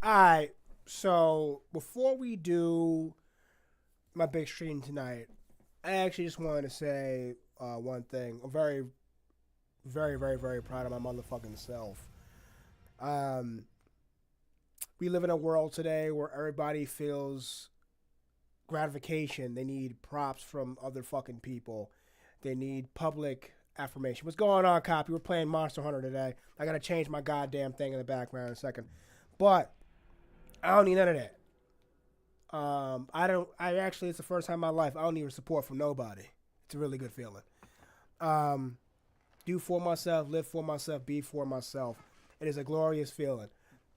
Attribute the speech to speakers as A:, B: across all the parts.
A: Alright, so before we do my big stream tonight, I actually just wanted to say one thing. I'm very, very, very, very proud of my motherfucking self. Um, we live in a world today where everybody feels gratification. They need props from other fucking people. They need public affirmation. What's going on, copy? We're playing Monster Hunter today. I gotta change my goddamn thing in the background in a second. But I don't need none of that. I don't. I actually, it's the first time in my life I don't need support from nobody. It's a really good feeling. Um, do for myself, live for myself, be for myself. It is a glorious feeling.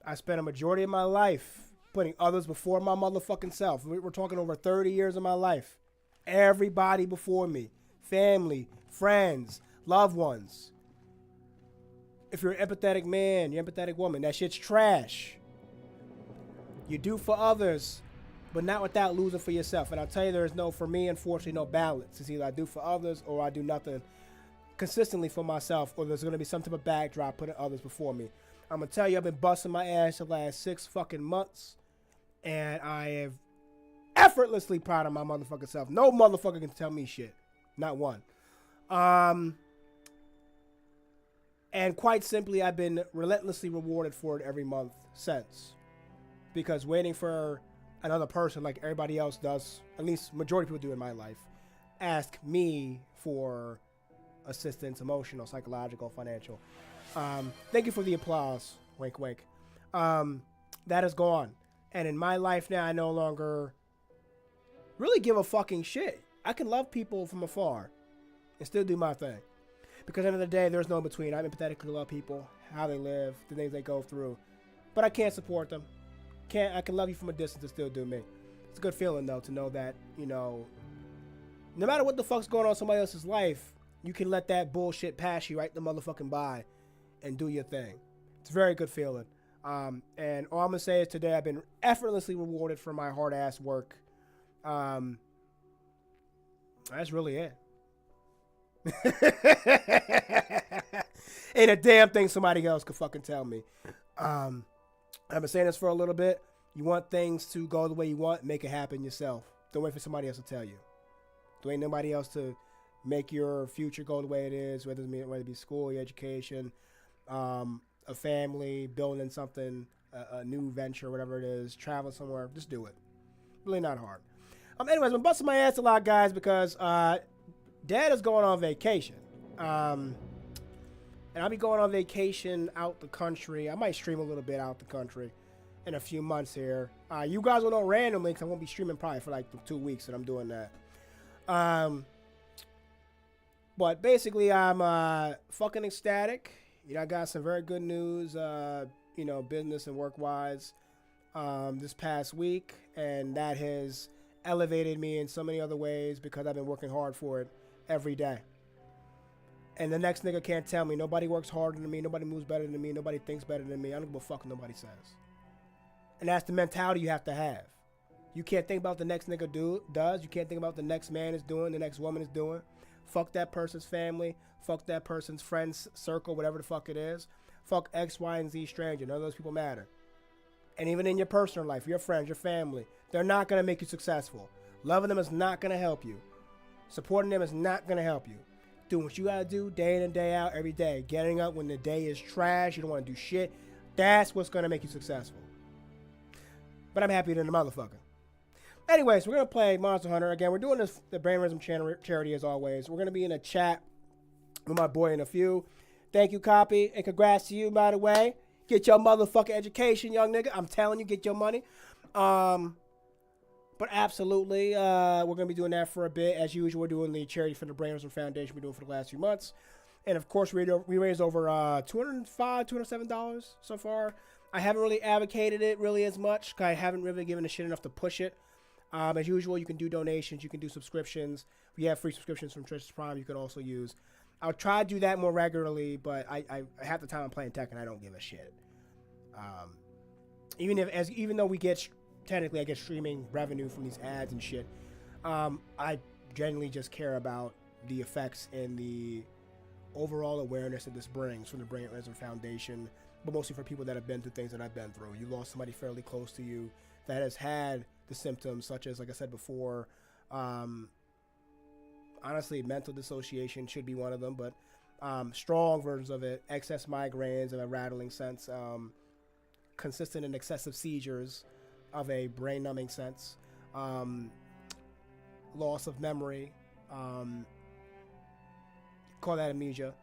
A: I spent a majority of my life putting others before my motherfucking self. We're talking over 30 years of my life. Everybody before me, family, friends, loved ones. If you're an empathetic man, you're an empathetic woman, that shit's trash. You do for others, but not without losing for yourself. And I'll tell you, there is no, for me, unfortunately, no balance. It's either I do for others or I do nothing consistently for myself, or there's going to be some type of backdrop putting others before me. I'm going to tell you, I've been busting my ass the last 6 fucking months, and I am effortlessly proud of my motherfucking self. No motherfucker can tell me shit. Not one. And quite simply, I've been relentlessly rewarded for it every month since. Because waiting for another person, like everybody else does, at least majority of people do in my life, ask me for assistance, emotional, psychological, financial. Thank you for the applause. Wink, wink. That is gone. And in my life now, I no longer really give a fucking shit. I can love people from afar and still do my thing. Because at the end of the day, there's no between. I empathetically love people, how they live, the things they go through. But I can't support them. I can love you from a distance and still do me. It's a good feeling, though, to know that, you know, no matter what the fuck's going on in somebody else's life, you can let that bullshit pass you right the motherfucking by and do your thing. It's a very good feeling. And all I'm going to say is today I've been effortlessly rewarded for my hard-ass work. That's really it. Ain't a damn thing somebody else could fucking tell me. I've been saying this for a little bit. You want things to go the way you want, make it happen yourself. Don't wait for somebody else to tell you. There ain't nobody else to make your future go the way it is, whether it be school, your education, a family, building something, a new venture, whatever it is, traveling somewhere. Just do it. Really not hard. Anyways, I've been busting my ass a lot, guys, because Dad is going on vacation. And I'll be going on vacation out the country. I might stream a little bit out the country in a few months here. You guys will know randomly because I won't be streaming probably for like 2 weeks that I'm doing that. But basically, I'm fucking ecstatic. You know, I got some very good news, you know, business and work-wise this past week. And that has elevated me in so many other ways because I've been working hard for it every day. And the next nigga can't tell me. Nobody works harder than me. Nobody moves better than me. Nobody thinks better than me. I don't give a fuck what nobody says. And that's the mentality you have to have. You can't think about what the next nigga does. You can't think about what the next man is doing, the next woman is doing. Fuck that person's family. Fuck that person's friends circle, whatever the fuck it is. Fuck X, Y, and Z stranger. None of those people matter. And even in your personal life, your friends, your family, they're not going to make you successful. Loving them is not going to help you. Supporting them is not going to help you. Doing what you gotta do day in and day out every day. Getting up when the day is trash, you don't want to do shit. That's what's gonna make you successful. But I'm happier than the motherfucker. Anyways, we're gonna play Monster Hunter. Again, we're doing this the Brainerism charity as always. We're gonna be in a chat with my boy in a few. Thank you, Copy, and congrats to you, by the way. Get your motherfucking education, young nigga. I'm telling you, get your money. But absolutely, we're going to be doing that for a bit. As usual, we're doing the charity for the Brainerism Foundation we're doing for the last few months. And, of course, we raised over $205, $207 so far. I haven't really advocated it really as much because I haven't really given a shit enough to push it. As usual, you can do donations. You can do subscriptions. We have free subscriptions from Twitch Prime you can also use. I'll try to do that more regularly, but I half the time I'm playing Tekken, I don't give a shit. Even though we get... Technically, I get streaming revenue from these ads and shit. I genuinely just care about the effects and the overall awareness that this brings from the Brainerism Foundation but mostly for people that have been through things that I've been through. You lost somebody fairly close to you that has had the symptoms, such as, like I said before, honestly, mental dissociation should be one of them, but strong versions of it, excess migraines in a rattling sense, consistent and excessive seizures of a brain-numbing sense, loss of memory, call that amnesia,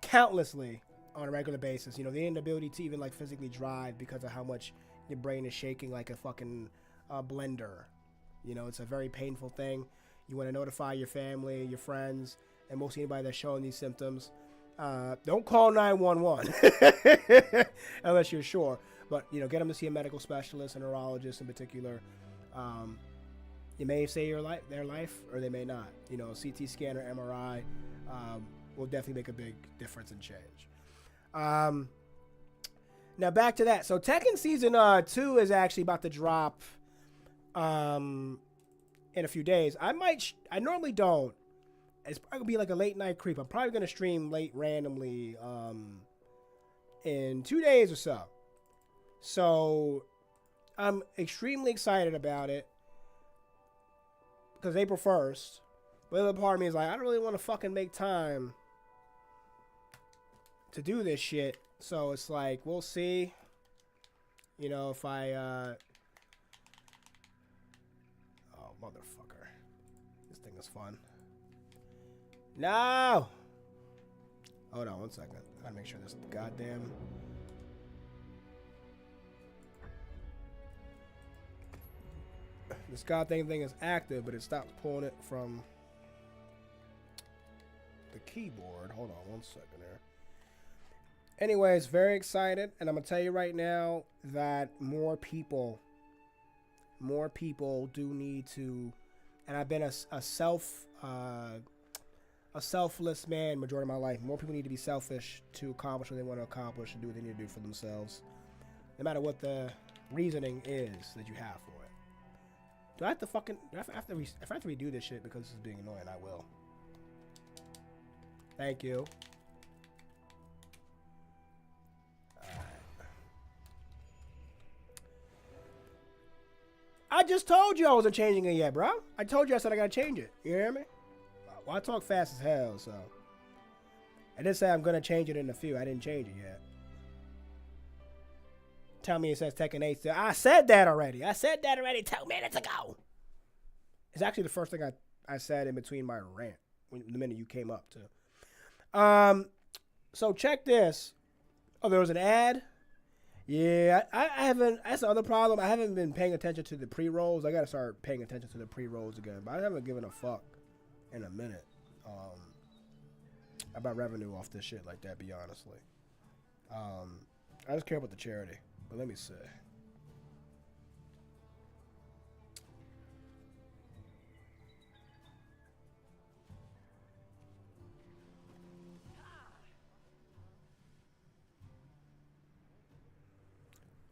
A: countlessly on a regular basis. You know, the inability to even like physically drive because of how much your brain is shaking like a fucking blender. You know, it's a very painful thing. You want to notify your family, your friends, and most anybody that's showing these symptoms. Don't call 911 unless you're sure. But, you know, get them to see a medical specialist, a neurologist in particular. You may save their life, or they may not. You know, CT scan or MRI will definitely make a big difference and change. Now back to that. So Tekken Season 2 is actually about to drop in a few days. I normally don't. It's probably gonna be like a late night creep. I'm probably gonna stream late randomly in 2 days or so. So I'm extremely excited about it because April 1st. But the other part of me is like, I don't really want to fucking make time to do this shit. So it's like, we'll see. You know, if I oh, motherfucker. This thing is fun. No! Hold on 1 second. I gotta make sure this goddamn... This goddamn thing is active, but it stops pulling it from the keyboard. Hold on 1 second there. Anyways, very excited, and I'm gonna tell you right now that more people do need to, and I've been a selfless man majority of my life. More people need to be selfish to accomplish what they want to accomplish and do what they need to do for themselves, no matter what the reasoning is that you have for it. Do I have to fucking, if I have to redo this shit because this is being annoying, I will. Thank you. I just told you I wasn't changing it yet, bro. I told you I said I gotta change it. You hear me? Well, I talk fast as hell, so. I did say I'm gonna change it in a few. I didn't change it yet. Tell me it says Tekken 8 still. I said that already. 2 minutes ago. It's actually the first thing I said in between my rant. The minute you came up to. So check this. Oh, there was an ad? Yeah, I haven't. That's the other problem. I haven't been paying attention to the pre-rolls. I gotta start paying attention to the pre-rolls again. But I haven't given a fuck in a minute about revenue off this shit like that, be honestly. I just care about the charity. But let me see.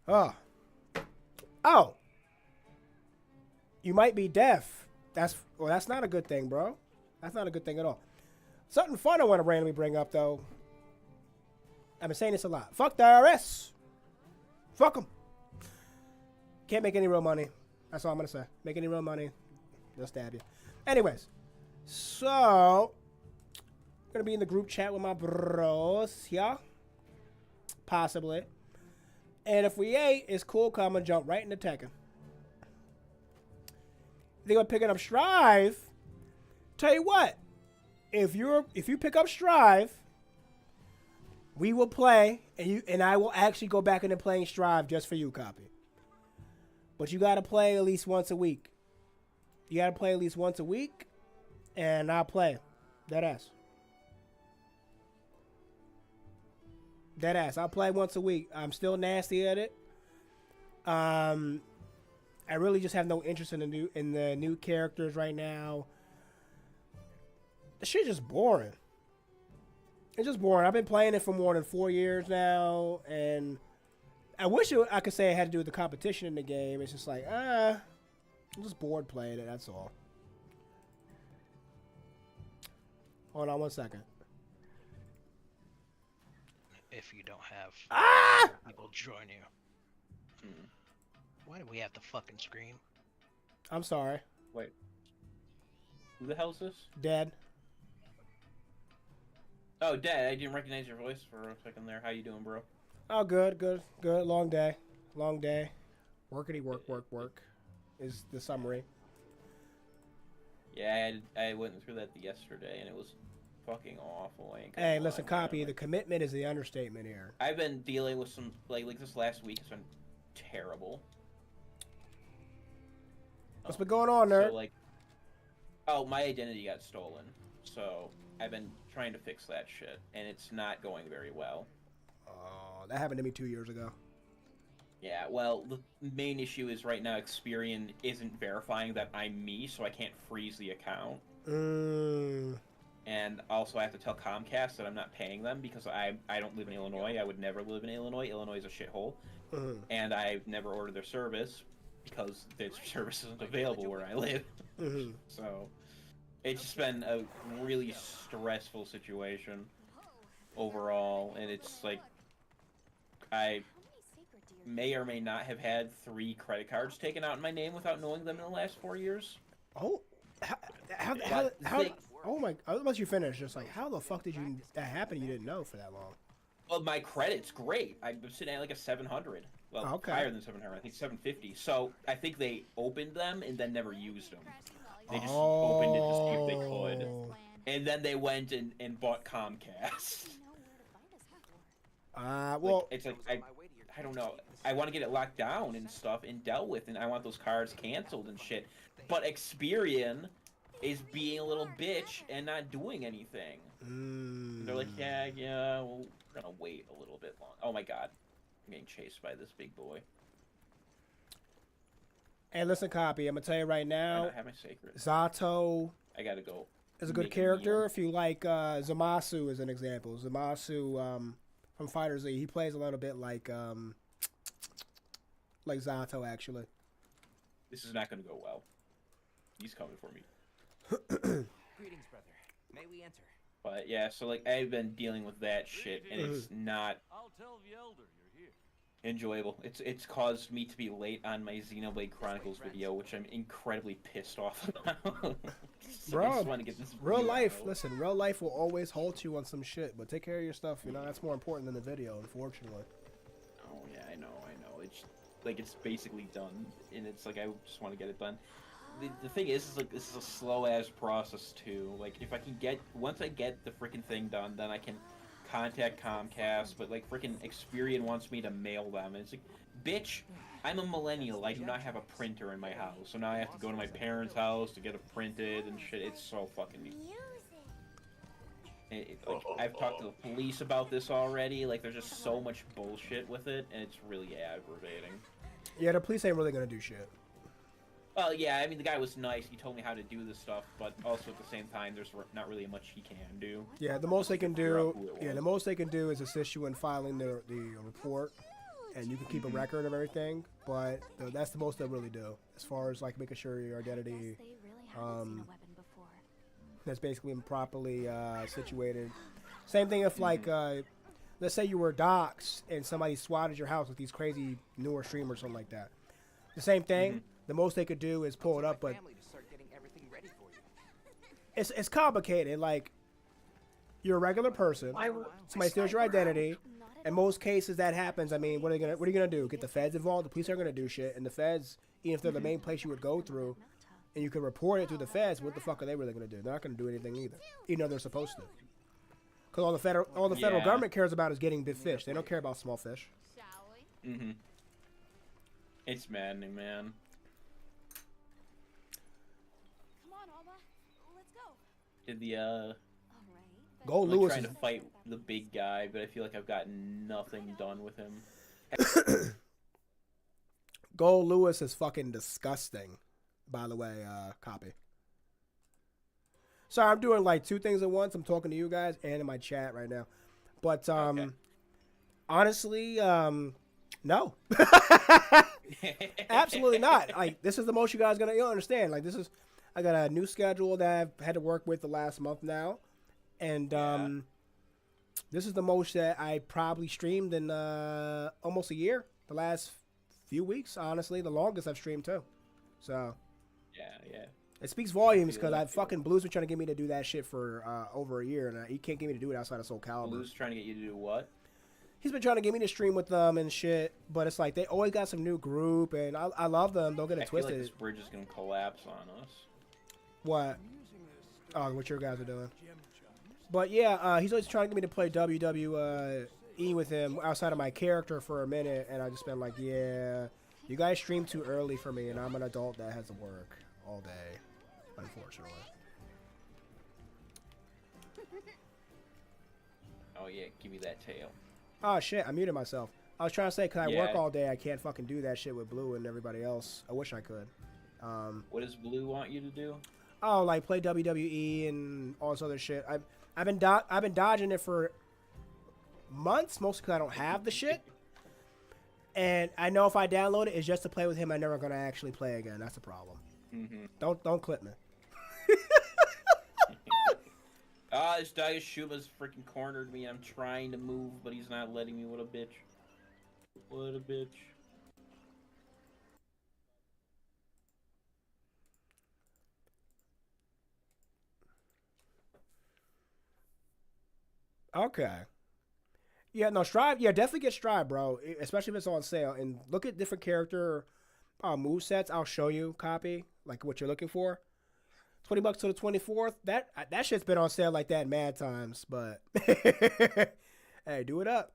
A: Oh. You might be deaf. That's not a good thing, bro. That's not a good thing at all. Something fun I want to randomly bring up, though. I've been saying this a lot. Fuck the IRS. Fuck them. Can't make any real money. That's all I'm going to say. Make any real money, they'll stab you. Anyways. So, I'm going to be in the group chat with my bros. Yeah. Possibly. And if we ain't, it's cool because I'm going to jump right into Tekken. They're going to pick up Strive. Tell you what. If you pick up Strive, we will play, and I will actually go back into playing Strive just for you, copy. But you got to play at least once a week. You got to play at least once a week, and I'll play. Deadass. Deadass. I'll play once a week. I'm still nasty at it. I really just have no interest in the new characters right now. The shit's just boring. It's just boring. I've been playing it for more than 4 years now, and I wish I could say it had to do with the competition in the game. It's just like, I'm just bored playing it, that's all. Hold on 1 second.
B: if you don't have
A: Ah!
B: people join you. Why do we have to fucking scream?
A: I'm sorry.
C: Wait. Who the hell is this?
A: Dad.
C: Oh, Dad, I didn't recognize your voice for a second there. How you doing, bro?
A: Oh, good. Long day. Workity work is the summary.
C: Yeah, I went through that yesterday, and it was fucking awful.
A: Hey, listen, Copy, the commitment is the understatement here.
C: I've been dealing with some, like this last week has been terrible.
A: What's been going on, nerd?
C: So, like, my identity got stolen, so I've been trying to fix that shit, and it's not going very well.
A: Oh, that happened to me 2 years ago.
C: Yeah, well, the main issue is right now Experian isn't verifying that I'm me, so I can't freeze the account. And also I have to tell Comcast that I'm not paying them because I don't live in Illinois. I would never live in Illinois. Illinois is a shithole. And I've never ordered their service because their service isn't available where I live. So it's just been a really stressful situation overall, and it's like I may or may not have had 3 credit cards taken out in my name without knowing them in the last 4 years.
A: Oh, how oh my, unless you finish, just like, how the fuck did that happen you didn't know for that long?
C: Well, my credit's great. I'm sitting at like a 700. Well,
A: okay.
C: Higher than 700. I think 750. So I think they opened them and then never used them. They just opened it to see if they could. And then they went and bought Comcast.
A: Well,
C: like, it's like, I don't know. I want to get it locked down and stuff and dealt with, and I want those cards canceled and shit. But Experian is being a little bitch and not doing anything. They're like, yeah, well, we're gonna wait a little bit long. Oh my god, I'm getting chased by this big boy.
A: Hey, listen, Copy, I'm gonna tell you right now,
C: I have my sacred.
A: Zato
C: I gotta go.
A: is a good character. If you like Zamasu as an example, Zamasu from Fighter Z, he plays a little bit like Zato actually.
C: This is not gonna go well. He's coming for me.
D: Greetings, brother. May we enter?
C: But yeah, so like I've been dealing with that shit, and it's not
E: I'll tell the elder you're here.
C: enjoyable. It's caused me to be late on my Xenoblade Chronicles video, which I'm incredibly pissed off about. So I just want to get this
A: real
C: video
A: life.
C: out.
A: Listen, real life will always halt you on some shit, but take care of your stuff. You know that's more important than the video, unfortunately.
C: Oh yeah, I know. It's like it's basically done, and it's like I just want to get it done. The thing is like this is a slow ass process too. Like if I can once I get the freaking thing done, then I can contact Comcast. But like freaking Experian wants me to mail them, and it's like, bitch, I'm a millennial. I do not have a printer in my house, so now I have to go to my parents' house to get it printed and shit. It's so fucking. Like, I've talked to the police about this already. Like there's just so much bullshit with it, and it's really aggravating.
A: Yeah, the police ain't really gonna do shit.
C: Well, yeah, I mean, the guy was nice. He told me how to do this stuff, but also at the same time, there's not really much he can do.
A: Yeah, the most they can do. Yeah, the most they can do is assist you in filing the report, and you can keep a record of everything. But that's the most they'll really do, as far as like making sure your identity, that's basically properly situated. Same thing if like, let's say you were doxxed and somebody swatted your house with these crazy newer streamers or something like that. The same thing. The most they could do is pull it up, but it's complicated. Like, you're a regular person, somebody steals your identity. In most cases, that happens. I mean, what are you gonna do? Get the feds involved? The police aren't gonna do shit, and the feds, even if they're the main place you would go through, and you can report it to the feds, what the fuck are they really gonna do? They're not gonna do anything either, even though they're supposed to. Because all the federal government cares about is getting big fish. They don't care about small fish.
C: It's maddening, man. Did the
A: Gold
C: I'm
A: Lewis
C: trying
A: is
C: to fight the big guy, but I feel like I've gotten nothing done with him.
A: Gold Lewis is fucking disgusting. By the way, Copy. Sorry, I'm doing like 2 things at once. I'm talking to you guys and in my chat right now. But honestly, no. Absolutely not. Like, this is the most you guys you'll understand. Like, I got a new schedule that I've had to work with the last month now, and This is the most that I probably streamed in almost a year. The last few weeks, honestly, the longest I've streamed too. So
C: Yeah.
A: it speaks volumes
C: Feel
A: because
C: it,
A: I
C: feel it.
A: fucking Blue's been trying to get me to do that shit for over a year, and he can't get me to do it outside of Soul Calibur.
C: Blue's trying to get you to do what?
A: He's been trying to get me to stream with them and shit, but it's like they always got some new group, and I love them. Don't get it
C: I feel
A: twisted.
C: like this bridge is gonna collapse on us.
A: What? Oh, what your guys are doing. But yeah, he's always trying to get me to play WWE with him outside of my character for a minute, and I just been like, yeah, you guys stream too early for me, and I'm an adult that has to work all day, unfortunately.
C: Oh yeah, give me that tail.
A: Oh shit, I muted myself. I was trying to say, because I
C: Yeah.
A: work all day, I can't fucking do that shit with Blue and everybody else. I wish I could.
C: What does Blue want you to do?
A: Oh, like play WWE and all this other shit. I've been dodging it for months, mostly because I don't have the shit. And I know if I download it, it's just to play with him. I'm never gonna actually play again. That's the problem. Don't clip me.
C: Ah, this Daishuba's freaking cornered me. I'm trying to move, but he's not letting me. What a bitch. What a bitch.
A: Okay. Yeah, no, Strive. Yeah, definitely get Strive, bro. Especially if it's on sale. And look at different character move sets. I'll show you copy like what you're looking for. $20 to the 24th. That shit's been on sale like that mad times. But hey, do it up.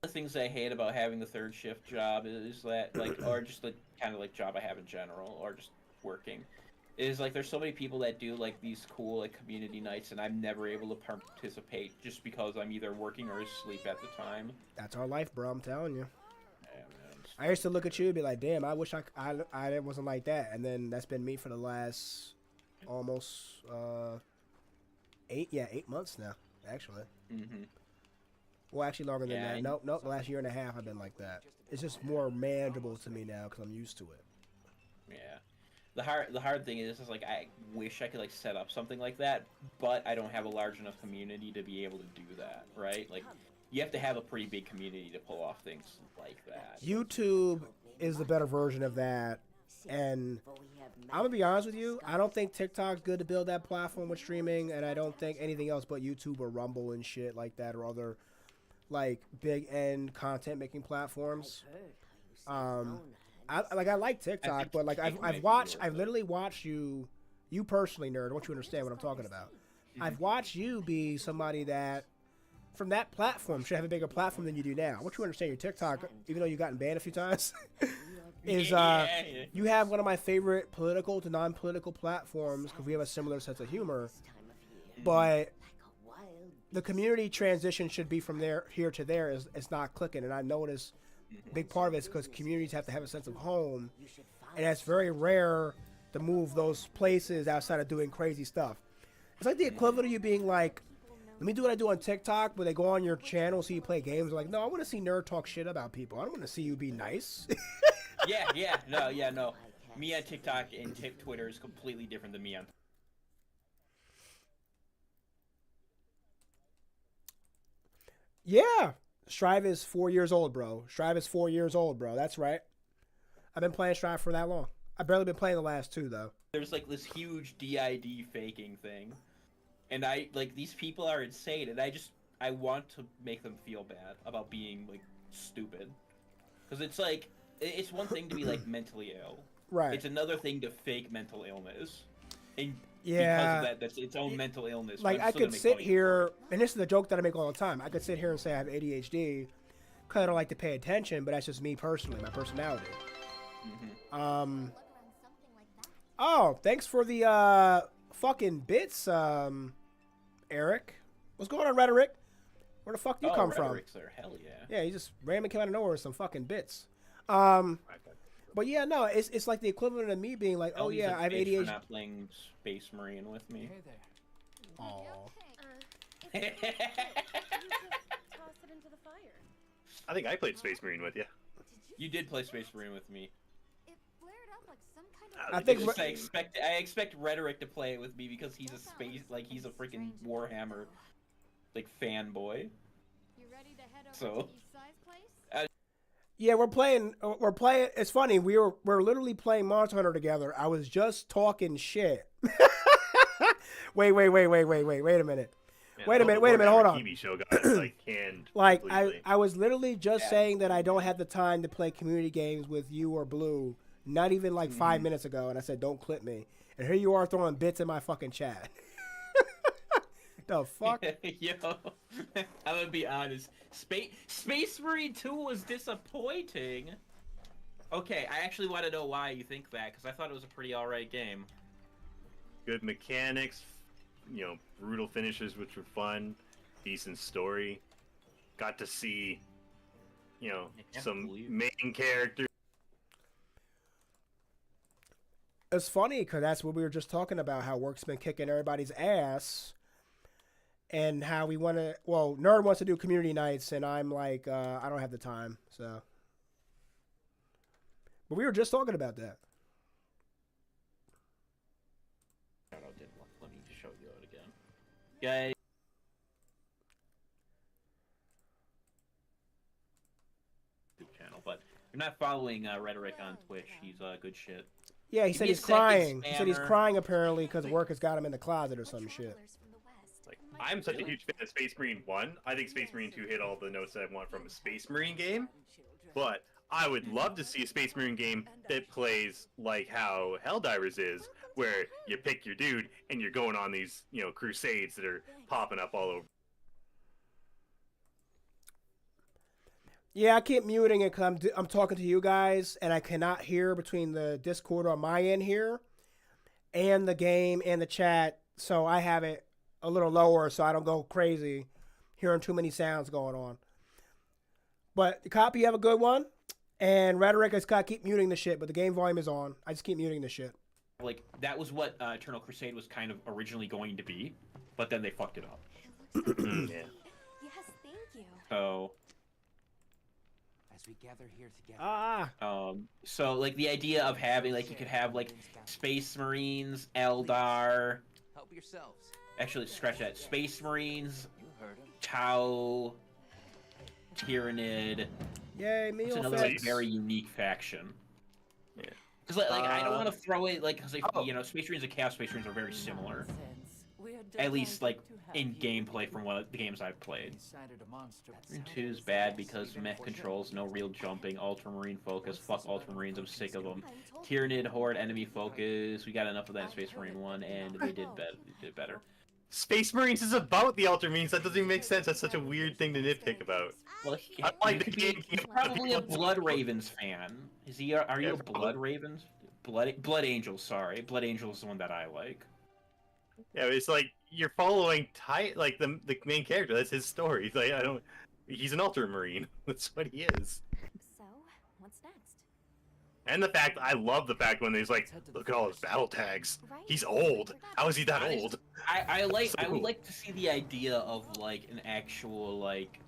C: One of the things I hate about having the third shift job is that, like, or just the kind of like job I have in general, or just working, is like there's so many people that do like these cool like community nights, and I'm never able to participate just because I'm either working or asleep at the time.
A: That's our life, bro. I'm telling you.
C: Yeah, man.
A: I used to look at you and be like, damn, I wish I wasn't like that. And then that's been me for the last almost 8 months now, actually. Well, actually longer than
C: Yeah,
A: that. Nope, the last year and a half I've been like that. It's just more manageable to me now because I'm used to it.
C: Yeah. The hard thing is like I wish I could like set up something like that, but I don't have a large enough community to be able to do that, right? Like you have to have a pretty big community to pull off things like that.
A: YouTube is the better version of that. And I'm going to be honest with you, I don't think TikTok's good to build that platform with streaming, and I don't think anything else but YouTube or Rumble and shit like that or other like big end content making platforms. I like TikTok, but like I've literally watched you personally, nerd. I want you to understand what I'm talking about. I've watched you be somebody that from that platform should have a bigger platform than you do now. I want you to understand your TikTok, even though you've gotten banned a few times, is you have one of my favorite political to non-political platforms because we have a similar sense of humor, but the community transition should be from here to there. It's not clicking, and I notice a big part of it is because communities have to have a sense of home, and it's very rare to move those places outside of doing crazy stuff. It's like the equivalent of you being like, let me do what I do on TikTok, but they go on your channel, see you play games. They're like, no, I want to see nerd talk shit about people. I don't want to see you be nice.
C: No. Me on TikTok and Twitter is completely different than me on.
A: Yeah. Strive is 4 years old, bro. That's right. I've been playing Strive for that long. I've barely been playing the last 2, though.
C: There's like this huge DID faking thing. And these people are insane, and I want to make them feel bad about being, like, stupid. Because it's like, it's one thing to be, like, mentally ill.
A: Right.
C: It's another thing to fake mental illness. And
A: yeah.
C: because of that, that's its own mental illness.
A: Like, I could sit here, and this is the joke that I make all the time. I could sit here and say I have ADHD because I don't like to pay attention, but that's just me personally, my personality. Oh, thanks for the, fucking bits, Eric. What's going on, Rhetoric? Where the fuck do you come from?
C: Rhetoric's there. Hell yeah.
A: Yeah, he just randomly came out of nowhere with some fucking bits. But yeah, no, it's like the equivalent of me being like, oh yeah, I have ADHD.
C: For not playing Space Marine with me.
D: Hey there.
A: Aww.
F: Toss it into the fire.
G: I think I played Space Marine with you.
C: You did play Space Marine with me.
F: It flared up like some kind of.
A: I think
C: I expect Rhetoric to play it with me because he's a space, like he's a freaking Warhammer. like fanboy.
F: You ready to head over
C: So-
F: to East Side's place?
A: Yeah, we're playing. We're playing. It's funny. We're literally playing Monster Hunter together. I was just talking shit. Wait a minute.
G: Man,
A: Wait a minute, hold on.
G: TV show got like canned.
A: Like
G: completely.
A: I was literally just
C: Yeah.
A: saying that I don't have the time to play community games with you or Blue. Not even like 5 minutes ago, and I said don't clip me. And here you are throwing bits in my fucking chat. The fuck?
C: Yo, I'm gonna be honest. Space Marine 2 was disappointing. Okay, I actually want to know why you think that, because I thought it was a pretty alright game.
G: Good mechanics, brutal finishes which were fun, decent story. Got to see,
C: can't
G: some
C: believe-
G: main characters.
A: It's funny because that's what we were just talking about. How work's been kicking everybody's ass, and how we want to. Well, Nerd wants to do community nights, and I'm like, I don't have the time. So, but we were just talking about that.
C: Let me show you it again. Guys. Channel, but if you're not following Rhetoric on Twitch, he's good shit.
A: Yeah, he
C: Give
A: said
C: me a
A: he's
C: second,
A: crying. He said he's
C: spammer.
A: crying apparently because work has got him in the closet or some shit.
G: Like, I'm such a huge fan of Space Marine 1. I think Space Marine 2 hit all the notes that I want from a Space Marine game. But I would love to see a Space Marine game that plays like how Helldivers is, where you pick your dude and you're going on these, crusades that are popping up all over.
A: Yeah, I keep muting it because I'm talking to you guys, and I cannot hear between the Discord on my end here and the game and the chat, so I have it a little lower so I don't go crazy hearing too many sounds going on. But the copy, you have a good one, and Rhetoric, I just gotta keep muting the shit, but the game volume is on. I just keep muting the shit.
C: Like, that was what Eternal Crusade was kind of originally going to be, but then they fucked it up.
G: Yeah.
F: Yes, thank you.
C: So,
D: As we gather here together.
C: so like the idea of having, like, you could have, like, Space Marines, Eldar,
D: Help yourselves.
C: actually, scratch that, Space Marines,
D: You heard him.
C: Tau, Tyranid.
A: Yay,
C: It's
A: meal
C: another
A: fix.
C: like, very unique faction.
G: Yeah.
C: Because like I don't want to throw it like because Space Marines and Chaos Space Marines are very similar, at least like in gameplay from what the games I've played. Marine 2 is bad because mech controls, no real jumping, Ultramarine focus. Fuck Ultramarines, I'm sick of them. Tyranid Horde enemy focus. We got enough of that in Space Marine 1, and they did better.
G: Space Marines is about the Ultramarines. That doesn't even make sense. That's such a weird thing to nitpick about.
C: Well,
G: I like
C: you
G: the
C: could
G: game.
C: be probably a Blood Ravens fan. Is he? Are you
G: Yeah,
C: a Blood Ravens? Blood Angels. Sorry, Blood Angels is the one that I like.
G: Yeah, it's like you're following like the main character. That's his story. He's like, he's an Ultramarine. That's what he is.
F: So, what's next?
G: And I love the fact when he's like, look at all his battle tags. He's old. How is he that old?
C: I would
G: So-
C: like to see the idea of like an actual like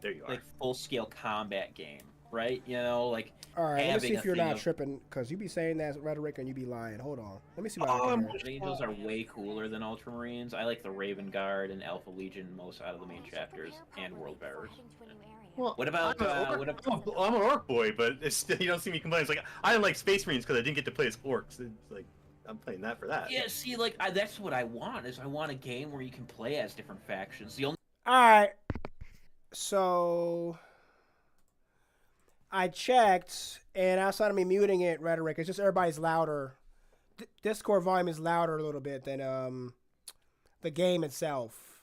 G: There you are.
C: like full scale combat game, right? You know, like
A: All right, let me see
C: having
A: if
C: a
A: you're
C: thing
A: not
C: of-
A: tripping, because you be saying that Rhetoric and you be lying. Hold on. Let me see what I can hear.
C: Blood Angels are way cooler than Ultramarines. I like the Raven Guard and Alpha Legion most out of the main chapters and World Bearers.
G: Well,
C: What about,
G: I'm an orc boy, but it's still, you don't see me complain. It's like I didn't like Space Marines because I didn't get to play as orcs. It's like I'm playing that for that.
C: Yeah, see, like that's what I want. Is I want a game where you can play as different factions. The only
A: All right. So I checked, and outside of me muting it, Rhetoric, it's just everybody's louder. Discord volume is louder a little bit than the game itself.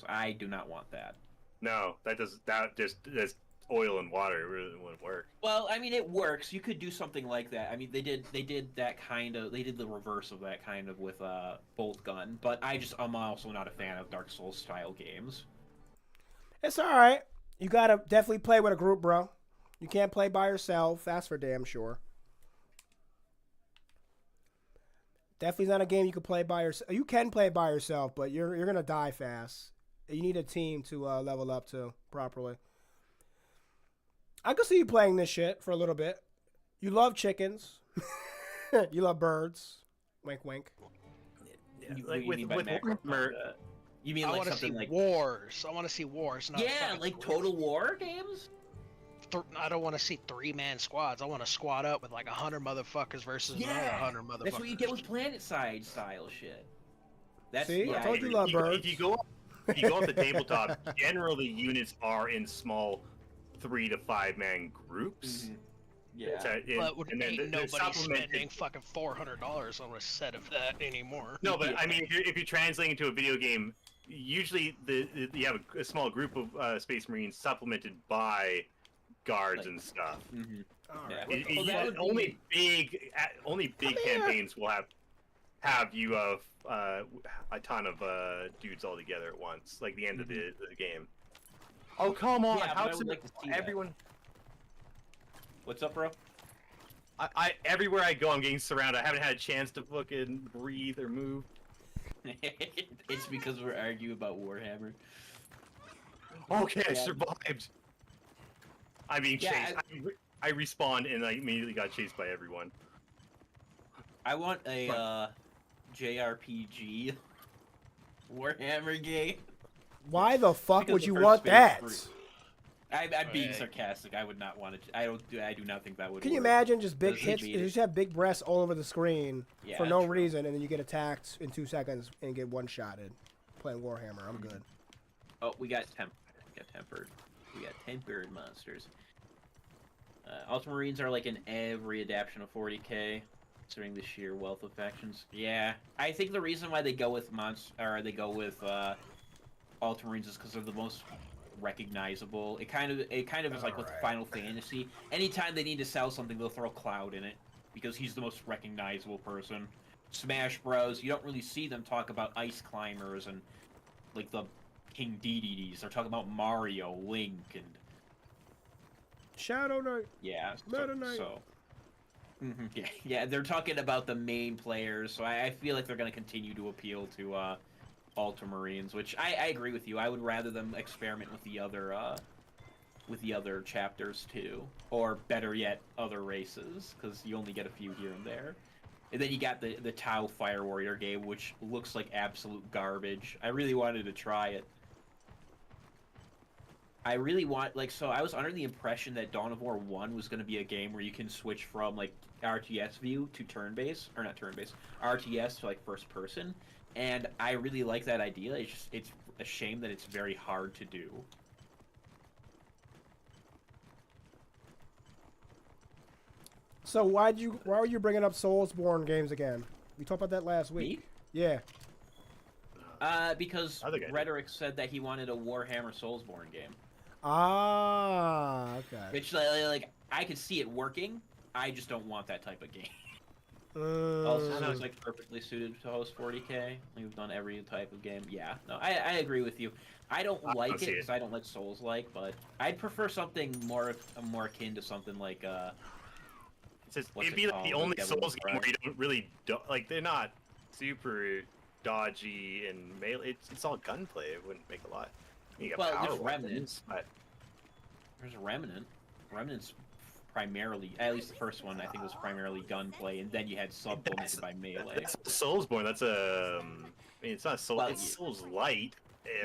C: I do not want that.
G: No, that's oil and water. It really wouldn't work.
C: Well, I mean, it works. You could do something like that. I mean, they did that kind of. They did the reverse of that kind of with Bolt Gun. But I'm also not a fan of Dark Souls style games.
A: It's all right. You gotta definitely play with a group, bro. You can't play by yourself. That's for damn sure. Definitely not a game you can play by yourself. You can play by yourself, but you're gonna die fast. You need a team to level up to properly. I could see you playing this shit for a little bit. You love chickens. You love birds. Wink, wink.
G: Yeah,
C: What
G: like
C: do you mean by
G: with
C: macro
G: Warhammer,
C: combat? You mean
B: I
C: like
B: want to see
C: something like
B: wars. I want to see wars. Not
C: yeah,
B: fights.
C: like Total War games?
B: I don't want to see 3-man squads. I want to squad up with like 100 motherfuckers versus another
C: Yeah,
B: 100 motherfuckers.
C: that's what you get with Planet Side style shit. That's
A: See?
C: yeah.
A: I told you
C: agree.
A: love birds.
G: if you go off the tabletop, generally units are in small 3 to 5 man groups.
C: Mhm. Yeah.
B: But
G: And then
B: ain't
G: the
B: nobody
G: supplemented-
B: spending fucking $400 on a set of that anymore.
G: No, but
C: Yeah.
G: I mean, if you're translating into a video game, usually you have a small group of Space Marines supplemented by guards and stuff.
C: Mm-hmm.
A: All
C: Yeah.
A: right.
C: Well, that would
G: Only big
A: Come here.
G: campaigns will have you a ton of dudes all together at once, like the end of the game. Oh come on!
C: Yeah, but
G: How
C: I would like to see that.
G: everyone?
C: What's up, bro?
G: I everywhere I go, I'm getting surrounded. I haven't had a chance to fucking breathe or move.
C: It's because we're arguing about Warhammer.
G: Okay, I
C: Yeah.
G: survived. I'm being
C: Yeah,
G: chased. I respawned and I immediately got chased by everyone.
C: I want a JRPG Warhammer game.
A: Why the fuck
C: Because
A: would
C: the
A: you
C: first
A: want
C: Space
A: that?
C: Marine- I'm being
B: Right.
C: sarcastic. I would not want it. I do not think that would.
A: Can you
C: work.
A: imagine just big
C: Doesn't
A: hits?
C: beat
A: You
C: it.
A: just have big breasts all over the screen
C: Yeah,
A: for no
C: true.
A: reason, and then you get attacked in 2 seconds and get one-shotted. Playing Warhammer, I'm good.
C: Oh, we got tempered. We got tempered monsters. Ultramarines are like in every adaptation of 40k, considering the sheer wealth of factions. Yeah, I think the reason why they go with Ultramarines is because they're the most recognizable. It kind of is like with
A: Alright.
C: Final Fantasy. Anytime they need to sell something, they'll throw Cloud in it because he's the most recognizable person. Smash Bros. You don't really see them talk about Ice Climbers and like the King Dededes. They're talking about Mario, Link, and
A: Shadow Knight.
C: yeah.
A: Meta Knight.
C: Yeah. They're talking about the main players, so I feel like they're going to continue to appeal to Ultramarines, which I agree with you. I would rather them experiment with the other chapters too, or better yet, other races, because you only get a few here and there. And then you got the Tau Fire Warrior game, which looks like absolute garbage. I really wanted to try it. I really want, so I was under the impression that Dawn of War 1 was going to be a game where you can switch from, like, RTS view to turn-based, or not turn-based, RTS to, like, first person, and I really like that idea. It's a shame that it's very hard to do.
A: So why were you bringing up Soulsborne games again? We talked about that last week.
C: Me?
A: Yeah.
C: Because
G: I think I did.
C: Rhetoric said that he wanted a Warhammer Soulsborne game.
A: Ah, okay.
C: Which, like, I could see it working, I just don't want that type of game. Also
A: Mm,
C: sounds like perfectly suited to host 40k. We've done every type of game. Yeah, no, I agree with you. I don't
G: I
C: like
G: don't
C: it
G: see it.
C: because I don't like Souls-like, but I'd prefer something more akin to something like What's
G: It'd
C: it
G: be like the
C: called?
G: only
C: Like Devil
G: Souls
C: May
G: game
C: Cry.
G: where you don't really like they're not super dodgy and melee. It's all gunplay. It wouldn't make a lot. You got
C: Well,
G: power
C: there's
G: weapons,
C: Remnants.
G: but
C: there's Remnant. Remnant's primarily, at least the first one, I think was primarily gunplay, and then you had supplemented by melee.
G: that's Soulsborne. That's a. I mean, it's not Soul.
C: Well,
G: it's Souls light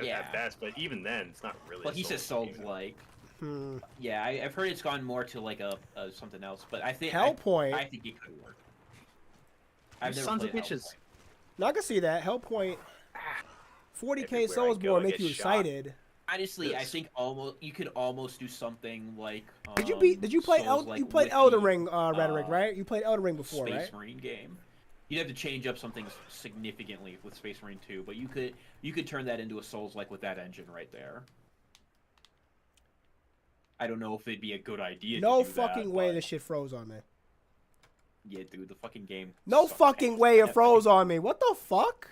C: yeah.
G: at best, but even then, it's not really.
C: Well,
G: a
C: he says
G: Souls game.
C: Souls-like.
A: hmm.
C: Yeah, I've heard it's gone more to like a something else, but I think
A: Hellpoint.
C: I think it could work. I've
G: You
C: never
G: sons of
C: played
G: bitches.
C: Hellpoint.
A: Now I can see that. Hellpoint. 40k
G: Everywhere I go,
A: Soulsborne
G: I
A: make
G: get
A: you
G: shot.
A: excited.
C: Honestly, I
G: Yes.
C: think you could almost do something like.
A: Did you play
C: Souls-like
A: you played
C: with
A: Elden
C: the,
A: Ring Rhetoric, right? You played Elden Ring before,
C: Space
A: right?
C: Marine game? You'd have to change up something significantly with Space Marine 2, but you could turn that into a Souls-like with that engine right there. I don't know if it'd be a good idea.
A: No
C: to do
A: fucking
C: that,
A: way
C: but-
A: this shit froze on me.
C: Yeah, dude, the fucking game.
A: No
C: sucks
A: fucking
C: ass.
A: way it froze on me. What the fuck?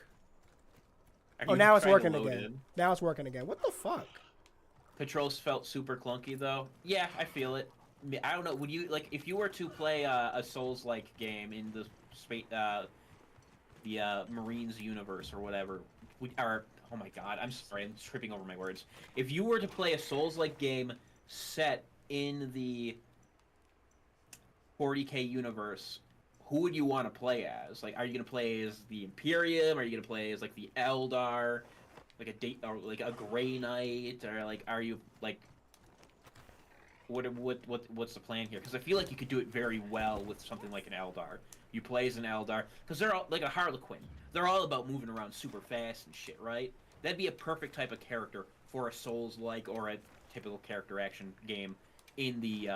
C: Are
A: Oh,
C: you
A: now it's
C: trying to
A: working
C: load
A: again.
C: in?
A: Now it's working again. What the fuck?
C: Controls felt super clunky though. Yeah, I feel it. I don't know. Would you like if you were to play a Souls-like game in the Marines universe or whatever? Oh my god, I'm sorry, I'm tripping over my words. If you were to play a Souls-like game set in the 40K universe, who would you want to play as? Like, are you gonna play as the Imperium? Are you gonna play as like the Eldar, like or like a Grey Knight, or like are you like what's the plan here? Because I feel like you could do it very well with something like an Eldar. You play as an Eldar because they're all like a Harlequin. They're all about moving around super fast and shit, right? That'd be a perfect type of character for a Souls-like or a typical character action game in the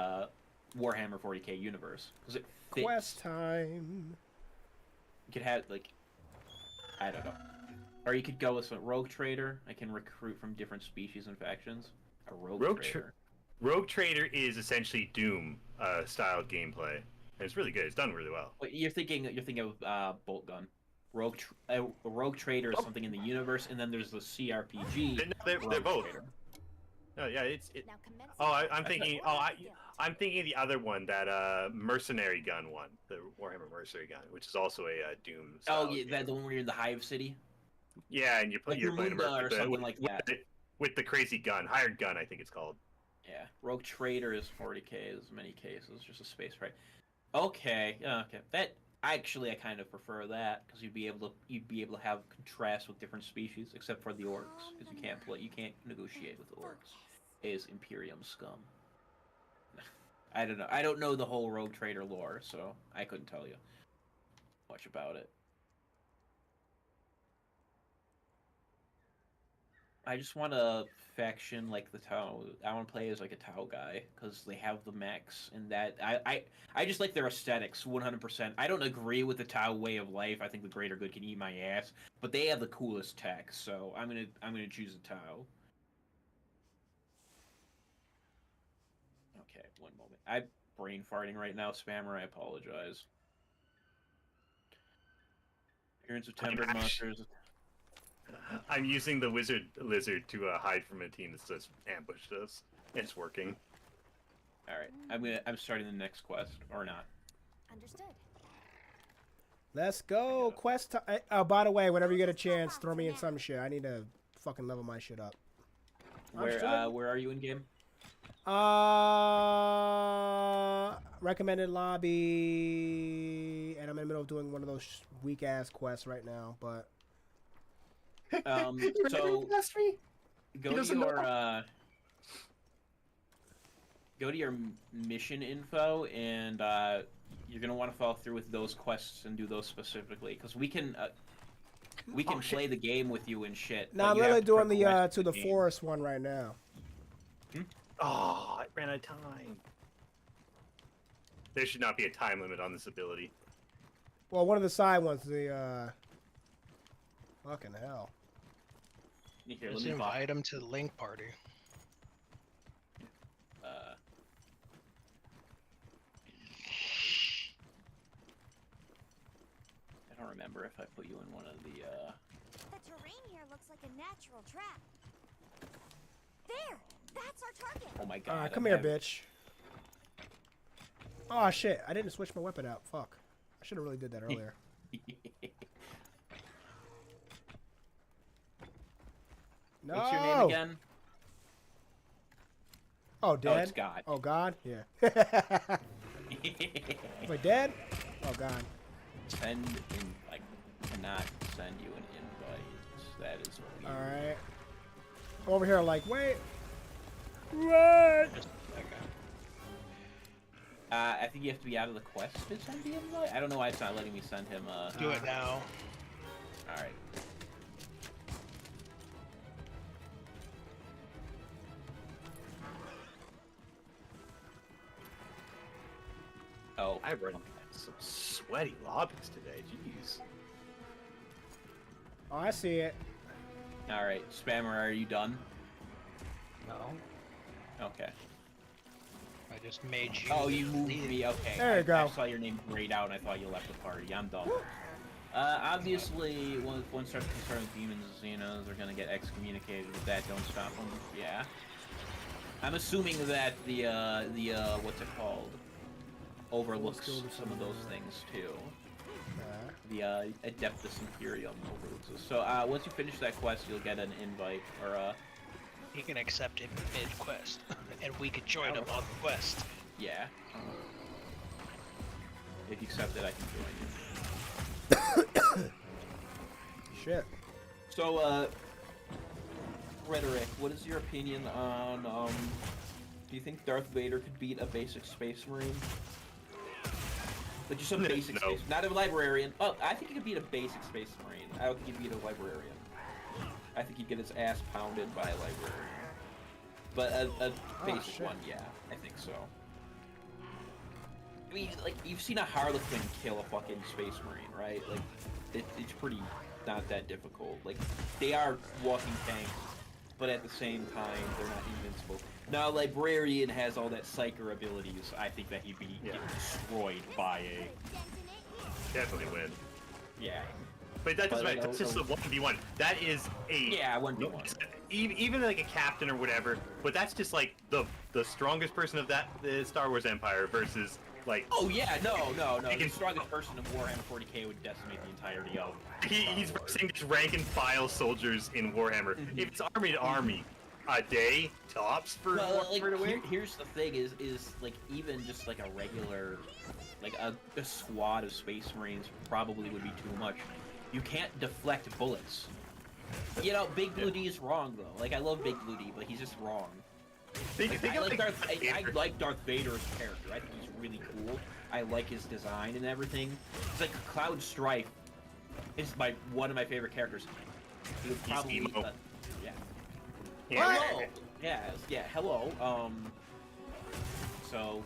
C: Warhammer 40K universe because it fits.
A: Quest time.
C: You could have like, I don't know, or you could go with some rogue trader. I can recruit from different species and factions. A rogue trader.
G: Rogue Trader is essentially Doom style gameplay. And it's really good. It's done really well.
C: But you're thinking of Bolt Gun. Rogue Trader is something in the universe, and then there's the CRPG.
G: They're both.
C: Trader.
G: No, yeah, it's.
F: Now commence
G: I'm thinking. I'm thinking the other one, that Mercenary Gun one, the Warhammer Mercenary Gun, which is also a Doom.
C: Oh yeah, that the one where you're in the Hive City.
G: Yeah, and you're playing
C: or something like that.
G: With the crazy gun, hired gun, I think it's called.
C: Yeah, Rogue Trader is 40K in many cases, just a space price. Okay, okay. That I kind of prefer that because you'd be able to have contrast with different species, except for the orcs, because you can't negotiate with the orcs. Is Imperium scum. I don't know. I don't know the whole Rogue Trader lore, so I couldn't tell you much about it. I just want a faction like the Tau. I want to play as like a Tau guy because they have the mechs and that. I just like their aesthetics 100%. I don't agree with the Tau way of life. I think the greater good can eat my ass, but they have the coolest tech, so I'm gonna choose a Tau. Okay, one moment. I'm brain farting right now, spammer. I apologize. Appearance of tempered monsters.
G: I'm using the lizard to hide from a team that's just ambushed us. It's working.
C: All right, I'm starting the next quest or not.
F: Understood.
A: Let's go. Quest time. Oh, by the way, whenever you get a chance, throw me in some shit. I need to fucking level my shit up.
C: Where are you in game?
A: Recommended lobby, and I'm in the middle of doing one of those weak ass quests right now, but.
C: So go to your mission info, and you're gonna want to follow through with those quests and do those specifically, because we can play the game with you and shit.
A: No, I'm literally doing the to the forest one right now.
G: Oh, I ran out of time. There should not be a time limit on this ability.
A: Well, one of the side ones, the fucking hell.
C: Here,
B: Just invite him to the link party.
C: I don't remember if I put you in one of the.
F: The terrain here looks like a natural trap. There, that's our target.
C: Oh my god!
A: Alright, come here, bitch. Oh shit! I didn't switch my weapon out. Fuck! I should have really did that earlier. No.
C: What's your name again?
A: Oh, dead?
C: Oh, it's God.
A: Oh, God? Yeah. Wait, dead? Oh, God.
C: I cannot send you an invite. That is weird.
A: Alright. Over here, like, wait. What?
C: I think you have to be out of the quest to send the invite? I don't know why it's not letting me send him
B: Do it now.
C: Alright. Oh,
G: I've run some sweaty lobbies today. Jeez.
A: Oh, I see it.
C: alright. Spammer, are you done?
B: No.
C: Okay.
B: I just made you.
C: Oh, you moved me. Okay.
A: There you go.
C: I saw your name grayed out and I thought you left the party. I'm done. Obviously, once one starts concerned with demons and Xenos, they're gonna get excommunicated. If that don't stop them, yeah. I'm assuming that the what's it called? Overlooks some of those things too. The Adeptus Imperium overlooks. So once you finish that quest, you'll get an invite or
B: He can accept him mid-quest, and we could join him on the quest.
C: Yeah. If you accept it, I can join you.
A: Shit.
C: So, Rhetoric, what is your opinion on, do you think Darth Vader could beat a basic Space Marine? Like, just a basic space, not a librarian. Oh, I think he could beat a basic Space Marine. I don't think he'd beat a librarian. I think he'd get his ass pounded by a librarian. But a basic one, yeah, I think so. I mean, like, you've seen a Harlequin kill a fucking Space Marine, right? Like, it's pretty not that difficult. Like, they are walking tanks, but at the same time, they're not invincible. Now, Librarian has all that Psyker abilities. I think that he'd be getting destroyed by a...
G: Definitely win.
C: Yeah.
G: But that doesn't matter. That's just the 1v1. That is a...
C: Yeah, 1v1.
G: Even like a captain or whatever, but that's just like the strongest person of that the Star Wars Empire versus like.
C: Oh yeah, no. The strongest person of Warhammer 40k would decimate the entirety of.
G: He's versing just rank and file soldiers in Warhammer. If it's army to army, a day tops for Warhammer to win.
C: Here's the thing: is like even just like a regular, like a squad of Space Marines probably would be too much. You can't deflect bullets. You know, Big Blue D is wrong though. Like I love Big Blue D, but he's just wrong. I like Darth Vader's character. I think he's really cool. I like his design and everything. It's like Cloud Strife is one of my favorite characters. He would probably hello. Yeah. Hello. So.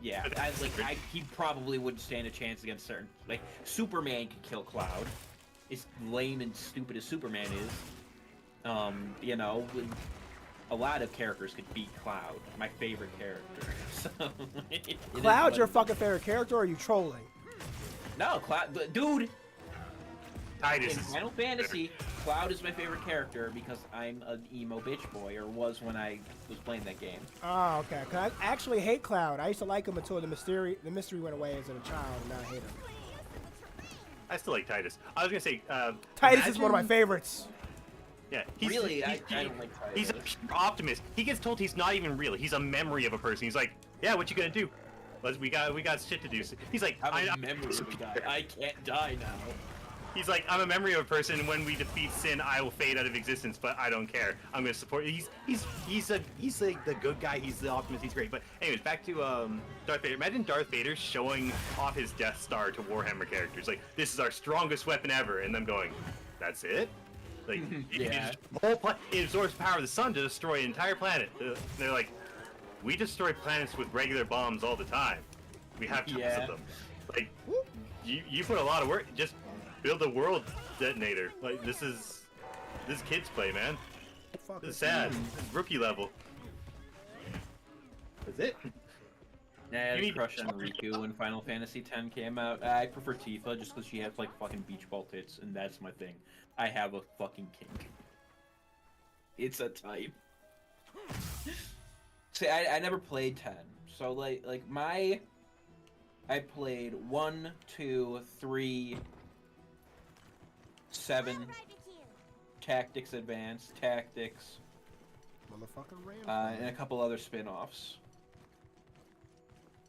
C: Yeah, he probably wouldn't stand a chance against certain. Like Superman could kill Cloud. As lame and stupid as Superman is, you know, a lot of characters could beat Cloud. My favorite character. So,
A: Cloud's your fucking favorite character, or are you trolling?
C: No, Cloud, dude.
G: Titus
C: In Final Fantasy, Cloud is my favorite character because I'm an emo bitch boy, or was when I was playing that game.
A: Oh, okay. Cause I actually hate Cloud. I used to like him until the mystery went away as a child, and now I hate him.
G: I still like Titus. I was gonna say
A: Titus is one of my favorites.
G: Yeah,
C: I don't like Titus.
G: He's a pure optimist. He gets told he's not even real. He's a memory of a person. He's like, yeah, what you gonna do? We got shit to do. He's like,
C: I'm a memory of a guy. I can't die now.
G: He's like, I'm a memory of a person, and when we defeat sin, I will fade out of existence, but I don't care. I'm gonna support. He's like the good guy. He's the optimist. He's great. But anyways, back to Darth Vader. Imagine Darth Vader showing off his Death Star to Warhammer characters. Like, this is our strongest weapon ever, and them going, that's it. Like,
C: Yeah.
G: It absorbs the power of the sun to destroy an entire planet. They're like, we destroy planets with regular bombs all the time. We have tons of them. Like, you put a lot of work. Just build a world detonator. Like, this is kids play, man. This is sad. This is rookie level. That's it.
C: Yeah, I had a crush on Riku when Final Fantasy X came out. I prefer Tifa just because she has like fucking beach ball tits, and that's my thing. I have a fucking kink. It's a type. See, I never played 10, so like I played 1, 2, 3, 7, Tactics Advanced, Tactics,
A: Motherfucker ran.
C: and a couple other spin-offs.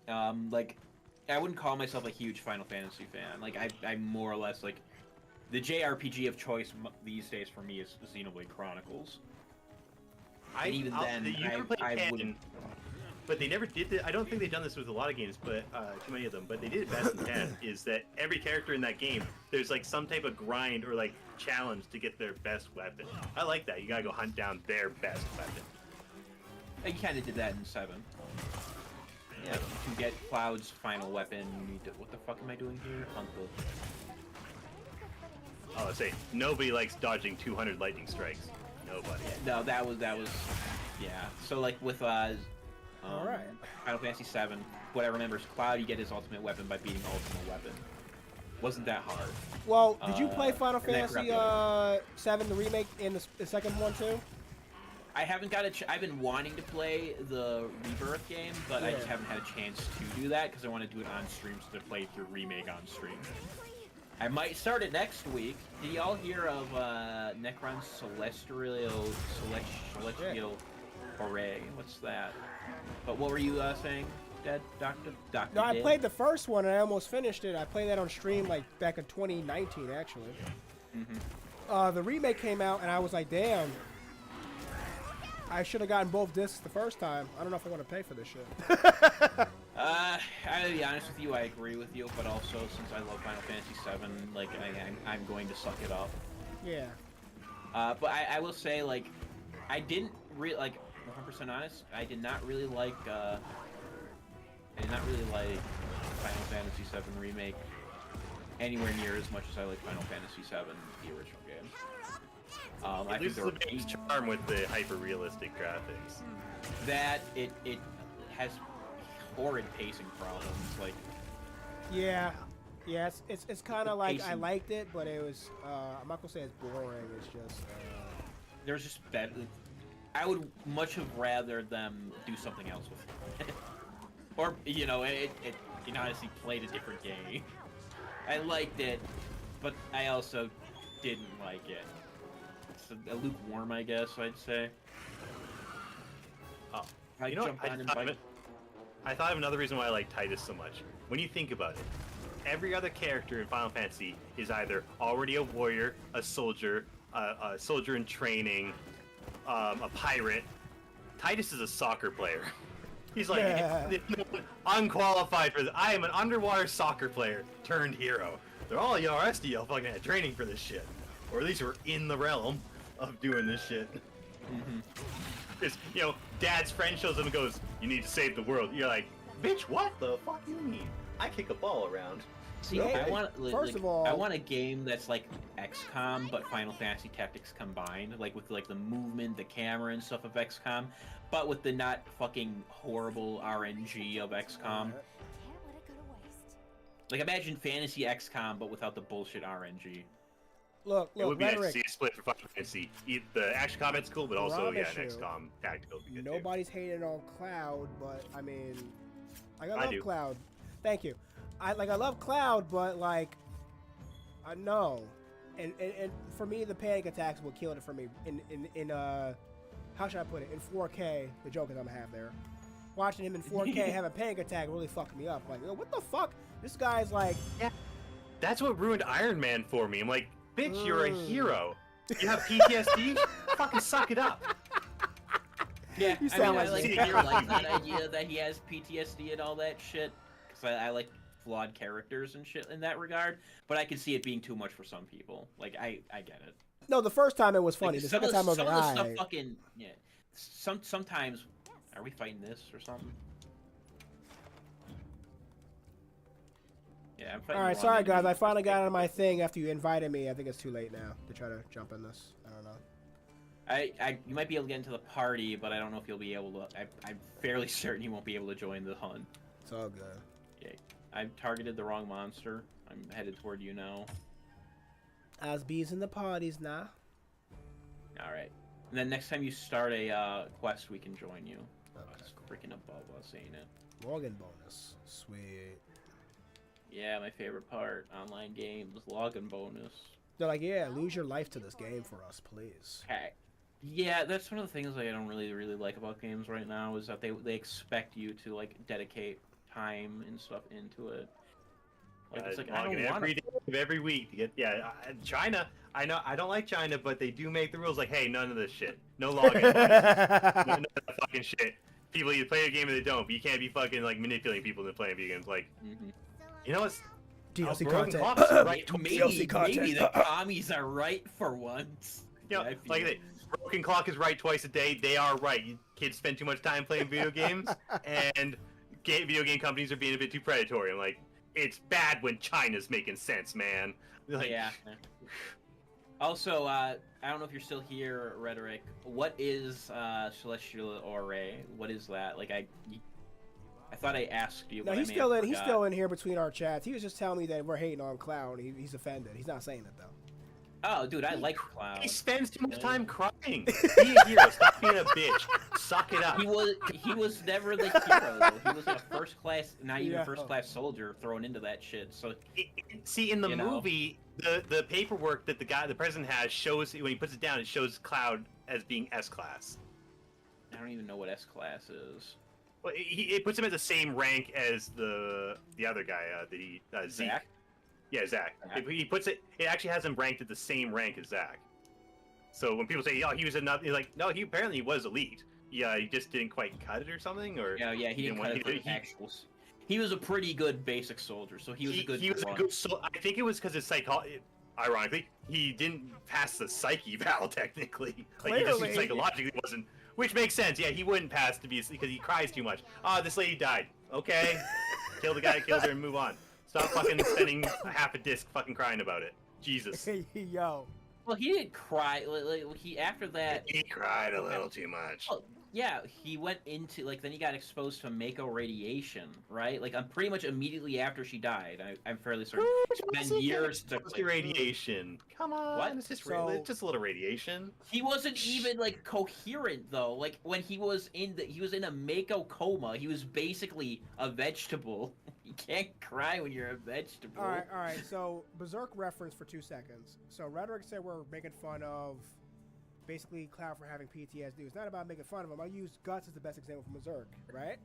C: Like, I wouldn't call myself a huge Final Fantasy fan. Like, I'm more or less like, the JRPG of choice these days for me is Xenoblade Chronicles. And even then, I wouldn't.
G: But they never did I don't think they've done this with a lot of games, but too many of them. But they did it best in 10. Is that every character in that game, there's like some type of grind or like challenge to get their best weapon. I like that. You gotta go hunt down their best weapon.
C: You kind of did that in 7. Yeah, like, to get Cloud's final weapon, you need to. What the fuck am I doing here? Hunt the.
G: Oh, let's say nobody likes dodging 200 lightning strikes. Nobody.
C: Yeah, no, that was. Yeah. So like with
A: Alright.
C: Final Fantasy 7, what I remember is Cloud, you get his ultimate weapon by beating ultimate weapon. Wasn't that hard.
A: Well, did you play Final
C: and that
A: Fantasy
C: grabbed
A: 7, the remake, and the second one too?
C: I haven't got I've been wanting to play the Rebirth game, but I just haven't had a chance to do that because I want to do it on stream, so to play through remake on stream. I might start it next week. Did y'all hear of Necron's Celestial Array? What's that? But what were you saying, Doctor?
A: No, I played the first one and I almost finished it. I played that on stream like back in 2019, actually. The remake came out and I was like, damn. I should have gotten both discs the first time. I don't know if I want to pay for this shit.
C: I'll be honest with you, I agree with you, but also since I love Final Fantasy VII, like I'm going to suck it up.
A: Yeah.
C: But I will say, like, I didn't really, like, 100% honest, I did not really like Final Fantasy VII Remake anywhere near as much as I like Final Fantasy VII, the original game. I think
G: This is the biggest charm with the hyper-realistic graphics.
C: That it has horrid pacing problems, like.
A: Yeah, it's kind of like I liked it, but it was. I'm not gonna say it's boring. It's just.
C: There's just better. I would much have rather them do something else with it, or you know, it honestly played a different game. I liked it, but I also didn't like it. It's a lukewarm, I guess I'd say.
G: Oh, you know what? I thought of another reason why I like Titus so much. When you think about it, every other character in Final Fantasy is either already a warrior, a soldier in training, a pirate. Titus is a soccer player. He's like, unqualified for this. I am an underwater soccer player turned hero. They're all rest of y'all fucking had training for this shit. Or at least we're in the realm of doing this shit. Because, Dad's friend shows up and goes, you need to save the world. You're like, bitch, what the fuck do you mean? I kick a ball around.
C: See, I want I want a game that's like XCOM, but Final Fantasy Tactics combined, like with like the movement, the camera, and stuff of XCOM, but with the not fucking horrible RNG of XCOM.
F: Can't let it go to waste.
C: Like imagine Fantasy XCOM, but without the bullshit RNG.
A: Look,
G: It would be nice to
A: Rhetoric.
G: see a split for Final Fantasy. The action combat's cool, but also, an
A: Promise you,
G: XCOM tactical would be good
A: Nobody's hating on Cloud, but I mean, I
G: I
A: love
G: do.
A: Cloud. Thank you. I love Cloud, but like, I know, and for me the panic attacks will kill it for me. In how should I put it? In 4K, the joke is I'm gonna have there. Watching him in 4K have a panic attack really fucked me up. Like, yo, what the fuck? This guy's like,
G: too. That's what ruined Iron Man for me. I'm like, bitch, you're a hero. You have PTSD? Fucking suck it up.
C: Yeah,
A: You
C: I
A: sound
C: mean, I
A: like
C: like that idea that he has PTSD and all that shit, because I like flawed characters and shit in that regard, but I can see it being too much for some people. Like, I get it.
A: no, the first time it was funny.
C: Like,
A: The
C: some
A: second time I was
C: of
A: like,
C: the stuff
A: alright.
C: fucking, yeah. Sometimes, are we fighting this or something? Yeah, I'm fighting
A: Alright,
C: the
A: sorry
C: wrong
A: guys,
C: enemy.
A: I finally got on my thing after you invited me. I think it's too late now to try to jump in this. I don't know.
C: You might be able to get into the party, but I don't know if you'll be able to. I'm fairly certain you won't be able to join the hunt.
A: It's all good.
C: I've targeted the wrong monster. I'm headed toward you now.
A: As bees in the parties now.
C: Alright. And then next time you start a quest, we can join you.
A: Okay.
C: It's freaking above us, ain't it?
A: Login bonus. Sweet.
C: Yeah, my favorite part. Online games, login bonus.
A: They're like, yeah, lose your life to this game for us, please.
C: Okay. Yeah, that's one of the things I don't really like about games right now is that they expect you to like dedicate time and stuff into it. Like it's like I don't want
G: every day of every week to get China. I know I don't like China, but they do make the rules like, hey, none of this shit, no login, none of that fucking shit. People either play a game or they don't, but you can't be fucking like manipulating people into playing video games. Like, you know what's
A: DLC
G: Broken
A: content.
G: Clocks are right.
A: DLC content.
C: Maybe the commies are right for once.
G: You know,
C: Yeah, I
G: like
C: feel-
G: Broken Clock is right twice a day. They are right. You kids spend too much time playing video games, and video game companies are being a bit too predatory. I'm like, it's bad when China's making sense, man. Like,
C: yeah. Also, I don't know if you're still here, Rhetoric. What is Celestial Array? What is that? Like, I thought I asked you.
A: No,
C: but
A: he's
C: I may have
A: still in. He's
C: forgot.
A: still in here between our chats. He was just telling me that we're hating on Cloud. He's offended. He's not saying it though.
C: Oh, dude, I like Cloud.
G: He spends too much time crying. Be a hero. Stop being a bitch. Suck it up.
C: He was never the hero though. He was a first class, not even first class soldier thrown into that shit. So
G: See, in the movie, the paperwork that the president has shows when he puts it down, it shows Cloud as being S class.
C: I don't even know what S class is.
G: Well, it puts him at the same rank as the other guy, Zeke.
C: Zach?
G: Yeah, Zach. He puts it. It actually has him ranked at the same rank as Zach. So when people say, "Oh, he was another," he's like, "No, he apparently was elite. Yeah, he just didn't quite cut it or something." Or
C: yeah, he didn't cut it for actuals. He was a pretty good basic soldier, so he was a good.
G: He was a good. I think it was because his ironically, he didn't pass the psyche val technically. Like he just psychologically wasn't. Which makes sense. Yeah, he wouldn't pass because he cries too much. Oh, this lady died. Okay, kill the guy that killed her and move on. Stop fucking spending half a disc fucking crying about it. Jesus.
A: Yo.
C: Well, he didn't cry. Like he after that.
G: He cried a little too much.
C: Oh, yeah, he went into then he got exposed to Mako radiation, right? Like I'm pretty much immediately after she died. I'm fairly certain. It's been years to
G: radiation. Come on. What? It's just just a little radiation.
C: He wasn't even coherent though. Like when he was in a Mako coma. He was basically a vegetable. You can't cry when you're a vegetable.
A: All right. So Berserk reference for 2 seconds. So Rhetoric said we're making fun of basically Cloud for having PTSD. It's not about making fun of him. I use Guts as the best example from Berserk, right?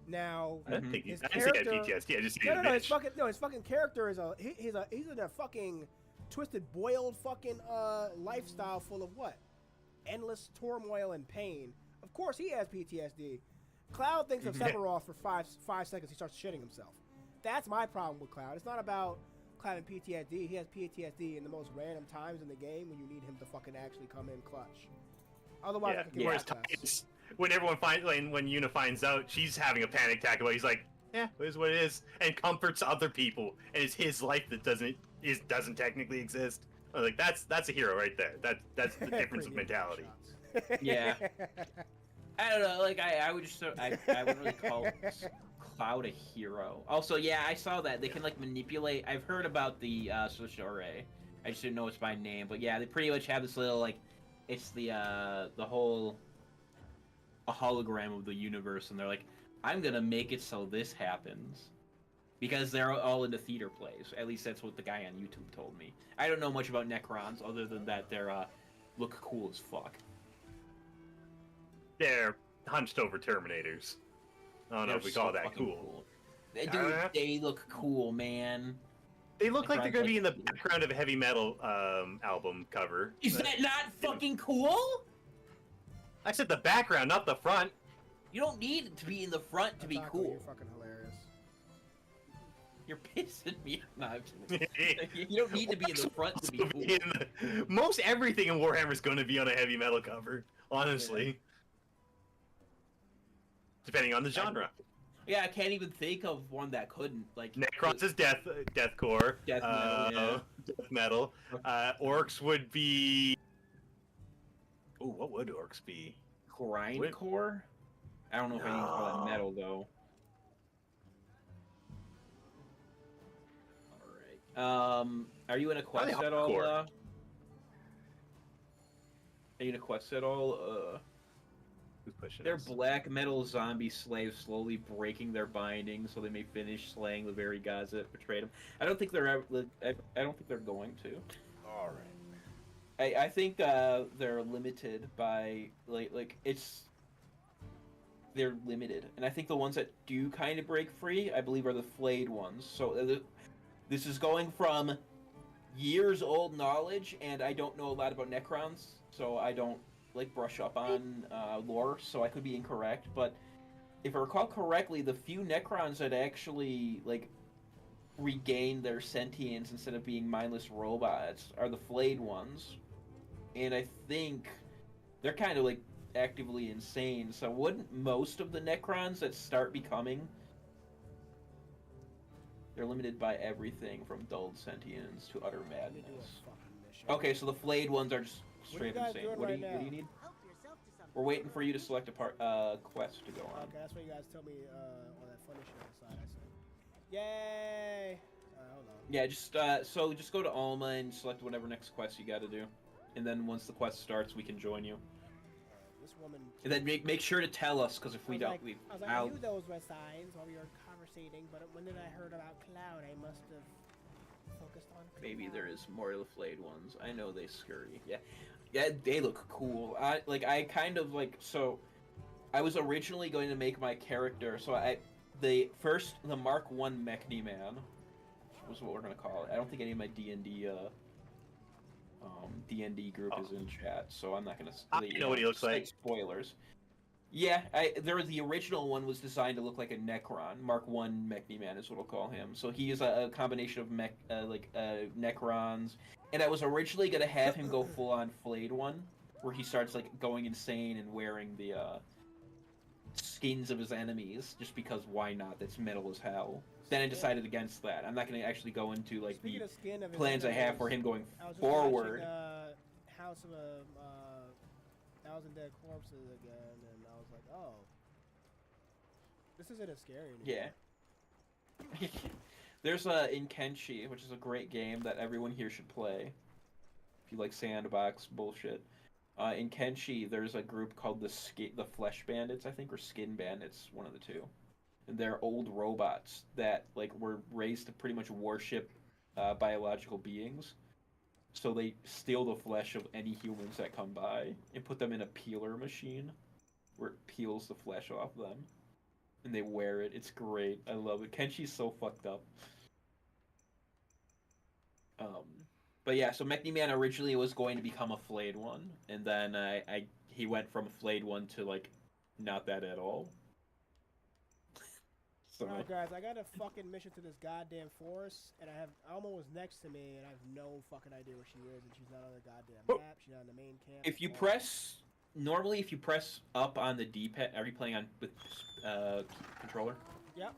A: Now,
G: I didn't think he had PTSD. I just
A: his fucking character is he's in a fucking twisted, boiled fucking lifestyle full of what? Endless turmoil and pain. Of course, he has PTSD. Cloud thinks of Sephiroth for five seconds. He starts shitting himself. That's my problem with Cloud. It's not about Cloud and PTSD. He has PTSD in the most random times in the game when you need him to fucking actually come in clutch. Otherwise, I can get past
G: when everyone when Yuna finds out she's having a panic attack, he's like, "Yeah, it is what it is," and comforts other people, and it's his life that doesn't technically exist. Like that's a hero right there. That's the difference of mentality.
C: Yeah. I don't know. Like I would just I wouldn't really call Cloud a hero. Also, yeah, I saw that they can manipulate. I've heard about the Soshore. I just didn't know it's by name, but yeah, they pretty much have this little it's the whole a hologram of the universe, and they're like, I'm gonna make it so this happens. Because they're all into theater plays. At least that's what the guy on YouTube told me. I don't know much about Necrons other than that they're look cool as fuck.
G: They're hunched over Terminators. I don't know if we call that cool.
C: Dude, they look cool, man.
G: They look like they're going to be in the background of a heavy metal album cover.
C: Is that not fucking cool?
G: I said the background, not the front.
C: You don't need it to be in the front to be cool.
A: You're fucking hilarious.
C: You're pissing me off. You don't need to be in the front to be cool.
G: Most everything in Warhammer is going to be on a heavy metal cover, honestly. Yeah. Depending on the genre.
C: Yeah, I can't even think of one that couldn't.
G: Necrons is deathcore.
C: Death metal, yeah.
G: Death metal. Orcs would be... Ooh, what would orcs be?
C: Grindcore? I don't know if I need to call that metal, though. Alright. Are you in a quest at all? Are you in a quest at all? They're black metal zombie slaves slowly breaking their bindings so they may finish slaying the very gods that betrayed them. I don't think they're going to.
A: All right.
C: I think they're limited by they're limited, and I think the ones that do kind of break free, I believe, are the flayed ones. So this is going from years old knowledge, and I don't know a lot about Necrons, so I don't brush up on lore, so I could be incorrect, but if I recall correctly, the few Necrons that actually regain their sentience instead of being mindless robots are the flayed ones, and I think they're kind of actively insane. So wouldn't most of the Necrons that start becoming, they're limited by everything from dulled sentience to utter madness. Okay, so the flayed ones are just straight insane. What do you need? We're waiting for you to select a quest to go on.
A: Okay, that's what you guys tell me on that funny shit outside. I said, yay! Hold on.
C: Yeah, just just go to Alma and select whatever next quest you got to do, and then once the quest starts, we can join you.
A: This woman.
C: And then make sure to tell us, because if we don't,
A: I knew those were signs while we were conversating, but when did I heard about Cloud? I must have focused on Cloud.
C: Maybe there is more of the flayed ones. I know they scurry. Yeah, they look cool. I kind of like so. I was originally going to make my character, so the Mark 1 Mechni Man was what we're gonna call it. I don't think any of my D&D group is in chat, so I'm not gonna.
G: I know what he looks like.
C: Spoilers. Yeah, the original one was designed to look like a Necron. Mark 1 Mechni Man is what we'll call him. So he is a combination of Necrons, and I was originally gonna have him go full on flayed one, where he starts like going insane and wearing the skins of his enemies, just because why not? That's metal as hell. Then I decided against that. I'm not going to actually go into like the plans I have for him going forward.
A: House of Thousand Dead Corpses again, and I was like, oh, this isn't as scary anymore.
C: Yeah. There's in Kenshi, which is a great game that everyone here should play. If you like sandbox bullshit. In Kenshi, there's a group called the Flesh Bandits, I think, or Skin Bandits, one of the two. And they're old robots that like were raised to pretty much worship biological beings. So they steal the flesh of any humans that come by and put them in a peeler machine, where it peels the flesh off them, and they wear it. It's great. I love it. Kenshi's so fucked up. But yeah, so Mechni Man originally was going to become a flayed one, and then he went from a flayed one to like not that at all. So.
A: Alright guys, I got a fucking mission to this goddamn forest, and Alma was next to me, and I have no fucking idea where she is, and she's not on the goddamn map, she's not in the main camp.
C: If you press up on the D-pad, are you playing on with controller?
A: Yep.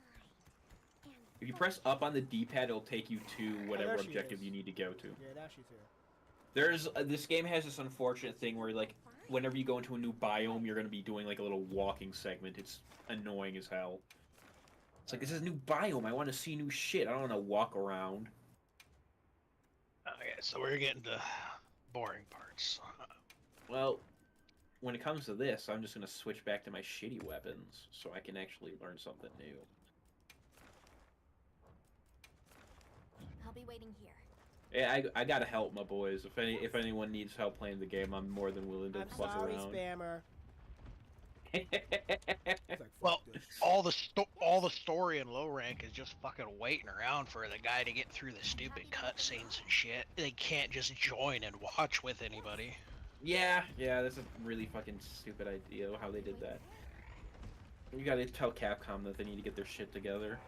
C: If you press up on the D-pad, it'll take you to whatever objective you need to go to.
A: Yeah, now she's here.
C: There's this game has this unfortunate thing where like whenever you go into a new biome, you're gonna be doing like a little walking segment. It's annoying as hell. It's like, this is a new biome. I want to see new shit. I don't want to walk around.
B: Okay, so we're getting to boring parts.
C: Well, when it comes to this, I'm just going to switch back to my shitty weapons so I can actually learn something new.
F: I'll be waiting here.
C: Yeah, I gotta help my boys. If anyone needs help playing the game, I'm more than willing to fuck around.
A: I'm sorry, spammer. Like,
B: well, all the story in low rank is just fucking waiting around for the guy to get through the stupid cutscenes and shit. They can't just join and watch with anybody.
C: Yeah, that's a really fucking stupid idea how they did that. You gotta tell Capcom that they need to get their shit together.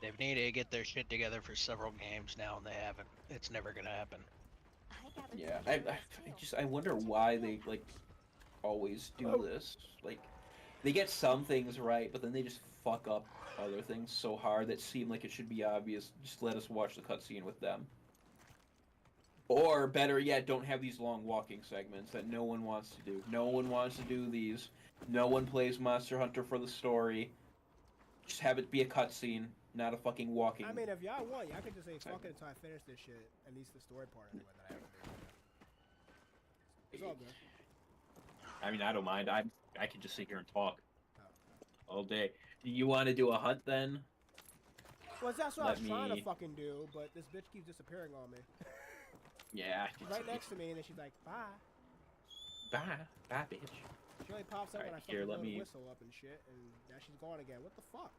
B: They've needed to get their shit together for several games now, and they haven't. It's never gonna happen.
C: Yeah, I wonder why they like always do this. Like, they get some things right, but then they just fuck up other things so hard that seem like it should be obvious. Just let us watch the cutscene with them. Or better yet, don't have these long walking segments that no one wants to do. No one wants to do these. No one plays Monster Hunter for the story. Just have it be a cutscene, not a fucking walking.
A: I mean, if y'all want, y'all could just say fuck it until I finish this shit. At least the story part anyway that I have to do. It's all good.
C: I mean, I don't mind. I could just sit here and talk all day. Do you want to do a hunt then?
A: Well, that's what I was trying to fucking do, but this bitch keeps disappearing on me.
C: Yeah.
A: She's right next to me, and then she's like, bye.
C: Bye, bitch.
A: She only pops up when I fucking blow the whistle up and shit, and now she's gone again. What the fuck?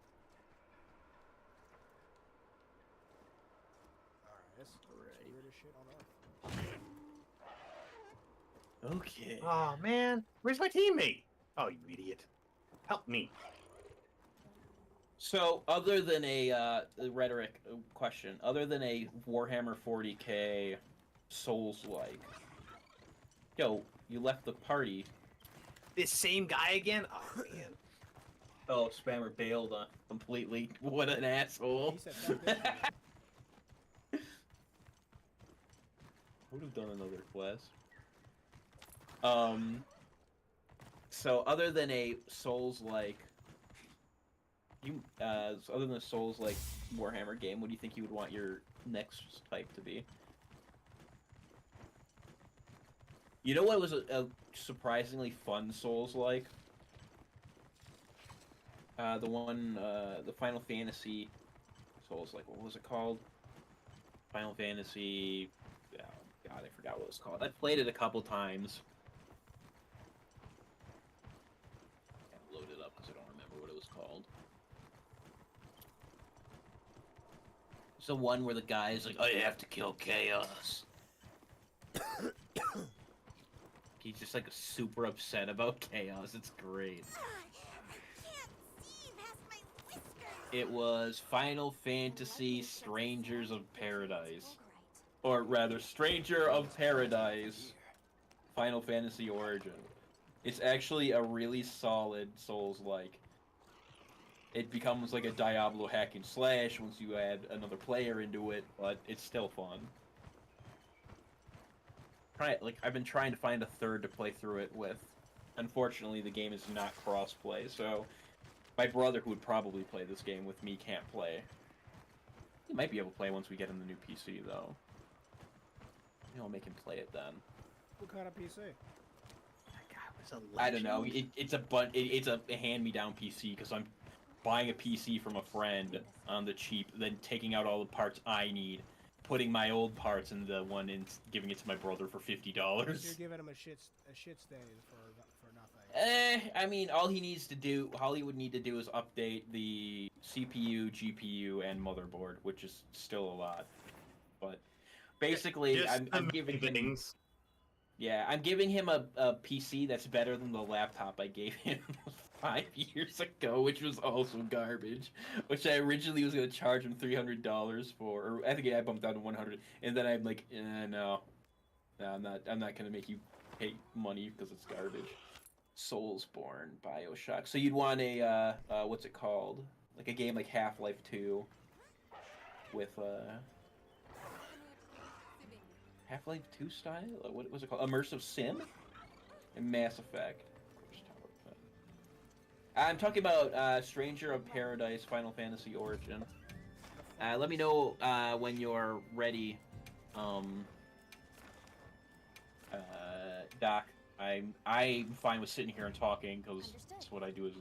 A: Alright, this is the weirdest shit on earth.
C: Okay.
G: Oh man, where's my teammate? Oh, you idiot! Help me.
C: So, other than a rhetoric question, other than a Warhammer 40k Souls-like, yo, you left the party.
G: This same guy again? Oh man.
C: Oh, Spammer bailed on completely. What an asshole.
A: He said, fuck this.
C: Would have done another quest. So other than a Souls-like, You other than a Souls like Warhammer game, what do you think you would want your next type to be? You know what was a surprisingly fun Souls like? The Final Fantasy Souls like, what was it called? Final Fantasy. Oh, God, I forgot what it was called. I played it a couple times. I load it up because I don't remember what it was called. It's the one where the guy's like, "I have to kill Chaos." He's just like super upset about Chaos. It's great.
F: I can't see past my whiskers.
C: It was Final Fantasy Strangers of Paradise.
F: Right.
C: Or rather, Stranger of Paradise Final Fantasy Origin. It's actually a really solid Souls-like. It becomes like a Diablo hack and slash once you add another player into it, but it's still fun. I've been trying to find a third to play through it with. Unfortunately, the game is not cross-play, so my brother, who would probably play this game with me, can't play. He might be able to play once we get him the new PC, though. Maybe I'll make him play it then.
A: What kind of PC?
C: I don't know. It's a hand-me-down PC because I'm buying a PC from a friend on the cheap, then taking out all the parts I need, putting my old parts in the one and giving it to my brother for $50.
A: So you're giving him a shit stain for nothing.
C: I mean, all he would need to do is update the CPU, GPU, and motherboard, which is still a lot. But basically, I'm giving him. Yeah, I'm giving him a PC that's better than the laptop I gave him 5 years ago, which was also garbage. Which I originally was going to charge him $300 for, or I think I bumped down to $100, and then I'm like, no, I'm not going to make you pay money because it's garbage. Soulsborne, BioShock. So you'd want a what's it called? Like a game like Half-Life 2 with Half-Life 2 style? What was it called? Immersive Sim? And Mass Effect. I'm talking about Stranger of Paradise Final Fantasy Origin. Let me know when you're ready, Doc. I'm fine with sitting here and talking because that's what I do as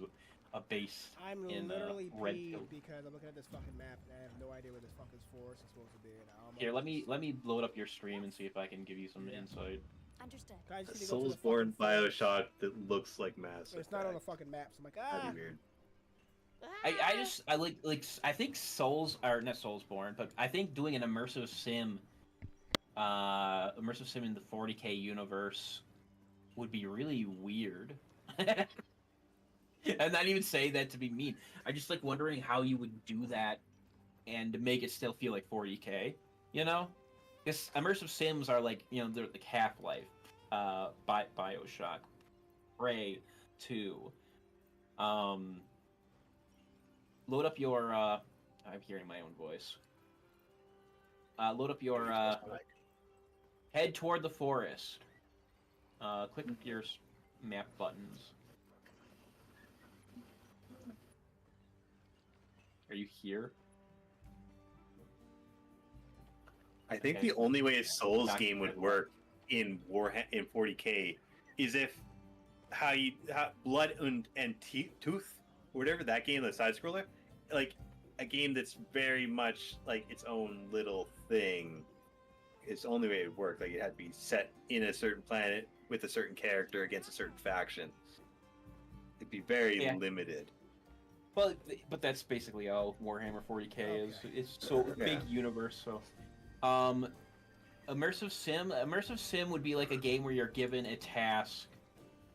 C: a base
A: I'm
C: in
A: literally
C: Red
A: peeved
C: Pill.
A: because I'm looking at this fucking map and I have no idea where this fucking forest is supposed to be. And
C: Here, let me load up your stream and see if I can give you some insight.
F: Understood.
A: Guys, just need to go to the
G: Soulsborne
A: fucking forest.
G: BioShock that looks like Mass
A: It's not on the fucking map, so I'm like,
G: That'd be weird.
C: I think Souls are not Soulsborne, but I think doing an immersive sim in the 40K universe would be really weird. I'm not even saying that to be mean. I just like wondering how you would do that and to make it still feel like 40K, you know? Because immersive sims are like, you know, they're like Half-Life, BioShock, Prey 2. Load up your, I'm hearing my own voice. Load up your, head toward the forest. Click your map buttons. Are you here?
G: I think the only way a Souls game would work in 40K is if how Blood and Tooth, or whatever that game, the side scroller, like a game that's very much like its own little thing. It's the only way it would work. Like it had to be set in a certain planet with a certain character against a certain faction. It'd be very limited.
C: Well, but that's basically all Warhammer 40K is. It's so big universe. So, immersive sim would be like a game where you're given a task.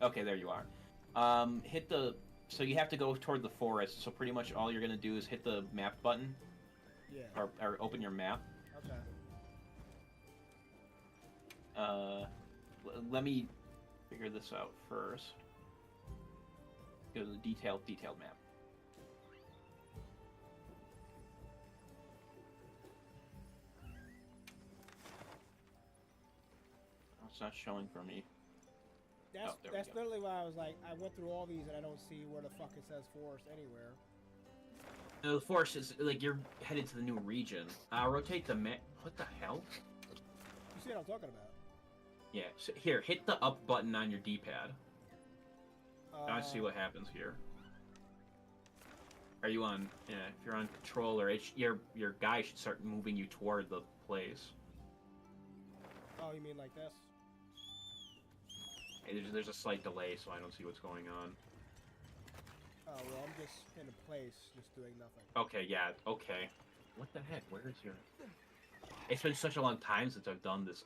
C: Okay, there you are. So you have to go toward the forest. So pretty much all you're gonna do is hit the map button.
A: yeah.
C: Or open your map.
A: Okay.
C: Let me figure this out first. Go to the detailed map. It's not showing for me.
A: That's literally why I was like, I went through all these and I don't see where the fuck it says forest anywhere.
C: The forest is like you're headed to the new region. Rotate the map. What the hell?
A: You see what I'm talking about?
C: Yeah. So here, hit the up button on your D-pad. I see what happens here. Are you on? Yeah. If you're on controller, your guy should start moving you toward the place.
A: Oh, you mean like this?
C: Hey, there's a slight delay, so I don't see what's going on.
A: Oh, well, I'm just in a place, just doing nothing.
C: Okay, yeah, okay. What the heck? Where is your... It's been such a long time since I've done this.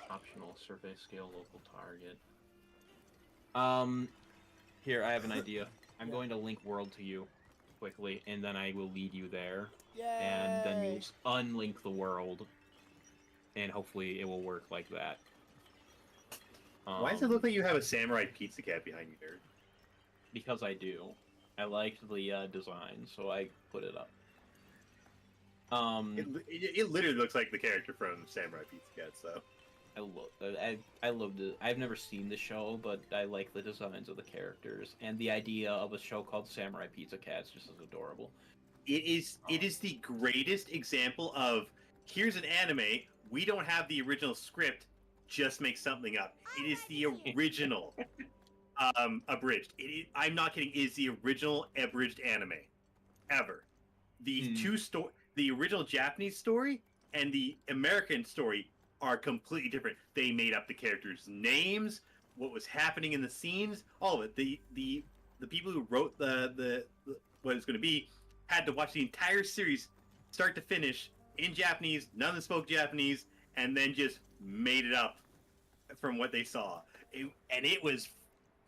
C: Optional survey scale local target. Here, I have an idea. I'm going to link world to you quickly, and then I will lead you there.
A: Yay!
C: And then you'll unlink the world, and hopefully it will work like that.
G: Why does it look like you have a samurai pizza cat behind you, nerd?
C: Because I do. I liked the design, so I put it up.
G: It literally looks like the character from Samurai Pizza Cat, so.
C: I loved it. I've never seen the show, but I like the designs of the characters, and the idea of a show called Samurai Pizza Cat is just as adorable.
G: It is the greatest example of, here's an anime, we don't have the original script, just make something up. It is the original abridged. I'm not kidding, it is the original abridged anime. Ever. The original Japanese story and the American story are completely different. They made up the characters' names, what was happening in the scenes, all of it. The people who wrote the what it's going to be had to watch the entire series, start to finish, in Japanese. None of them spoke Japanese, and then just made it up from what they saw. And it was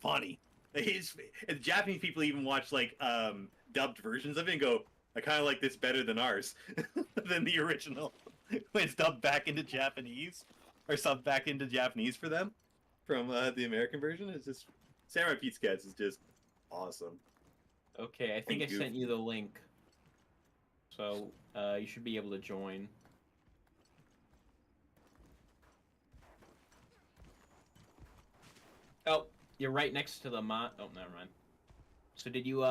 G: funny. The Japanese people even watch like dubbed versions of it and go, I kind of like this better than ours, than the original. When it's dubbed back into Japanese, or subbed back into Japanese for them, from the American version. It's just, Samurai Pizza Cats is just awesome.
C: Okay, I think I sent you the link. So, you should be able to join. Oh, you're right next to the mod. Oh, never mind. So did you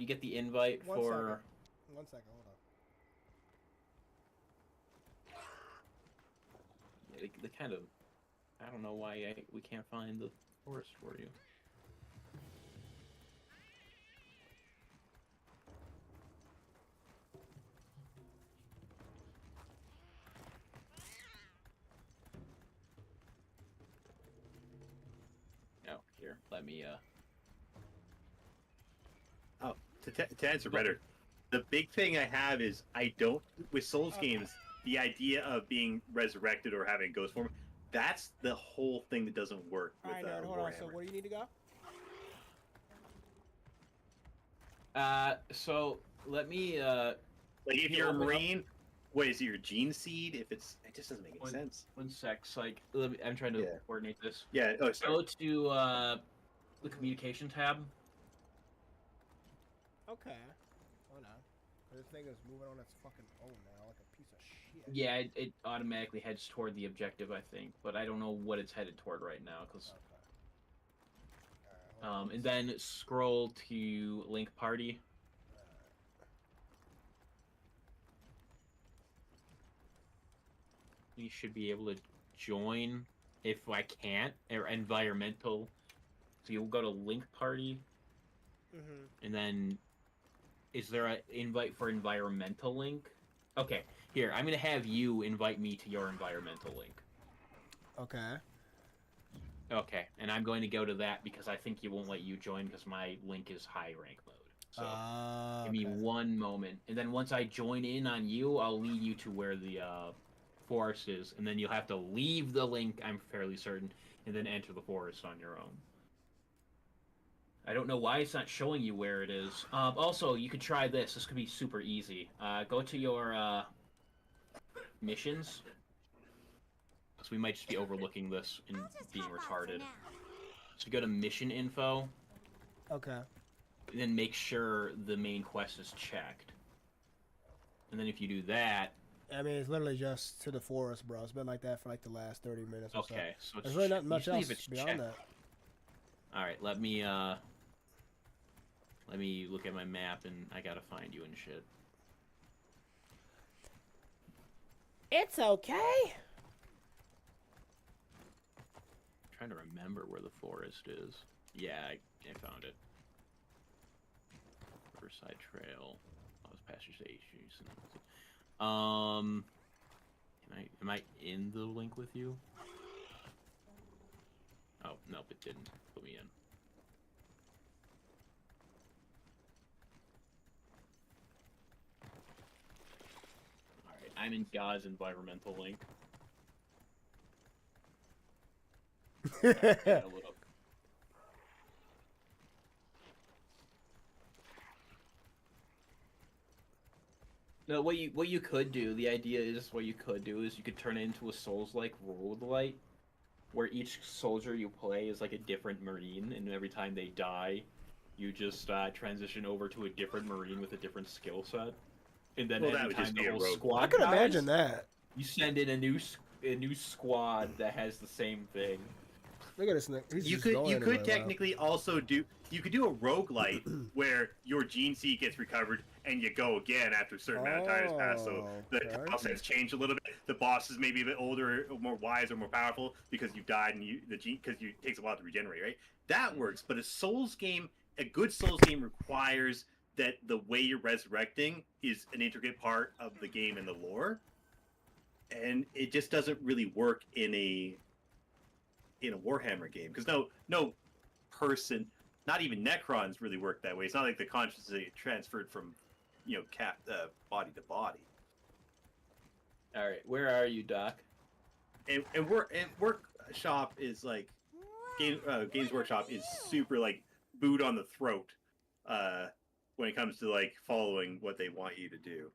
C: get the invite
A: One
C: for...
A: second. 1 second, hold on.
C: The kind of... I don't know why we can't find the forest for you. Oh, here, let me,
G: Oh, to answer better, the big thing I have is I don't, with Souls games, the idea of being resurrected or having a ghost form, that's the whole thing that doesn't work with
A: Alright, nerd, hold on. So
G: Warhammer.
A: where do you need to go?
C: so let me,
G: Like if
C: Here,
G: you're a
C: open up.
G: Marine, what is it, your gene seed? If it's, it just doesn't make any sense.
C: 1 sec, like, I'm trying to
G: Yeah.
C: coordinate this.
G: Yeah, oh, sorry.
C: Go to, the communication tab.
A: Okay. Hold on. This thing is moving on its fucking own now, like a piece of shit.
C: Yeah, it automatically heads toward the objective, I think, but I don't know what it's headed toward right now, because...
A: Okay. Alright, hold on.
C: and then scroll to link party. You should be able to join if I can't, or environmental. So you'll go to link party, and then is there an invite for environmental link? Okay, here, I'm gonna have you invite me to your environmental link.
A: Okay.
C: Okay, and I'm going to go to that because I think he won't let you join because my link is high rank mode. So give me
A: Okay.
C: 1 moment, and then once I join in on you, I'll lead you to where the forest is, and then you'll have to leave the link, I'm fairly certain, and then enter the forest on your own. I don't know why it's not showing you where it is. Also, you could try this. This could be super easy. Go to your missions. Because we might just be overlooking this and
F: I'll just
C: being
F: hop out for
C: retarded.
F: now.
C: So go to mission info,
A: Okay.
C: and then make sure the main quest is checked. And then if you do that...
A: I mean, it's literally just to the forest, bro. It's been like that for like the last 30 minutes or so.
C: Okay, so it's
A: There's really not much
C: usually
A: else
C: if it's
A: beyond
C: checked.
A: that.
C: Alright, let me Let me look at my map, and I gotta find you and shit.
A: It's okay.
C: I'm trying to remember where the forest is. Yeah, I found it. Riverside Trail. Lost Pasture Station. Am I in the link with you? Oh, nope, it didn't put me in. Alright, I'm in God's environmental link. Yeah, look. No, what you could do, the idea is what you could do is you could turn it into a Souls-like roguelite, where each soldier you play is like a different Marine, and every time they die, you just transition over to a different Marine with a different skill set, and then
G: Well, that
C: every
G: would
C: time
G: just
C: the
G: be a
C: whole
G: rogue.
C: squad
A: I could
C: dies,
A: imagine that.
C: you send in a new squad that has the same thing.
A: Look at this thing. He's
G: You
A: just
G: could
A: going anyway, wow.
G: technically also do a roguelite where your gene seed gets recovered and you go again after a certain amount of time has passed. So the
A: okay.
G: process changed a little bit. The boss is maybe a bit older, or more wise, or more powerful because you died and it takes a while to regenerate, right? That works, but a good Souls game requires that the way you're resurrecting is an intricate part of the game and the lore, and it just doesn't really work in a Warhammer game, because no person, not even Necrons, really work that way. It's not like the consciousness transferred from body to body.
C: All right, where are you, Doc?
G: And workshop is like Games Workshop is super like boot on the throat when it comes to like following what they want you to do.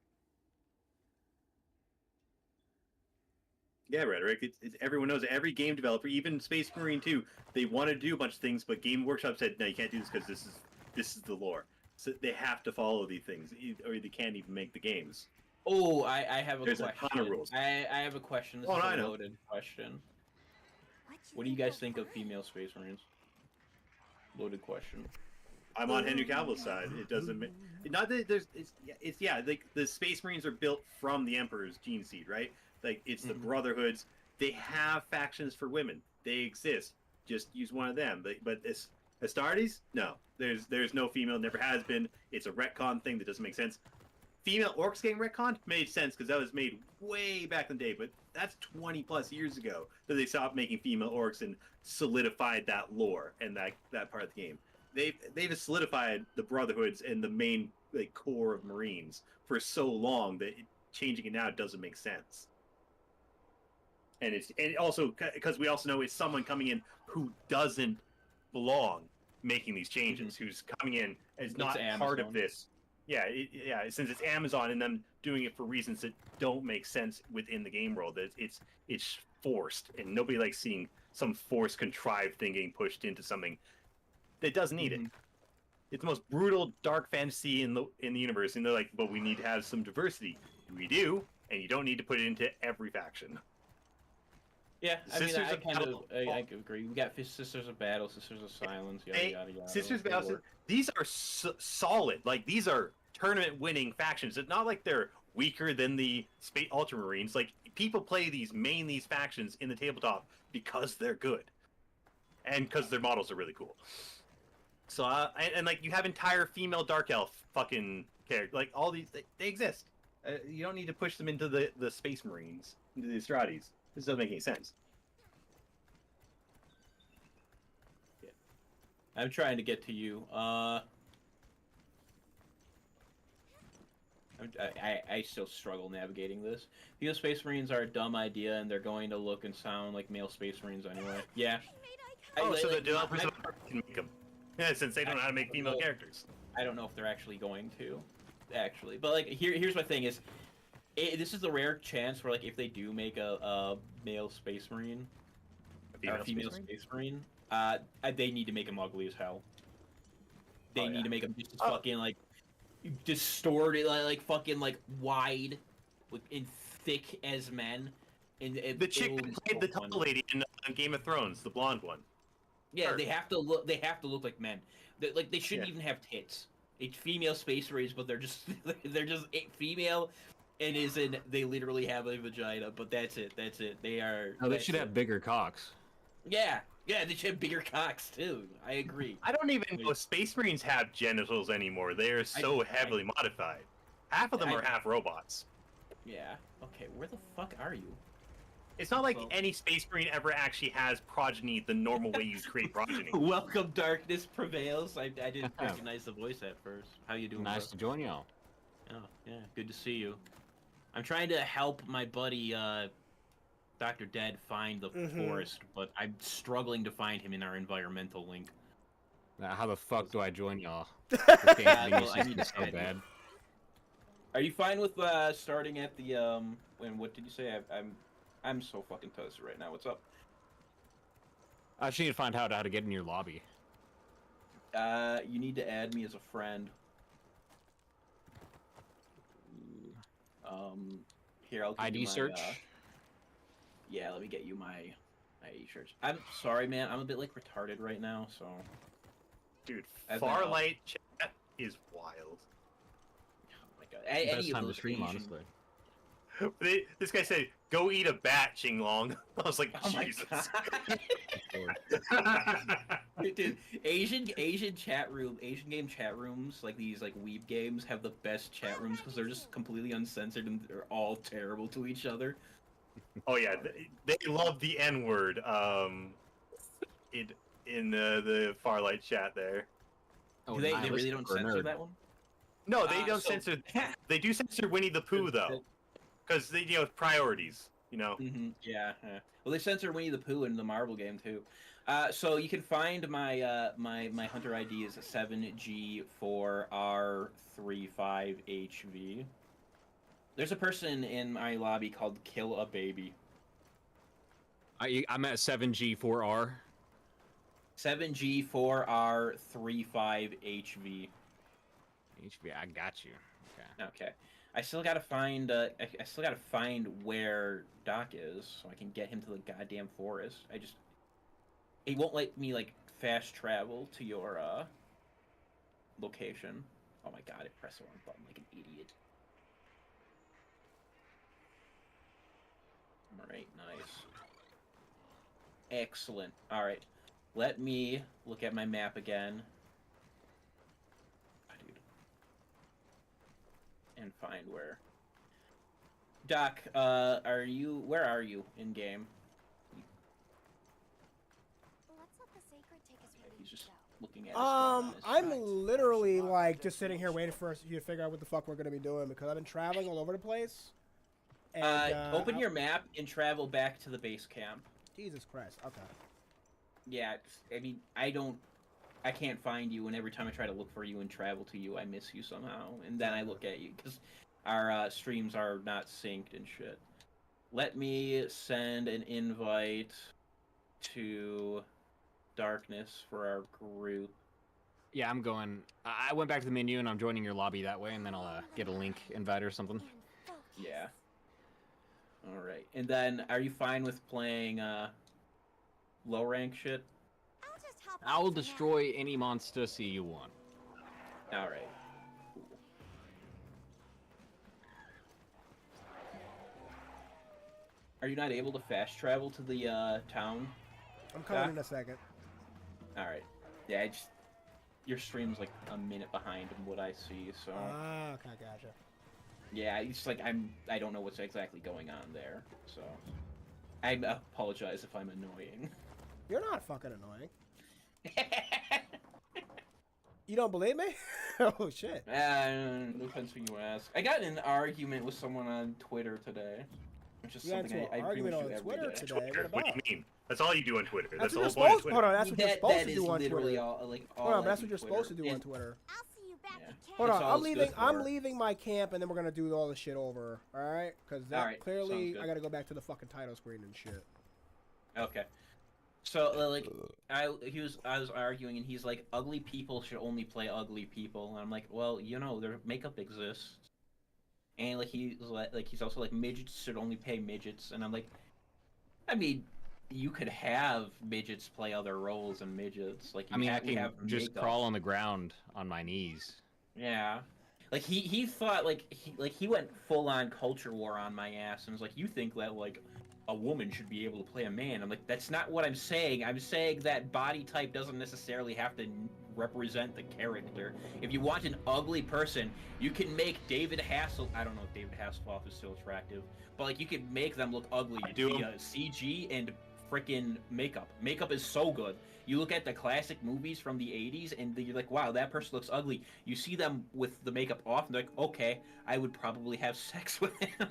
G: Yeah, Rhetoric. It's everyone knows it. Every game developer, even Space Marine 2, they want to do a bunch of things, but Game Workshop said, no, you can't do this because this is the lore. So they have to follow these things, or they can't even make the games.
C: Oh, I have a
G: There's
C: question.
G: a ton of rules.
C: I have a question. This is a loaded question. What do you guys think of female Space Marines? Loaded question.
G: I'm on Henry Cavill's side. It doesn't not that there's like the Space Marines are built from the Emperor's gene seed, right? Like it's the Brotherhoods. They have factions for women. They exist. Just use one of them. But Astartes, no. There's no female. Never has been. It's a retcon thing that doesn't make sense. Female orcs getting retconned made sense because that was made way back in the day. But that's 20 plus years ago that they stopped making female orcs and solidified that lore and that part of the game. They've solidified the Brotherhoods and the main like core of Marines for so long that changing it now doesn't make sense. And also because we also know it's someone coming in who doesn't belong making these changes, who's coming in as not part of this. Yeah, since it's Amazon and them doing it for reasons that don't make sense within the game world, that it's forced, and nobody likes seeing some forced, contrived thing getting pushed into something that doesn't need it. It's the most brutal, dark fantasy in the universe, and they're like, but we need to have some diversity. We do, and you don't need to put it into every faction.
C: Yeah, I mean,
G: Sisters
C: I
G: of
C: kind
G: Battle.
C: I agree. We got Sisters of Battle, Sisters of Silence, yada yada yada.
G: Sisters of Battle. These are solid. Like these are tournament-winning factions. It's not like they're weaker than the Space Ultramarines. Like people play these factions in the tabletop because they're good, and because their models are really cool. So and like you have entire female Dark Elf fucking characters. Like all these, they exist. You don't need to push them into the Space Marines, into the Astartes. This doesn't make any sense.
C: Yeah. I'm trying to get to you. I still struggle navigating this. Because Space Marines are a dumb idea, and they're going to look and sound like male Space Marines anyway. Yeah.
G: So the developers can make them. Yeah, since they don't know how to make female characters.
C: I don't know if they're actually going to, but like here's my thing is, this is the rare chance where like if they do make a male Space Marine, or a female Space Marine, they need to make them ugly as hell. They need to make them just fucking like distorted, like fucking like wide, and thick as men. And
G: the chick that played the tall lady in Game of Thrones, the blonde one.
C: Yeah, they have to look. They have to look like men. They shouldn't even have tits. female space marines, but they're just female, and they literally have a vagina, but that's it. They are.
H: No, they should have bigger cocks.
C: Yeah, they should have bigger cocks too. I agree.
G: I don't even know Space Marines have genitals anymore. They are so heavily modified. Half of them are half robots.
C: Yeah. Okay, where the fuck are you?
G: It's not like any Space Marine ever actually has progeny the normal way you create progeny.
C: Welcome, darkness prevails. I didn't recognize the voice at first. How you doing?
H: Nice
C: bro?
H: to join y'all.
C: Oh, yeah, good to see you. I'm trying to help my buddy, Dr. Dead find the forest, but I'm struggling to find him in our environmental link.
H: Now, how the fuck do I join y'all?
C: I need to
H: so bad.
C: Are you fine with starting at the and what did you say? I'm so fucking toasted right now. What's up?
H: I just need to find out how to get in your lobby.
C: You need to add me as a friend. Here, I'll give
H: ID
C: you my,
H: search?
C: yeah, let me get you my ID search. I'm sorry, man. I'm a bit, like, retarded right now, so...
G: Dude,
C: As
G: Farlight chat is wild.
C: Oh my god. Any
H: Best
C: of
H: time to
C: those
H: stream,
C: Asian-
H: honestly.
G: This guy said, "Go eat a bat, Qinglong." I was like,
C: Oh my
G: Jesus.
C: god. Dude, Asian chat room, Asian game chat rooms, like these like weeb games, have the best chat rooms because they're just completely uncensored and they're all terrible to each other.
G: Oh yeah, they love the N word. In the Farlight chat there.
C: Do they really don't censor that one?
G: No, they don't censor. They do censor Winnie the Pooh though, because they priorities.
C: Yeah. Well, they censored Winnie the Pooh in the Marvel game too. So you can find my my hunter ID is 7G4R35HV. There's a person in my lobby called Kill a Baby.
H: I'm at 7G4R.
C: 7G4R35HV.
H: HV, I got you. Okay.
C: Okay. I still gotta find where Doc is so I can get him to the goddamn forest. It won't let me like fast travel to your location. Oh my god, it pressed the wrong button like an idiot. Alright, nice. Excellent. Alright. Let me look at my map again. And find where. Doc, where are you in game?
F: Let's let the sacred take us where
C: He's
F: we
C: just
F: go.
C: looking at his phone on his
A: I'm
C: side.
A: literally like just sitting here waiting for you to figure out what the fuck we're gonna be doing because I've been traveling all over the place. And,
C: open your map and travel back to the base camp.
A: Jesus Christ. Okay.
C: Yeah, I mean, I can't find you, and every time I try to look for you and travel to you, I miss you somehow, and then I look at you, because our streams are not synced and shit. Let me send an invite to Darkness for our group.
H: Yeah, I'm going. I went back to the menu and I'm joining your lobby that way, and then I'll get a link invite or something.
C: Yeah. Alright, and then, are you fine with playing, low rank shit?
F: I'll just hop
H: I will
F: on for now.
H: destroy any monster you want.
C: Alright. Cool. Are you not able to fast travel to the town?
A: I'm coming in a second.
C: Alright. Yeah, your stream's like a minute behind in what I see, so
A: Ah, okay, gotcha.
C: yeah, it's like I don't know what's exactly going on there, so I apologize if I'm annoying.
A: You're not fucking annoying. You don't believe me? Oh shit.
C: No offense when you ask. I got in an argument with someone on Twitter today, which is
A: You got
C: something
A: into
C: I
A: an
C: pretty
A: argument
C: much
A: on
C: do every
A: Twitter
C: day.
A: today.
G: Twitter.
A: What
G: What do
A: about?
G: you mean? That's all you do on Twitter.
A: That's
G: That's
A: what
G: the
A: you're
G: whole
A: supposed.
G: point
A: Hold
G: of
A: on, that's what you're supposed to
C: is
A: do on
C: literally
A: Twitter.
C: all, like, all
A: Hold on,
C: I
A: that's
C: do
A: what you're
C: Twitter.
A: supposed to do on
C: And-
A: Twitter.
F: I'll see you back
C: Yeah.
F: at camp.
A: Hold on,
C: That's all
A: I'm
C: it's good
A: leaving. I'm
C: for.
A: leaving my camp, and then we're gonna do all this shit over. All right? Because that
C: Alright,
A: clearly,
C: sounds good.
A: I gotta go back to the fucking title screen and shit.
C: Okay. So like I was arguing and he's like, ugly people should only play ugly people, and I'm like, well, their makeup exists, and like he's also like midgets should only play midgets, and I'm like, I mean, you could have midgets play other roles than midgets, like you
H: I mean, I
C: we
H: can
C: have
H: just
C: makeup.
H: crawl on the ground on my knees.
C: Yeah. Like he thought he went full on culture war on my ass and was like, you think that like a woman should be able to play a man? I'm like, that's not what I'm saying. I'm saying that body type doesn't necessarily have to represent the character. If you want an ugly person, you can make David Hasselhoff. I don't know if David Hasselhoff is still attractive, but like you can make them look ugly via CG and freaking makeup. Makeup is so good. You look at the classic movies from the 80s and you're like, wow, that person looks ugly. You see them with the makeup off and they're like, okay, I would probably have sex with him.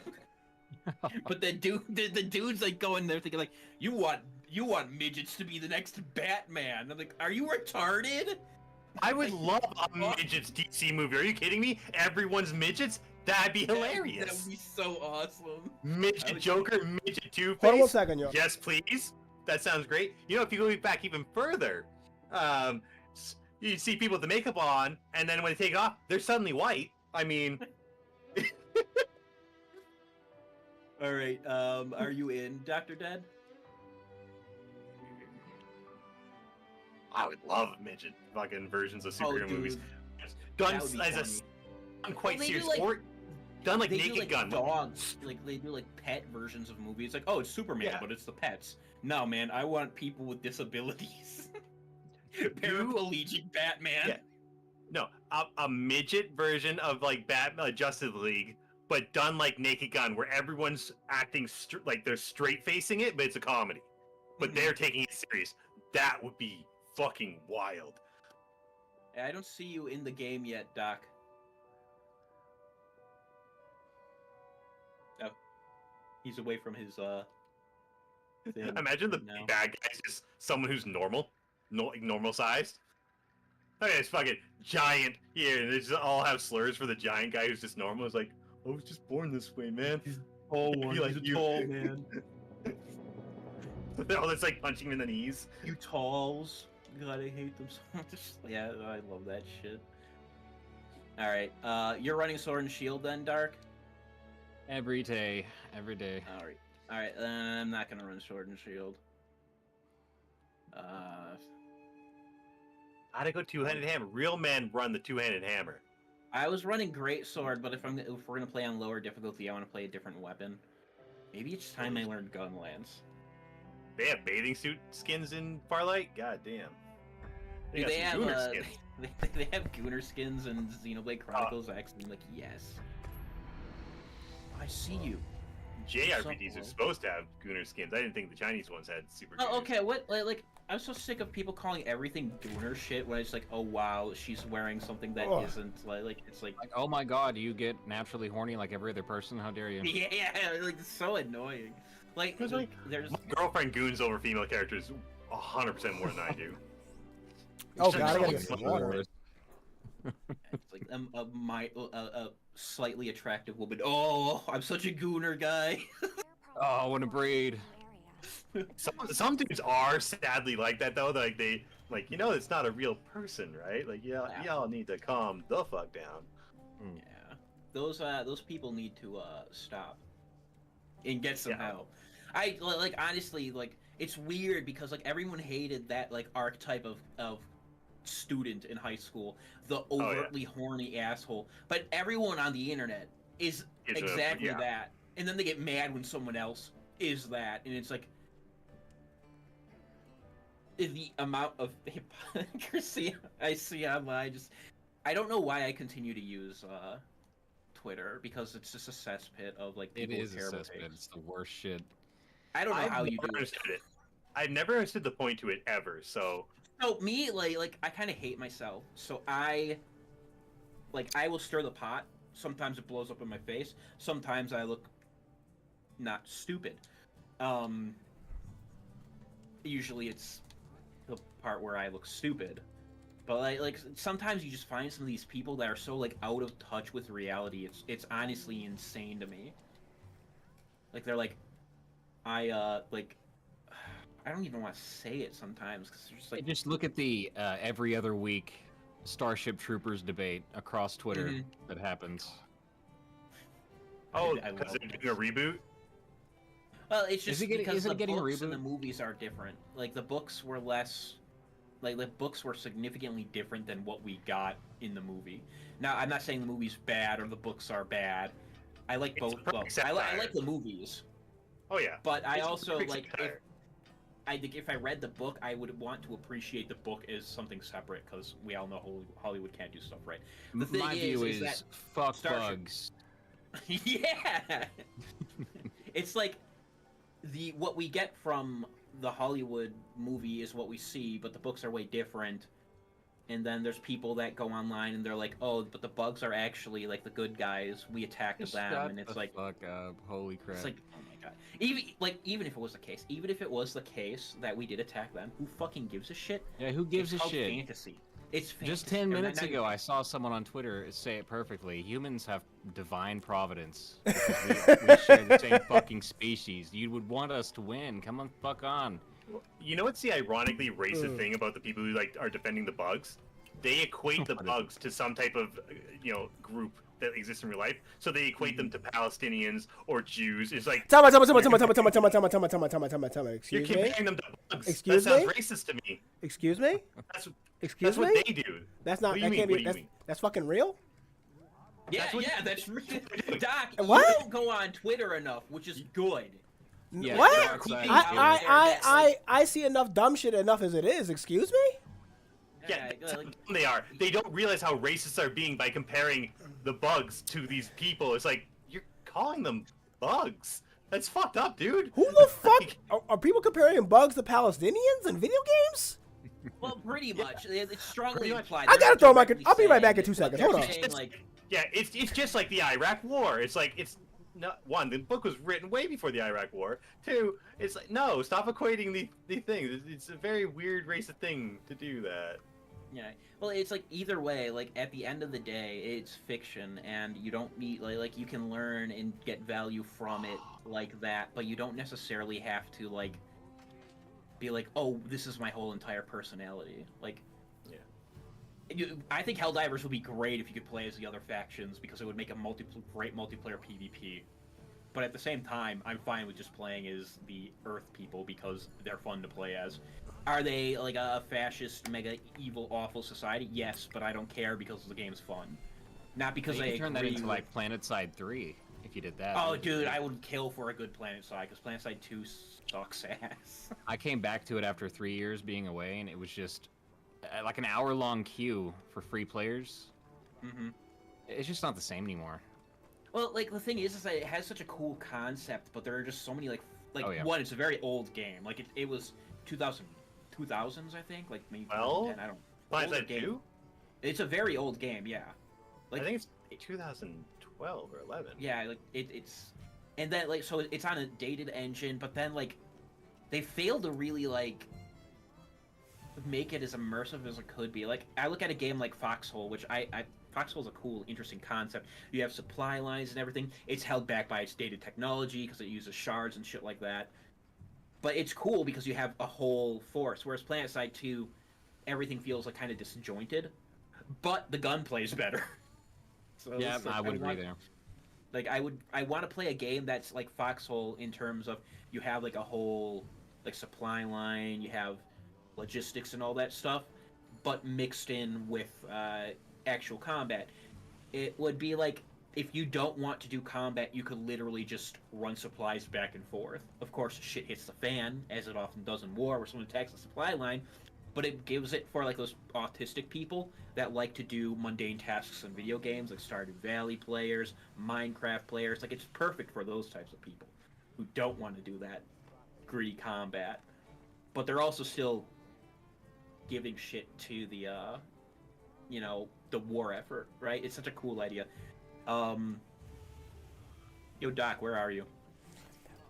C: But the dude's like going there thinking like, you want midgets to be the next Batman. I'm like, are you retarded?
G: I would love a midgets DC movie. Are you kidding me? Everyone's midgets? That'd be hilarious.
C: That would be so awesome.
G: Midget Joker, midget Two-Face.
A: Hold on 1 second, yo.
G: Yes, please. That sounds great. You know, if you go back even further, you see people with the makeup on, and then when they take it off, they're suddenly white. I mean...
C: All right, are you in, Dr. Dead?
G: I would love midget fucking versions of superhero movies. Done as a quite serious,
C: like,
G: or done like
C: they
G: Naked
C: do, like,
G: Gun.
C: Dogs, like they do like pet versions of movies. Like, oh, it's Superman, but it's the pets. No, man, I want people with disabilities. Paraplegic Batman.
G: Yeah. No, a midget version of like Justice League, but done like Naked Gun, where everyone's acting like they're straight facing it, but it's a comedy. But they're taking it serious. That would be fucking wild.
C: I don't see you in the game yet, Doc. Oh, he's away from his thing.
G: Imagine the big bad guy is just someone who's normal, normal sized. Okay, it's fucking giant here, and they just all have slurs for the giant guy who's just normal. It's like, I was just born this way, man. He's a tall one. Like he's a tall man. Oh, it's like punching him in the knees.
C: You talls. God, I hate them so much. Yeah, I love that shit. Alright, you're running Sword and Shield then, Dark?
H: Every day.
C: Alright. Alright, then I'm not gonna run Sword and Shield.
G: How'd I go two-handed hammer? Real men run the two-handed hammer.
C: I was running Great Sword, but if we're gonna play on lower difficulty, I want to play a different weapon. Maybe it's time I learned Gunlance.
G: They have bathing suit skins in Farlight? God damn.
C: They have they have Gooner skins in Xenoblade Chronicles X, and I'm like, yes. I see you.
G: JRPGs are supposed to have Gooner skins. I didn't think the Chinese ones had super.
C: Oh, okay. What like I'm so sick of people calling everything Gooner shit when it's like, oh wow, she's wearing something that isn't like it's like
H: oh my god, you get naturally horny like every other person. How dare you?
C: Yeah, like it's so annoying. Like there's
G: my girlfriend goons over female characters 100% more than I do.
A: Oh god, I gotta get some water.
C: It's like a slightly attractive woman. Oh, I'm such a Gooner guy.
H: Oh, I want to breed.
G: Some dudes are sadly like that though. Like they it's not a real person, right? Like y'all need to calm the fuck down.
C: Yeah, those people need to stop and get some help. I like honestly like it's weird because like everyone hated that like archetype of student in high school, the overtly horny asshole, but everyone on the internet is exactly that, and then they get mad when someone else is that, and it's like the amount of hypocrisy I see online. I don't know why I continue to use Twitter, because it's just a cesspit of like people
H: it is
C: who
H: a
C: care
H: cesspit.
C: about
H: It's the worst shit.
C: I don't know how you do
G: it. I've never understood the point to it ever. So
C: me like I kind of hate myself, so I will stir the pot. Sometimes it blows up in my face. Sometimes I look not stupid. Usually it's the part where I look stupid. But like sometimes you just find some of these people that are so like out of touch with reality. It's honestly insane to me. Like they're like, I don't even want to say it sometimes because they're just like.
H: Just look at the every other week Starship Troopers debate across Twitter that happens.
G: Oh, because they're doing a reboot.
C: Well, it's just because the
H: getting a
C: books and
H: reboot?
C: the movies are different. Like the books were less like the books were significantly different than what we got in the movie. Now, I'm not saying the movie's bad or the books are bad. I like
G: It's
C: both
G: a perfect
C: books. I
G: satire.
C: like the movies,
G: Oh yeah.
C: but I
G: It's a
C: also
G: perfect
C: like
G: satire.
C: I think if I read the book, I would want to appreciate the book as something separate because we all know Hollywood can't do stuff right. The thing
H: My view
C: is that
H: fuck
C: Starship-
H: bugs.
C: yeah, it's like what we get from the Hollywood movie is what we see, but the books are way different. And then there's people that go online and they're like, "Oh, but the bugs are actually like the good guys. We attacked them,"
H: Shut
C: and it's
H: the
C: like,
H: fuck up. Holy crap.
C: it's like, oh my god. Even if it was the case, even if it was the case that we did attack them, who fucking gives a shit?
H: Yeah, who gives
C: It's
H: a
C: called
H: shit?
C: Fantasy. It's fantasy.
H: Just 10
C: And
H: minutes
C: now
H: ago, I saw someone on Twitter say it perfectly. Humans have divine providence. Because we share the same fucking species. You would want us to win. Come on, fuck on.
G: You know what's the ironically racist thing about the people who like are defending the bugs? They equate the
H: What is it?
G: bugs to some type of group that exists in real life. So they equate them to Palestinians or Jews. It's like
A: Tell me.
G: you're
A: Excuse me?
G: comparing them to bugs.
A: Excuse
G: that sounds
A: me?
G: racist to me.
A: Excuse me?
G: That's
A: Excuse
G: that's what
A: me?
G: they do.
A: That's not.
G: What do
A: That
G: you
A: can't
G: mean?
A: be.
G: What do you mean?
A: That's fucking real.
C: Yeah,
G: That's what-
C: that's Doc.
A: What?
C: You don't go on Twitter enough, which is good.
H: Yeah,
A: What?
H: dark side
C: I-
H: is good.
A: I see enough dumb shit enough as it is. Excuse me?
G: Yeah, that's how dumb they are. They don't realize how racist they're being by comparing the bugs to these people. It's like you're calling them bugs. That's fucked up, dude.
A: Who the fuck are people comparing bugs to Palestinians in video games?
C: Well, pretty much. It's strongly
G: Pretty much.
C: implied.
A: I
C: They're
A: gotta
C: not
A: throw my.
C: directly
A: I'll be right back in
C: saying
A: 2
C: it, but
A: seconds. Hold
C: they're
A: on.
C: saying, like,
G: Yeah, it's just like the Iraq War. It's like it's not one. The book was written way before the Iraq War. Two, it's like no, stop equating the things. It's a very weird racist thing to do that.
C: yeah. Well, it's like either way. Like at the end of the day, it's fiction, and you don't need like you can learn and get value from it like that, but you don't necessarily have to like be like, oh, this is my whole entire personality. Like,
G: Yeah.
C: I think Helldivers would be great if you could play as the other factions because it would make a great multiplayer PvP. But at the same time, I'm fine with just playing as the Earth people because they're fun to play as. Are they like a fascist, mega evil, awful society? Yes, but I don't care because the game's fun. Not because
H: You
C: I
H: could turn that
C: agree
H: into
C: with-
H: like PlanetSide 3 if you did that.
C: Oh, dude, I would kill for a good PlanetSide because PlanetSide 2 sucks ass.
H: I came back to it after 3 years being away, and it was just like an hour-long queue for free players.
C: Mm-hmm.
H: It's just not the same anymore.
C: Well, like the thing is that it has such a cool concept, but there are just so many like
H: Oh, yeah.
C: one. It's a very old game. Like it was 2000s, I think. Like maybe
G: Well,
C: 2010, I don't.
G: Planet
C: Older
G: Side
C: game.
G: 2?
C: It's a very old game. Yeah. Like
G: I think it's 2012 or 11.
C: yeah, like it's, and then like so it's on a dated engine, but then like they failed to really like make it as immersive as it could be. Like I look at a game like Foxhole, which Foxhole's a cool, interesting concept. You have supply lines and everything. It's held back by its dated technology because it uses shards and shit like that. But it's cool because you have a whole force. Whereas PlanetSide 2, everything feels like kind of disjointed, but the gunplay is better. So
H: Yeah,
C: it's like,
H: I would agree
C: want-
H: there.
C: Like I want to play a game that's like Foxhole in terms of you have like a whole like supply line, you have logistics and all that stuff, but mixed in with actual combat. It would be like if you don't want to do combat, you could literally just run supplies back and forth. Of course, shit hits the fan, as it often does in war, where someone attacks the supply line, but it gives it for like those autistic people that like to do mundane tasks in video games, like Stardew Valley players, Minecraft players. Like it's perfect for those types of people who don't want to do that gritty combat, but they're also still giving shit to the the war effort, right? It's such a cool idea. Yo, Doc, where are you?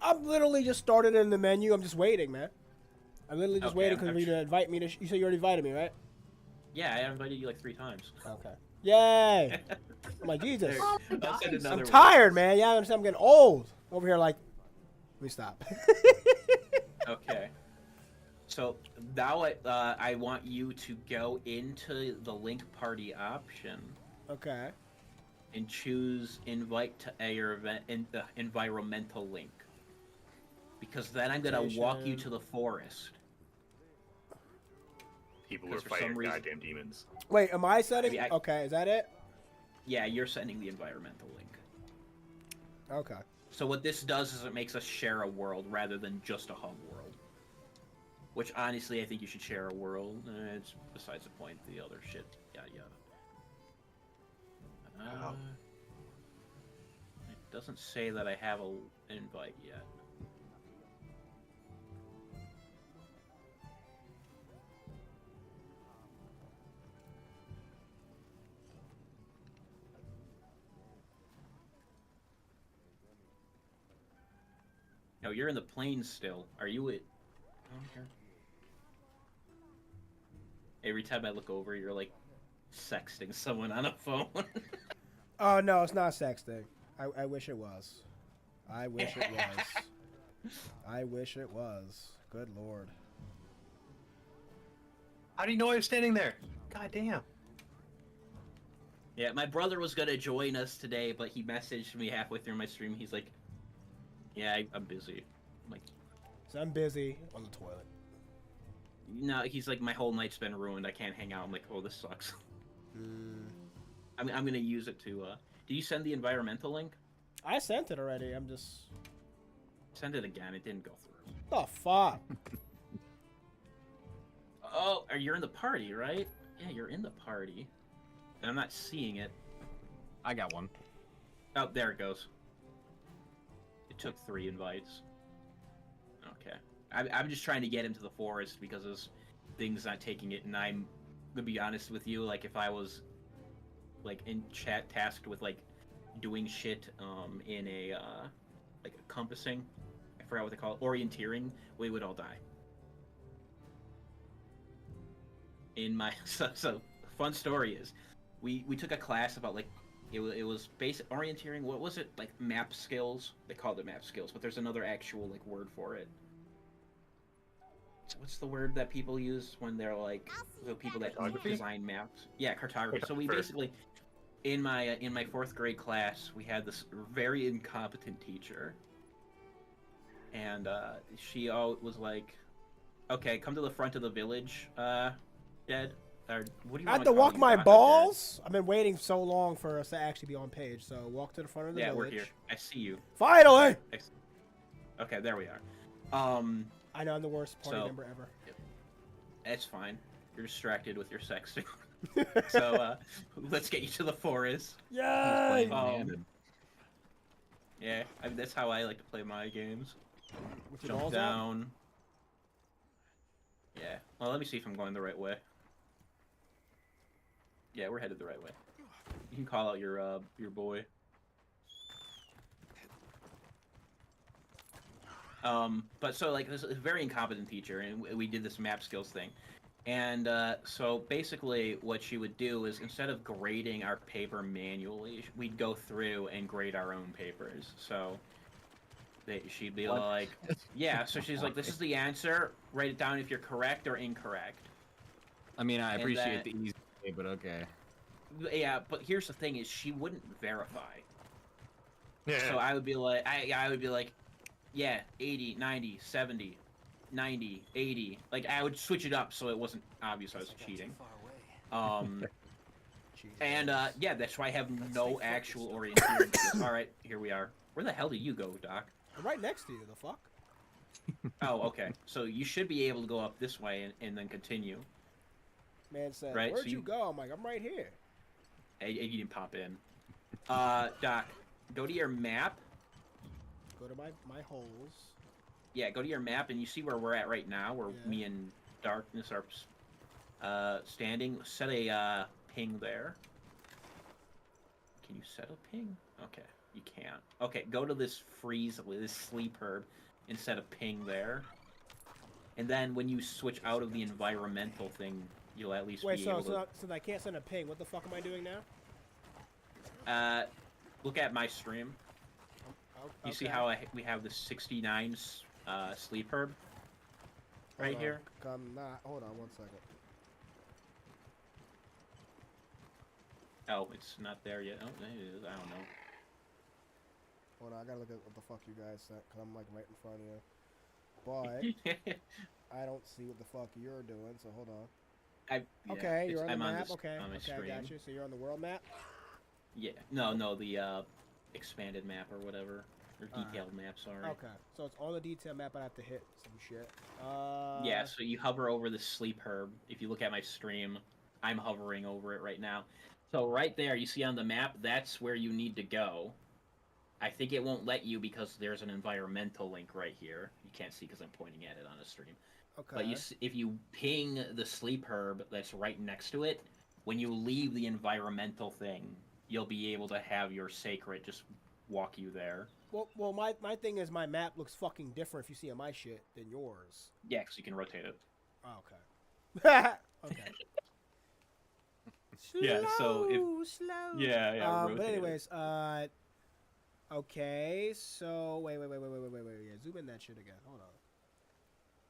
A: I'm literally just started in the menu. I'm just waiting, man. I'm literally just
C: Okay,
A: waiting
C: I'm
A: for you to invite me to. You said you already invited me, right?
C: Yeah, I invited you like 3 times.
A: Okay. Yay! I'm like, Jesus.
C: There. I'll send another
A: I'm
C: one.
A: tired, man. Yeah, I understand. I'm getting old over here. Like, let me stop.
C: Okay. So now I want you to go into the link party option
A: Okay.
C: and choose invite to air event in the environmental link. Because then I'm gonna walk you to the forest.
G: people who are
C: Because for some
G: fighting
C: reason-
G: goddamn demons.
A: Wait, am I setting?
C: I mean,
A: Okay, is that it?
C: Yeah, you're sending the environmental link.
A: Okay.
C: So what this does is it makes us share a world rather than just a hub world. Which, honestly, I think you should share a world. It's besides the point. The other shit, yada yada. It doesn't say that I have an invite yet. No, you're in the plains still. Are you at... Oh, here. Every time I look over, you're like sexting someone on a phone.
A: Oh no, it's not sexting. I wish it was. I wish it was. I wish it was. Good lord.
G: How do you know I was standing there? God damn.
C: Yeah, my brother was gonna join us today, but he messaged me halfway through my stream. He's like, "Yeah, I'm busy." I'm like,
A: So I'm busy on the toilet.
C: "No." He's like, "My whole night's been ruined. I can't hang out." I'm like, "Oh, this sucks." I'm gonna use it to. Did you send the environmental link?
A: I sent it already. I'm just.
C: Send it again. It didn't go through.
A: The fuck.
C: Oh, you're in the party, right? Yeah, you're in the party. And I'm not seeing it.
H: I got one.
C: Oh, there it goes. It took 3 invites. Okay. I'm just trying to get into the forest because this thing's not taking it, and I'm gonna be honest with you, like if I was like in chat tasked with like doing shit in a like compassing, I forgot what they call it, orienteering, we would all die. In my so fun story is we took a class about like it was basic orienteering. What was it, like map skills? They called it map skills, but there's another actual like word for it. So what's the word that people use when they're like the people that
G: Cartography?
C: design maps? Yeah, cartography. So we
G: Cartographer.
C: basically in my 4th grade class we had this very incompetent teacher, and she was like, "Okay, come to the front of the village, Dad." Or what do you
A: I have
C: want
A: to
C: call
A: walk
C: you,
A: my
C: Doc or Dad?
A: balls. I've been waiting so long for us to actually be on page. So walk to the front of the
C: Yeah,
A: village.
C: we're here. I see you.
A: Finally.
C: Okay, there we are.
A: I know I'm the worst party
C: So-
A: member ever.
C: That's fine. You're distracted with your sexting. So, let's get you to the forest.
H: He's
A: Yay!
H: playing
C: Um,
H: one-handed.
C: Yeah, I mean, that's how I like to play my games.
A: With your
C: Jump
A: balls out?
C: down. Yeah. Well, let me see if I'm going the right way. Yeah, we're headed the right way. You can call out your boy. But so like this is a very incompetent teacher, and we did this map skills thing, and so basically what she would do is instead of grading our paper manually, we'd go through and grade our own papers. So she'd be
H: What?
C: like, yeah. So she's like, "This is the answer. Write it down if you're correct or incorrect."
H: I mean, I
C: and
H: appreciate
C: that-
H: the easy way, but okay.
C: Yeah, but here's the thing: is she wouldn't verify.
G: Yeah.
C: So I would be like, I would be like, yeah, 80, 90, 70, 90, 80. Like, I would switch it up so it wasn't obvious I was cheating. And, yeah, that's why I have no actual orientation. Alright, here we are. Where the hell do you go, Doc?
A: I'm right next to you. The fuck?
C: Oh, okay. So you should be able to go up this way and then continue.
A: Man said,
C: Right,
A: "Where'd
C: so
A: you
C: you-
A: go?" I'm like, "I'm right here."
C: Hey, you didn't pop in. Doc, go to your map.
A: Go to my holes.
C: Yeah, go to your map and you see where we're at right now, where
A: Yeah.
C: me and Darkness are standing. Set a ping there. Can you set a ping? Okay, you can't. Okay, go to this freeze, this sleep herb, and set a ping there. And then when you switch out of the environmental thing, you'll at least
A: Wait,
C: be
A: so
C: able to.
A: since I can't send a ping, what the fuck am I doing now?
C: Look at my stream. You see
A: Okay.
C: how we have the 69 sleep herb right
A: Hold on.
C: here?
A: Hold on 1 second.
C: Oh, it's not there yet. Oh, it is. I don't know.
A: Hold on, I gotta look at what the fuck you guys sent, cause I'm like right in front of you. But I don't see what the fuck you're doing, so hold on. Okay, you're on the
C: I'm
A: map.
C: this,
A: Okay,
C: on my
A: okay, I
C: stream.
A: got you. So you're on the world map.
C: Yeah, no, the expanded map or whatever, or detailed map. Sorry.
A: Okay, so it's on the detail map. I have to hit some shit.
C: Yeah, so you hover over the sleep herb. If you look at my stream, I'm hovering over it right now. So right there, you see on the map, that's where you need to go. I think it won't let you because there's an environmental link right here. You can't see because I'm pointing at it on a stream.
A: Okay.
C: But if you ping the sleep herb that's right next to it, when you leave the environmental thing, you'll be able to have your sacred just walk you there.
A: Well, my thing is my map looks fucking different if you see on my shit than yours.
C: Yeah, because you can rotate it.
A: Oh, okay. Okay.
C: Yeah, so
A: slow.
C: Yeah,
A: But
C: rotate it.
A: anyways, okay. So wait. Yeah, zoom in that shit again. Hold on.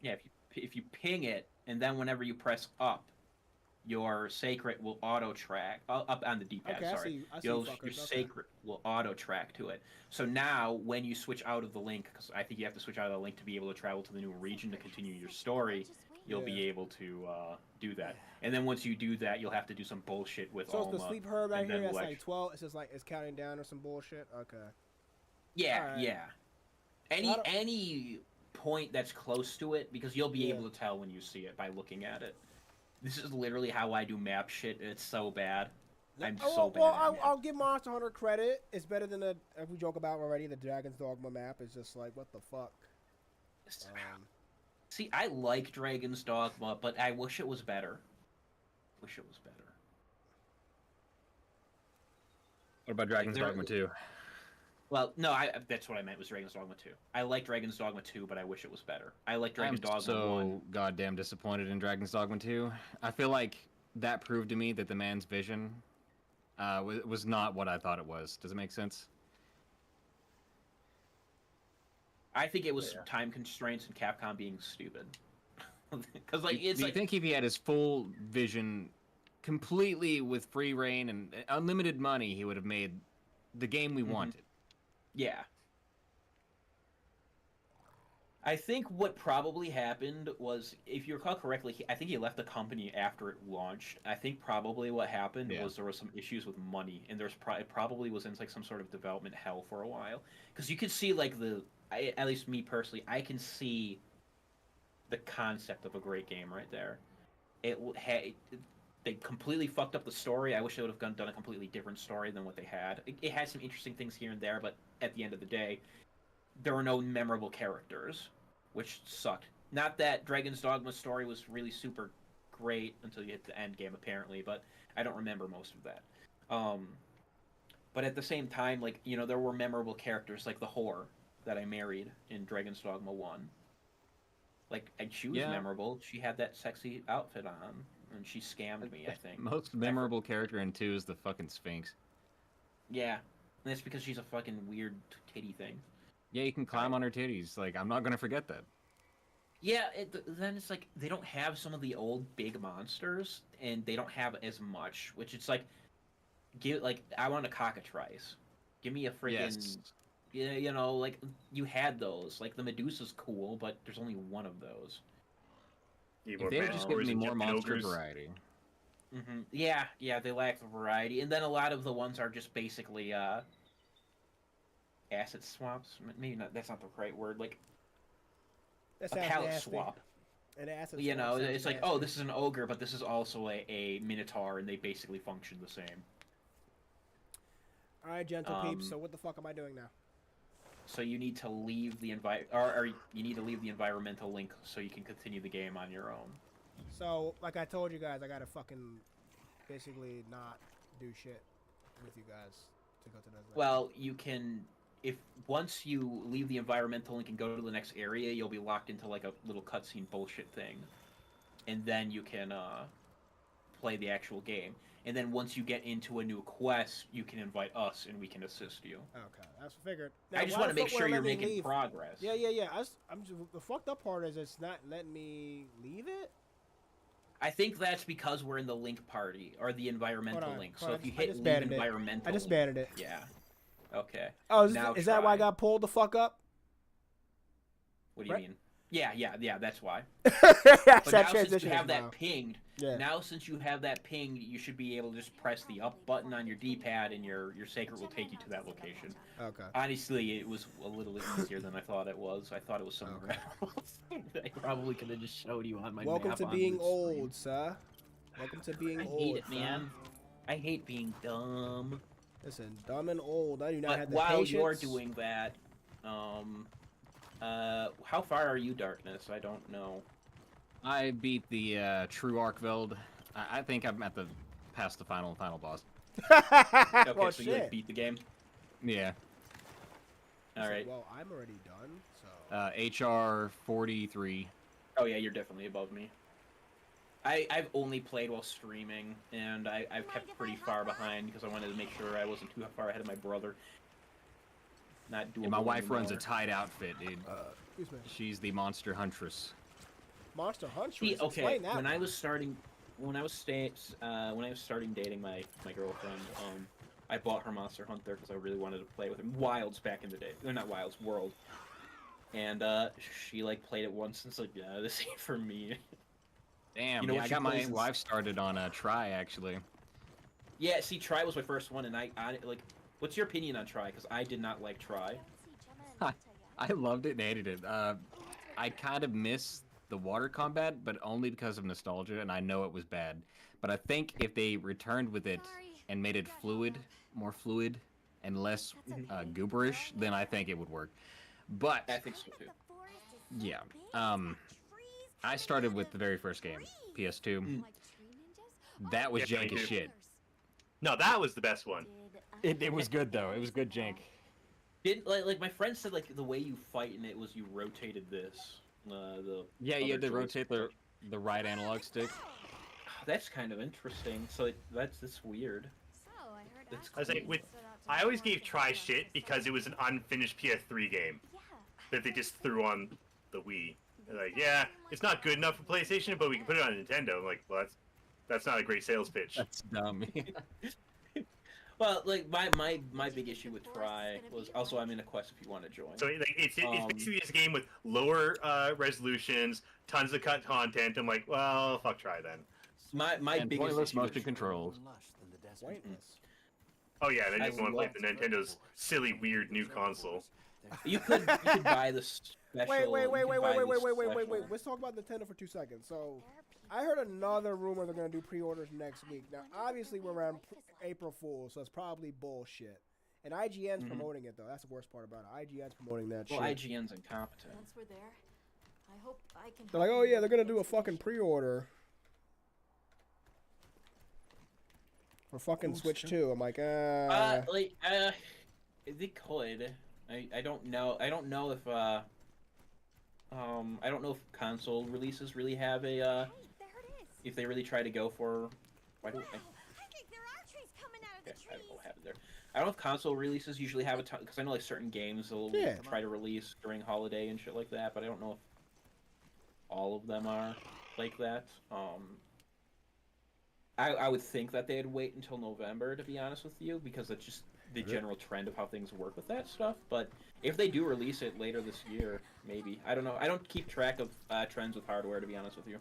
C: Yeah, if you ping it, and then whenever you press up, your sacred will auto track up on the D-pad.
A: Okay,
C: sorry,
A: I see
C: your
A: fuckers, okay.
C: sacred will auto track to it. So now, when you switch out of the link, because I think you have to switch out of the link to be able to travel to the new region to continue your story, you'll be able to do that. And then once you do that, you'll have to do some bullshit with
A: So
C: Alma.
A: it's the sleep herb right
C: and then
A: here. That's
C: we'll
A: like 12. It's just like it's counting down or some bullshit. Okay.
C: Yeah,
A: Alright.
C: yeah. Any point that's close to it, because you'll be able to tell when you see it by looking at it. This is literally how I do map shit. It's so bad. I'm so bad.
A: Well, I'll give Monster Hunter credit. It's better than if we joke about already, the Dragon's Dogma map is just like, what the fuck?
C: See, I like Dragon's Dogma, but I wish it was better. Wish it was better.
H: What about Dragon's Dogma 2?
C: Well, no, that's what I meant was Dragon's Dogma 2. I like Dragon's Dogma 2, but I wish it was better. I like Dragon's Dogma 1.
H: I'm so goddamn disappointed in Dragon's Dogma 2. I feel like that proved to me that the man's vision was not what I thought it was. Does it make sense?
C: I think it was time constraints and Capcom being stupid. Because
H: you think if he had his full vision completely with free reign and unlimited money, he would have made the game we wanted.
C: Yeah. I think what probably happened was, if you recall correctly, I think he left the company after it launched. I think probably what happened was there was some issues with money, and it probably was in like some sort of development hell for a while. Because you could see like at least me personally, I can see the concept of a great game right there. They completely fucked up the story. I wish they would have done a completely different story than what they had. It had some interesting things here and there, but at the end of the day, there were no memorable characters, which sucked. Not that Dragon's Dogma story was really super great until you hit the end game, apparently, but I don't remember most of that. But at the same time, like, you know, there were memorable characters, like the whore that I married in Dragon's Dogma 1. Like, and she was memorable. She had that sexy outfit on, and she scammed me, I think.
H: Most memorable character in 2 is the fucking Sphinx.
C: Yeah, and that's because she's a fucking weird titty thing.
H: Yeah, you can climb on her titties. Like, I'm not gonna forget that.
C: Yeah, then it's like, they don't have some of the old big monsters, and they don't have as much, which it's like, I want a cockatrice. Give me a freaking... Yeah, you know, like, you had those. Like, the Medusa's cool, but there's only one of those.
H: If they had just given me more monster variety.
C: Yeah, they lack the variety. And then a lot of the ones are just basically, acid swamps. Maybe not, that's not the right word. Like, a palette swap.
A: An acid
C: you know, it's like,
A: nasty.
C: oh, this is an ogre, but this is also a minotaur, and they basically function the same.
A: Alright, gentle peeps, so what the fuck am I doing now?
C: So you need to leave the you need to leave the environmental link so you can continue the game on your own.
A: So, like I told you guys, I gotta fucking basically not do shit with you guys to go to those.
C: Well, you can, once you leave the environmental link and go to the next area, you'll be locked into like a little cutscene bullshit thing, and then you can play the actual game. And then once you get into a new quest, you can invite us and we can assist you.
A: Okay, that's figured. Now,
C: I just want to make sure you're making progress.
A: Yeah. The fucked up part is it's not letting me leave it.
C: I think that's because we're in the link party, or the environmental link. So if you hit leave environmental...
A: I just banned it.
C: Yeah. Okay.
A: Oh, is that why I got pulled the fuck up?
C: What do you mean? Yeah. That's why.
A: That's
C: But
A: that
C: now since
A: transition
C: you have
A: is
C: that
A: wild.
C: pinged,
A: Yeah.
C: now since you have that pinged, you should be able to just press the up button on your D-pad, and your sacred will take you to that location.
A: Okay.
C: Honestly, it was a little easier than I thought it was. I thought it was somewhere else. I probably could have just showed you on my
A: Welcome
C: map
A: to
C: on
A: being
C: the
A: old,
C: screen.
A: sir. Welcome to being
C: I
A: old,
C: hate it,
A: sir.
C: man. I hate being dumb.
A: Listen, dumb and old. I do not
C: But
A: have the
C: while
A: patience.
C: you're doing that, how far are you, Darkness? I don't know.
H: I beat the true Arkveld. I think I'm at the past the final boss.
C: Okay,
A: well,
C: so
A: shit.
C: you like beat the game.
H: Yeah.
C: All right.
A: Well, I'm already done. So.
H: HR 43.
C: Oh yeah, you're definitely above me. I've only played while streaming, and I've kept pretty far behind because I wanted to make sure I wasn't too far ahead of my brother. Not doing.
H: Yeah, my wife runs a tight outfit, dude.
A: Excuse me.
H: She's the monster huntress.
A: Monster Huntress.
C: See, okay,
A: Explain that.
C: when I was starting dating my girlfriend, I bought her Monster Hunter because I really wanted to play with him. Wilds back in the day, or not Wilds, World. And she like played it once and was like, yeah, this ain't for me.
H: Damn,
C: You know
H: yeah,
C: what
H: I
C: she
H: got my
C: plays is-
H: wife started on Try, actually.
C: Yeah, see, Try was my first one, and I like. What's your opinion on Try? Because I did not like Try.
H: I loved it and hated it. I kind of miss the water combat, but only because of nostalgia, and I know it was bad. But I think if they returned with it and made it fluid, more fluid, and less gooberish, then I think it would work. But
C: I think so too.
H: yeah, I started with the very first game, PS2. That was
G: Yeah,
H: jank
G: me
H: as
G: too.
H: shit.
G: No, that was the best one.
H: It was good though. It was good jank.
C: Did like my friend said like the way you fight in it was you rotated this.
H: Yeah, you had to
C: other
H: rotate
C: joystick.
H: the right analog stick.
C: That's kind of interesting. So that's weird. That's
G: I was like, I always gave Try shit because it was an unfinished PS3 game that they just threw on the Wii. They're like, yeah, it's not good enough for PlayStation, but we can put it on Nintendo. I'm like, well, that's not a great sales pitch.
H: That's dumb.
C: Well, like my big issue with Try was also I'm in a quest if you want to join.
G: So like, it's basically this game with lower resolutions, tons of cut content. I'm like, well, fuck Try then.
C: My
H: And
C: biggest
H: pointless
C: issue with
H: motion controls.
A: Pointless.
G: Oh yeah, they just
C: I
G: want to play
C: love
G: the Nintendo's silly, weird new console.
C: you could buy the special.
A: Wait.
C: you could buy the special-
A: Let's talk about Nintendo for 2 seconds. So, I heard another rumor they're gonna do pre-orders next week. Now, obviously, we're around April Fool's, so it's probably bullshit. And IGN's promoting it though. That's the worst part about it. IGN's promoting that
C: Well,
A: shit.
C: IGN's incompetent.
I: Once we're there, I hope I can.
A: They're like, oh yeah, they're gonna do a fucking pre-order for fucking Switch 2. I'm like,
C: They could. I don't know. I don't know if I don't know if console releases really have a
F: Hey, there it is.
C: if they really try to go for. Why do
F: Wow, I think there are trees coming out of the
C: Okay, I
F: trees.
C: don't know what happened there. I don't know if console releases usually have a ton, because I know like certain games they'll
A: Yeah.
C: try to release during holiday and shit like that, but I don't know if all of them are like that. I would think that they'd wait until November, to be honest with you, because that's just the general trend of how things work with that stuff. But if they do release it later this year, maybe. I don't know. I don't keep track of trends with hardware, to be honest with you.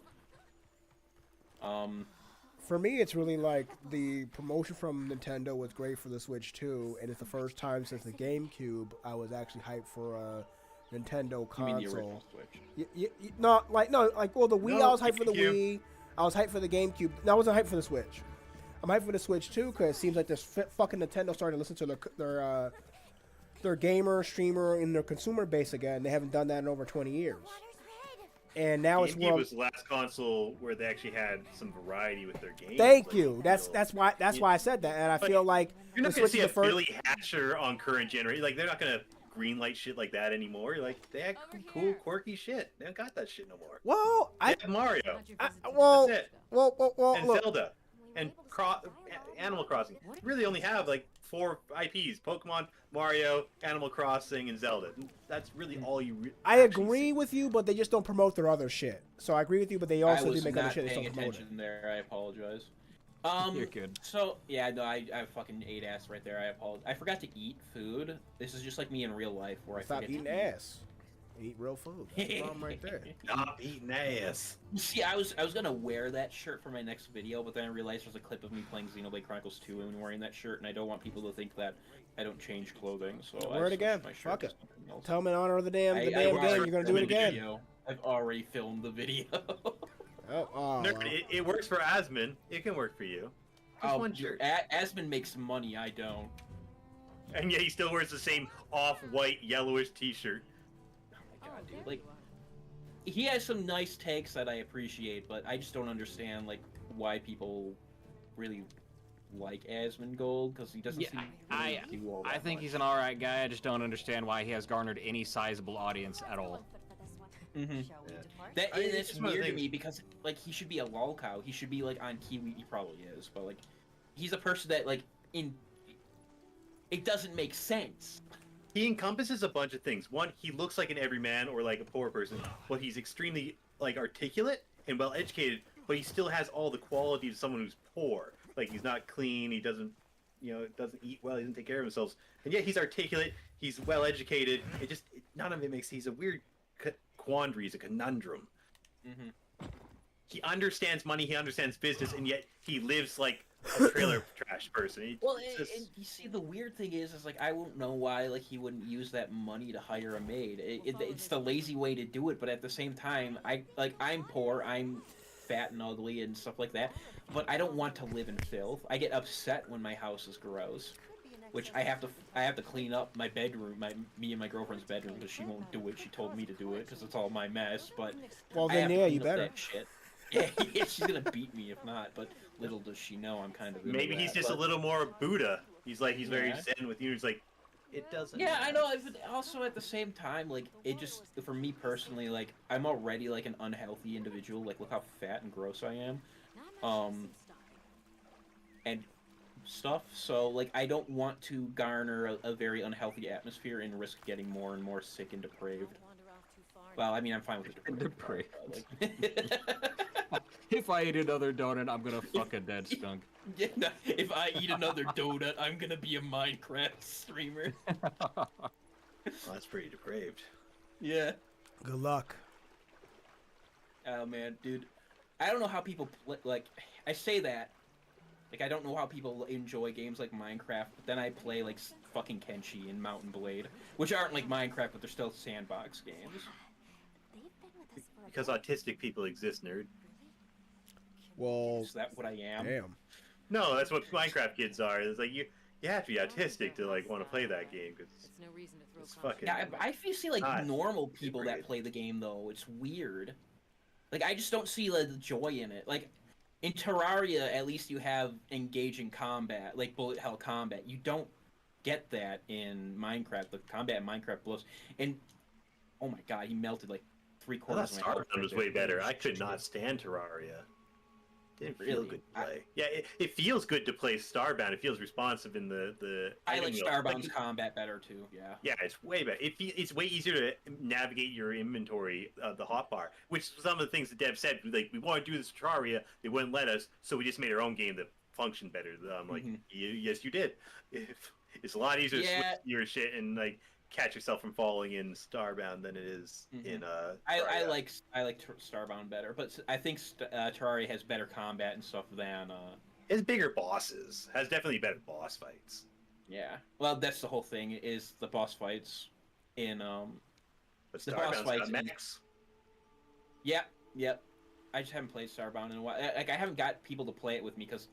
A: for me, it's really like the promotion from Nintendo was great for the Switch 2, and it's the first time since the GameCube I was actually hyped for a Nintendo
C: You mean the
A: console.
C: original Switch?
A: Well, the Wii,
G: No,
A: I was hyped for the
G: GameCube.
A: Wii. I was hyped for the GameCube. No, I wasn't hyped for the Switch. I'm hyped for the Switch too because it seems like this fucking Nintendo starting to listen to their gamer, streamer, and their consumer base again. They haven't done that in over 20 years.
F: Water's red.
A: And now it's
G: GameCube
A: world.
G: was the last console where they actually had some variety with their games.
A: Thank
G: like,
A: you. That's
G: know.
A: why I said that, and I
G: But
A: feel like
G: You're not
A: the
G: gonna
A: Switch
G: see
A: is
G: a
A: the first.
G: Billy Hatcher on current generation. Like they're not gonna greenlight shit like that anymore. Like they had cool, quirky shit. They don't got that shit no more.
A: Well,
G: They have Mario
A: well,
G: That's it.
A: well,
G: and
A: look.
G: Zelda and Animal Crossing. You really only have like 4 IPs: Pokemon, Mario, Animal Crossing, and Zelda. That's really all you.
A: I
G: actually
A: agree
G: see.
A: with you, but they just don't promote their other shit. So I agree with you, but they also
C: I was
A: do make other
C: not
A: shit. They
C: paying
A: don't promote it.
C: attention there. I apologize.
H: You're good.
C: So yeah, no, I fucking ate ass right there. I apologize. I forgot to eat food. This is just like me in real life, where I
A: Stop
C: forget
A: eating
C: to eat.
A: ass. Eat real food. That's the problem right there.
G: Stop eating ass.
C: See, I was gonna wear that shirt for my next video, but then I realized there's a clip of me playing Xenoblade Chronicles 2 and wearing that shirt, and I don't want people to think that I don't change clothing. So
A: Wear
C: I
A: it again.
C: switched my shirt
A: Fuck
C: to
A: it.
C: something else.
A: Tell them in honor of the damn
C: I've
A: game.
C: already
A: You're gonna do it
C: filmed the
A: again.
C: video. I've already filmed the video.
A: Oh,
G: Nerd,
A: well.
G: it works for Asmon. It can work for you. Just one shirt.
C: Asmund makes money, I don't.
G: And yet he still wears the same off-white, yellowish T-shirt.
C: Oh my god, dude. Like, he has some nice takes that I appreciate, but I just don't understand like why people really like Asmongold, because he doesn't seem to really do all that
H: I think
C: much.
H: he's an alright guy. I just don't understand why he has garnered any sizable audience at all.
C: Mm-hmm.
F: Yeah.
C: That's
G: it's one of the
C: weird to
G: things-
C: me because like he should be a lol cow. He should be like on Kiwi. He probably is, but like he's a person that like it doesn't make sense.
G: He encompasses a bunch of things. One, he looks like an everyman or like a poor person, but he's extremely like articulate and well educated, but he still has all the qualities of someone who's poor. Like he's not clean, he doesn't doesn't eat well, he doesn't take care of himself. And yet he's articulate, he's well educated. None of it makes he's a weird quandary, he's a conundrum.
C: Mm-hmm.
G: He understands money, he understands business, and yet he lives like a trailer trash person.
C: Well, and you see, the weird thing is like I won't know why like he wouldn't use that money to hire a maid. It's the lazy way to do it, but at the same time, I'm poor, I'm fat and ugly and stuff like that, but I don't want to live in filth. I get upset when my house is gross, which I have to clean up my bedroom, me and my girlfriend's bedroom, because she won't do it. She told me to do it because it's all my mess. But
A: Well,
C: I
A: then
C: have to
A: yeah,
C: clean
A: you
C: up
A: better.
C: that shit. Yeah, she's gonna beat me if not. But little does she know I'm kind of into
G: Maybe he's
C: that,
G: just a
C: but-
G: little more Buddha. He's very
C: Yeah.
G: zen with you. He's like, it doesn't.
C: Yeah, I
G: matter.
C: know. But also at the same time, like it just for me personally, like I'm already like an unhealthy individual. Like look how fat and gross I am, and stuff. So like I don't want to garner a very unhealthy atmosphere and risk getting more and more sick and depraved. Well, I mean I'm fine with the depraved. Like,
H: If I eat another donut, I'm gonna fuck a dead skunk.
C: yeah, no, if I eat another donut, I'm gonna be a Minecraft streamer.
G: Well, that's pretty depraved.
C: Yeah.
A: Good luck.
C: Oh man, dude, I don't know how people like. I say that, like I don't know how people enjoy games like Minecraft, but then I play like fucking Kenshi and Mountain Blade, which aren't like Minecraft, but they're still sandbox games.
G: Because autistic people exist, nerd.
A: Well,
C: Is that what I am?
A: damn.
G: No, that's what Minecraft kids are. It's like you have to be autistic to like want to play that game because
I: It's no reason to throw
G: it's fucking.
C: Yeah, I see like
G: Not
C: normal people that
G: integrated.
C: play the game though. It's weird. Like I just don't see like the joy in it. Like in Terraria, at least you have engaging combat, like bullet hell combat. You don't get that in Minecraft. The combat in Minecraft blows. And oh my god, he melted like
G: I thought
C: 3/4 of my health.
G: Starbound was way better. I could not stand Terraria. Didn't feel
C: Really?
G: good to play. Yeah, it feels good to play Starbound. It feels responsive in the.
C: I like
G: wheel.
C: Starbound's combat better too. Yeah.
G: Yeah, it's way better. It's way easier to navigate your inventory, the hotbar. Which some of the things the dev said, like we want to do this with Terraria, they wouldn't let us, so we just made our own game that functioned better. I'm like, yes, you did. It's a lot easier to
C: Yeah.
G: switch your shit and like catch yourself from falling in Starbound than it is in
C: I
G: Terraria.
C: like Starbound better, but I think Terraria has better combat and stuff than
G: It's bigger bosses. Has definitely better boss fights.
C: yeah. Well, that's the whole thing is the boss fights in
G: But
C: The boss
G: Starbound's got
C: fights in-
G: mechs.
C: Yep. I just haven't played Starbound in a while. Like I haven't got people to play it with me because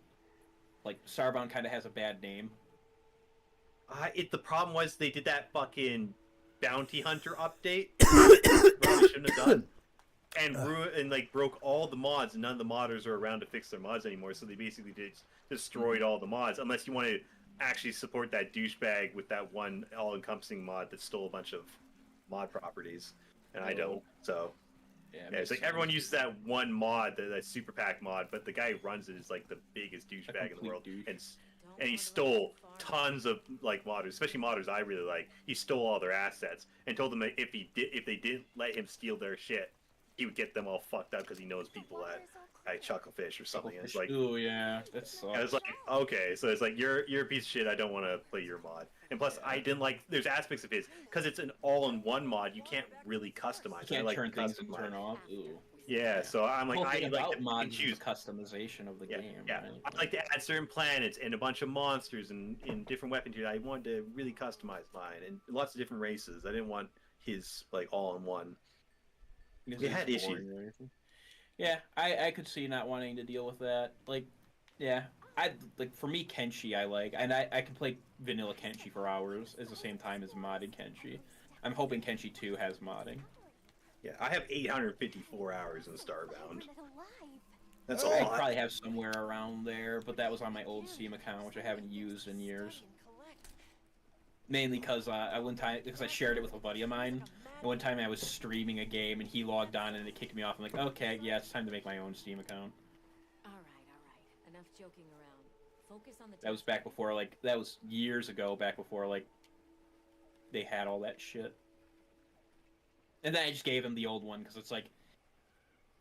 C: like Starbound kind of has a bad name.
G: The problem was they did that fucking bounty hunter update. Probably shouldn't have done. And like broke all the mods, and none of the modders are around to fix their mods anymore. So they basically destroyed all the mods, unless you want to actually support that douchebag with that one all-encompassing mod that stole a bunch of mod properties, and I don't. So yeah, it's like everyone uses that one mod, that super pack mod, but the guy who runs it is like the biggest douchebag in the world, and he stole tons of like modders, especially modders I really like. He stole all their assets and told them that if they didn't let him steal their shit, he would get them all fucked up because he knows people at Chucklefish or something. And it's like,
C: ooh, yeah, that's.
G: I was like, okay, so it's like you're a piece of shit. I don't want to play your mod. And plus, I didn't like. There's aspects of his because it's an all-in-one mod. You can't really customize.
C: You can't
G: I like
C: turn
G: to
C: things and
G: customize.
C: turn off. Ooh.
G: Yeah, so I'm like,
C: Whole
G: I
C: thing
G: like
C: about
G: to
C: mods
G: choose
C: is the customization of the
G: yeah,
C: game.
G: yeah.
C: Right?
G: I like to add certain planets and a bunch of monsters and different weapons. I wanted to really customize mine and lots of different races. I didn't want his like all in one.
C: Because
G: We
C: it's
G: had
C: boring
G: issues.
C: or anything. Yeah, I could see not wanting to deal with that. Like, yeah, for me Kenshi I like, and I can play vanilla Kenshi for hours at the same time as modded Kenshi. I'm hoping Kenshi 2 has modding.
G: Yeah, I have 854 hours in Starbound. That's
C: I
G: a lot.
C: probably have somewhere around there, but that was on my old Steam account, which I haven't used in years. Mainly because I shared it with a buddy of mine. And one time I was streaming a game and he logged on and it kicked me off. I'm like, okay, yeah, it's time to make my own Steam account.
I: All right. Enough joking around. Focus on the.
C: That was back before, like, that was years ago, back before, like, they had all that shit. And then I just gave him the old one because it's like,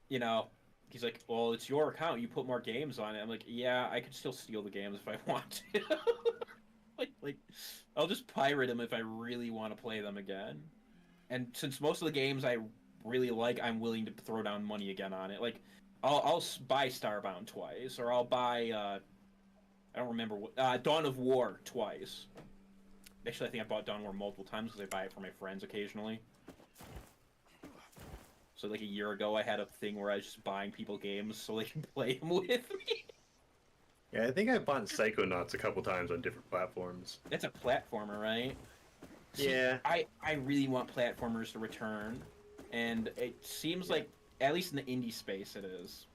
C: you know, he's like, well, it's your account. You put more games on it. I'm like, yeah, I could still steal the games if I want to. like, I'll just pirate them if I really want to play them again. And since most of the games I really like, I'm willing to throw down money again on it. Like, I'll buy Starbound twice, or I'll buy, I don't remember what, Dawn of War twice. Actually, I think I bought Dawn of War multiple times because I buy it for my friends occasionally. So like a year ago, I had a thing where I was just buying people games so they can play them with me.
G: Yeah, I think I bought Psychonauts a couple times on different platforms.
C: That's a platformer, right?
G: Yeah.
C: I really want platformers to return, and it seems like, at least in the indie space, it is.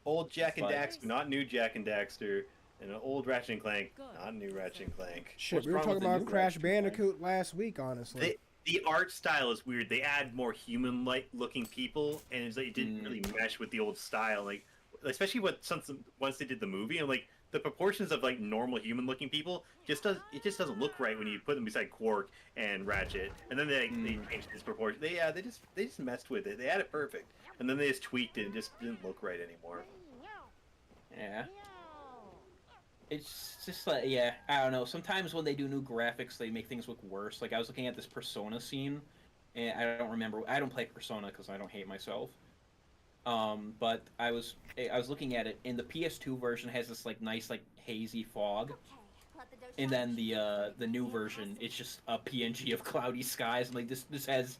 G: Old Jack and
C: But-
G: Daxter, not new Jack and Daxter, and an old Ratchet and Clank, not new Ratchet and Clank.
A: Shit,
C: What's
A: we were
C: wrong
A: talking
C: with the
A: about
C: new
A: Crash
C: Ratchet and Clank?
A: Bandicoot last week, honestly.
G: The art style is weird. They add more human-like looking people, and it's like it didn't really mesh with the old style. Like, especially once they did the movie, and like the proportions of like normal human-looking people just doesn't look right when you put them beside Quark and Ratchet. And then they changed his proportion. They just messed with it. They had it perfect, and then they just tweaked it and just didn't look right anymore.
C: Yeah. It's just like, yeah, I don't know. Sometimes when they do new graphics, they make things look worse. Like, I was looking at this Persona scene, and I don't play Persona because I don't hate myself. But I was looking at it, and the PS2 version has this, like, nice, like, hazy fog. And then the new version, it's just a PNG of cloudy skies, and, like, this has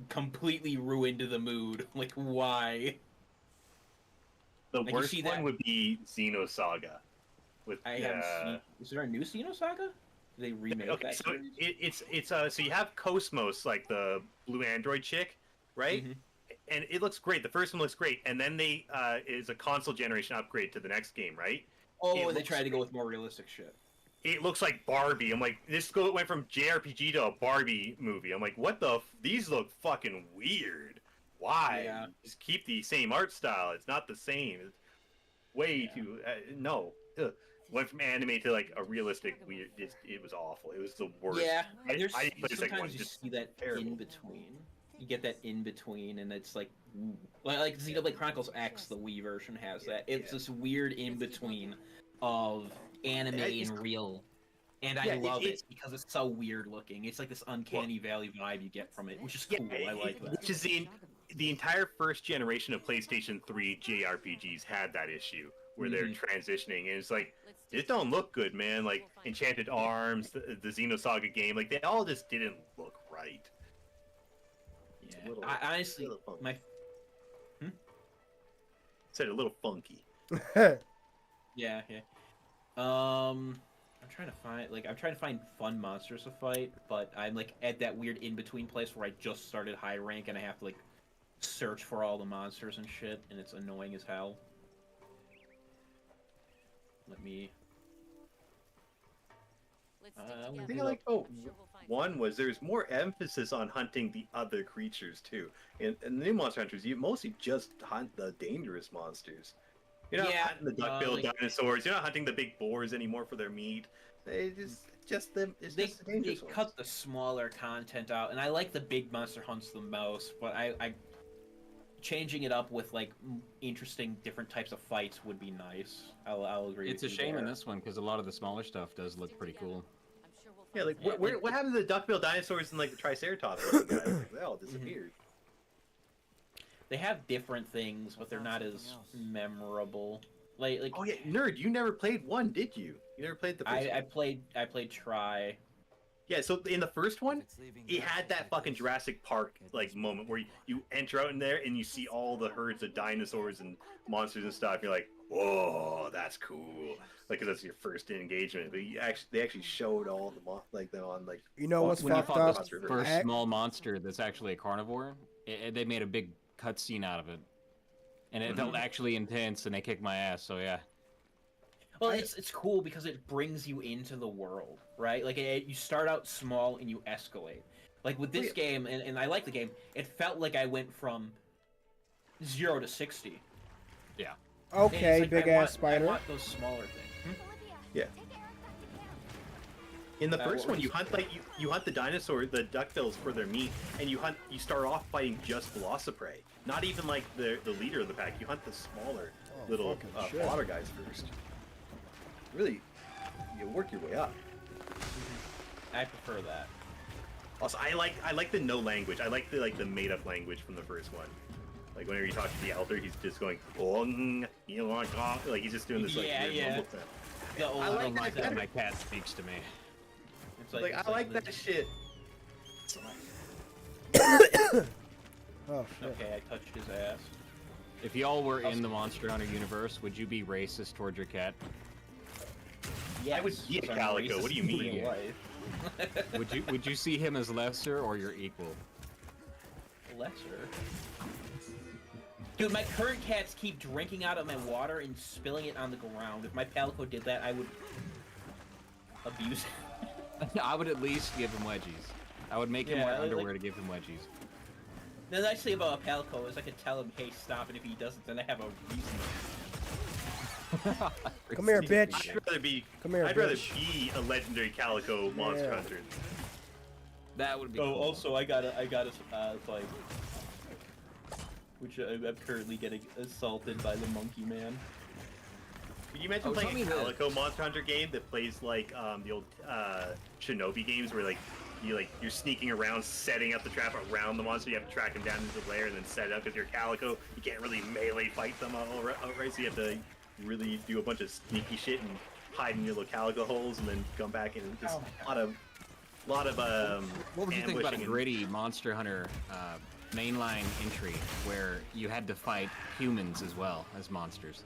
C: completely ruined the mood. Like, why?
G: The
C: Like, you
G: worst
C: see
G: one
C: that-
G: would be Xenosaga. With
C: I haven't seen. Is there a new Xenosaga? Did they remake
G: okay,
C: that?
G: so
C: series?
G: it's so you have Cosmos, like the blue android chick, right?
C: Mhm.
G: And it looks great. The first one looks great, and then they is a console generation upgrade to the next game, right?
C: Oh,
G: It
C: they
G: looks
C: tried to go
G: great.
C: with more realistic shit.
G: It looks like Barbie. I'm like, went from JRPG to a Barbie movie. I'm like, what the? These look fucking weird. Why?
C: Yeah.
G: Just keep the same art style. It's not the same. It's way too no. Ugh. Went from anime to like a realistic weird. It was awful. It was the worst.
C: Yeah,
G: I
C: there's
G: didn't play the second one.
C: sometimes you
G: Just
C: see that
G: terrible.
C: in between. You get that in between, and it's like, ooh. Like Xenoblade Chronicles X, the Wii version has that. It's this weird in between of anime and real, and I love it because it's so weird looking. It's like this uncanny valley vibe you get from it, which is cool. I like that.
G: Which is the entire first generation of PlayStation 3 JRPGs had that issue where they're transitioning, and it's like, it don't look good, man. Like Enchanted Arms, the Xenosaga game, like they all just didn't look right.
C: Yeah, I honestly, my
G: said a little funky.
C: yeah. I'm trying to find fun monsters to fight, but I'm like at that weird in between place where I just started high rank and I have to like search for all the monsters and shit, and it's annoying as hell. Let me.
G: I think I like one was there's more emphasis on hunting the other creatures too. In the new Monster Hunters, you mostly just hunt the dangerous monsters. You're not hunting the duck-billed dinosaurs. You're not hunting the big boars anymore for their meat. It's just the dangerous ones.
C: Cut the smaller content out, and I like the big monster hunts the most. But changing it up with like interesting different types of fights would be nice. I'll agree.
H: It's
C: with
H: a
C: you
H: shame in
C: there.
H: this one because a lot of the smaller stuff does look pretty cool.
I: I'm sure we'll
G: Yeah,
I: find
G: like
I: some-
G: what happened to the duckbill dinosaurs and like the triceratops? Guys? Like, they all disappeared.
C: They have different things, but they're not as memorable. Like
G: Oh yeah, nerd, you never played one, did you? You never played the first
C: I
G: one.
C: played Try.
G: Yeah, so in the first one,
D: It's leaving
G: it
D: now,
G: had that fucking
D: detectives.
G: Jurassic Park like moment where you enter out in there and you see all the herds of dinosaurs and monsters and stuff. You're like, whoa, that's cool. Like, 'cause that's your first engagement. But they actually showed all the like them on like.
A: You know what's
H: When you
A: fucked
H: fought
A: up?
H: the first small monster that's actually a carnivore, they made a big cutscene out of it, and it felt actually intense, and they kicked my ass. So yeah.
C: Well, it's cool because it brings you into the world, right? Like you start out small and you escalate. Like with this game, and I like the game. It felt like I went from 0 to 60.
H: Yeah.
C: And it's
A: Okay,
C: like,
A: big
C: I
A: ass
C: want-
A: spider.
C: I want those smaller things.
F: Olivia,
G: Yeah.
F: take Eric back to camp.
G: In the
C: what
G: first
C: were
G: one,
C: you
G: you hunt like you hunt the dinosaur, the duckbills for their meat, and you start off fighting just Velociprey. Not even like the leader of the pack. You hunt the smaller little
A: fucking shit.
G: water guys first. Really, you work your way up.
C: I prefer that.
G: Also, I like the no language. I like the made up language from the first one. Like whenever you talk to the elder, he's just going like he's just doing this like
C: Yeah,
G: weird
C: yeah.
G: mumble sound.
C: The old,
G: I
H: I
G: like
H: don't like
G: that
H: that
G: better.
H: my cat speaks to me.
C: it's
G: Like
C: it's
G: I like
C: the-
G: that shit.
A: Oh shit.
C: Okay, I touched his ass.
H: If y'all were in the Monster Hunter universe, would you be racist towards your cat?
C: Yeah,
G: I would be a calico. What do you mean?
H: Would you see him as lesser or your equal?
C: Lesser. Dude, my current cats keep drinking out of my water and spilling it on the ground. If my Palico did that, I would abuse it.
H: I would at least give him wedgies. I would make him
C: Yeah,
H: wear
C: like-
H: underwear to give him wedgies.
C: The nice thing about a Palico is I can tell him, hey, stop, and if he doesn't, then I have a reason.
A: Come here, bitch.
G: I'd rather be.
A: Come here,
G: I'd rather
A: bitch.
G: be a legendary calico monster
A: Yeah.
G: hunter.
H: That would be
C: Oh,
H: cool.
C: also, I got a like, which I'm currently getting assaulted by the monkey man.
G: Can you imagine
H: Oh,
G: playing
H: tell
G: a
H: me this.
G: calico monster hunter game that plays like the old Shinobi games where you're sneaking around, setting up the trap around the monster. You have to track him down into the lair and then set it up because you're calico. You can't really melee fight them outright, so you have to really do a bunch of sneaky shit and hide in your little calico holes and then come back and just a lot of
H: What would you think about a
G: ambushing and-
H: gritty Monster Hunter mainline entry where you had to fight humans as well as monsters?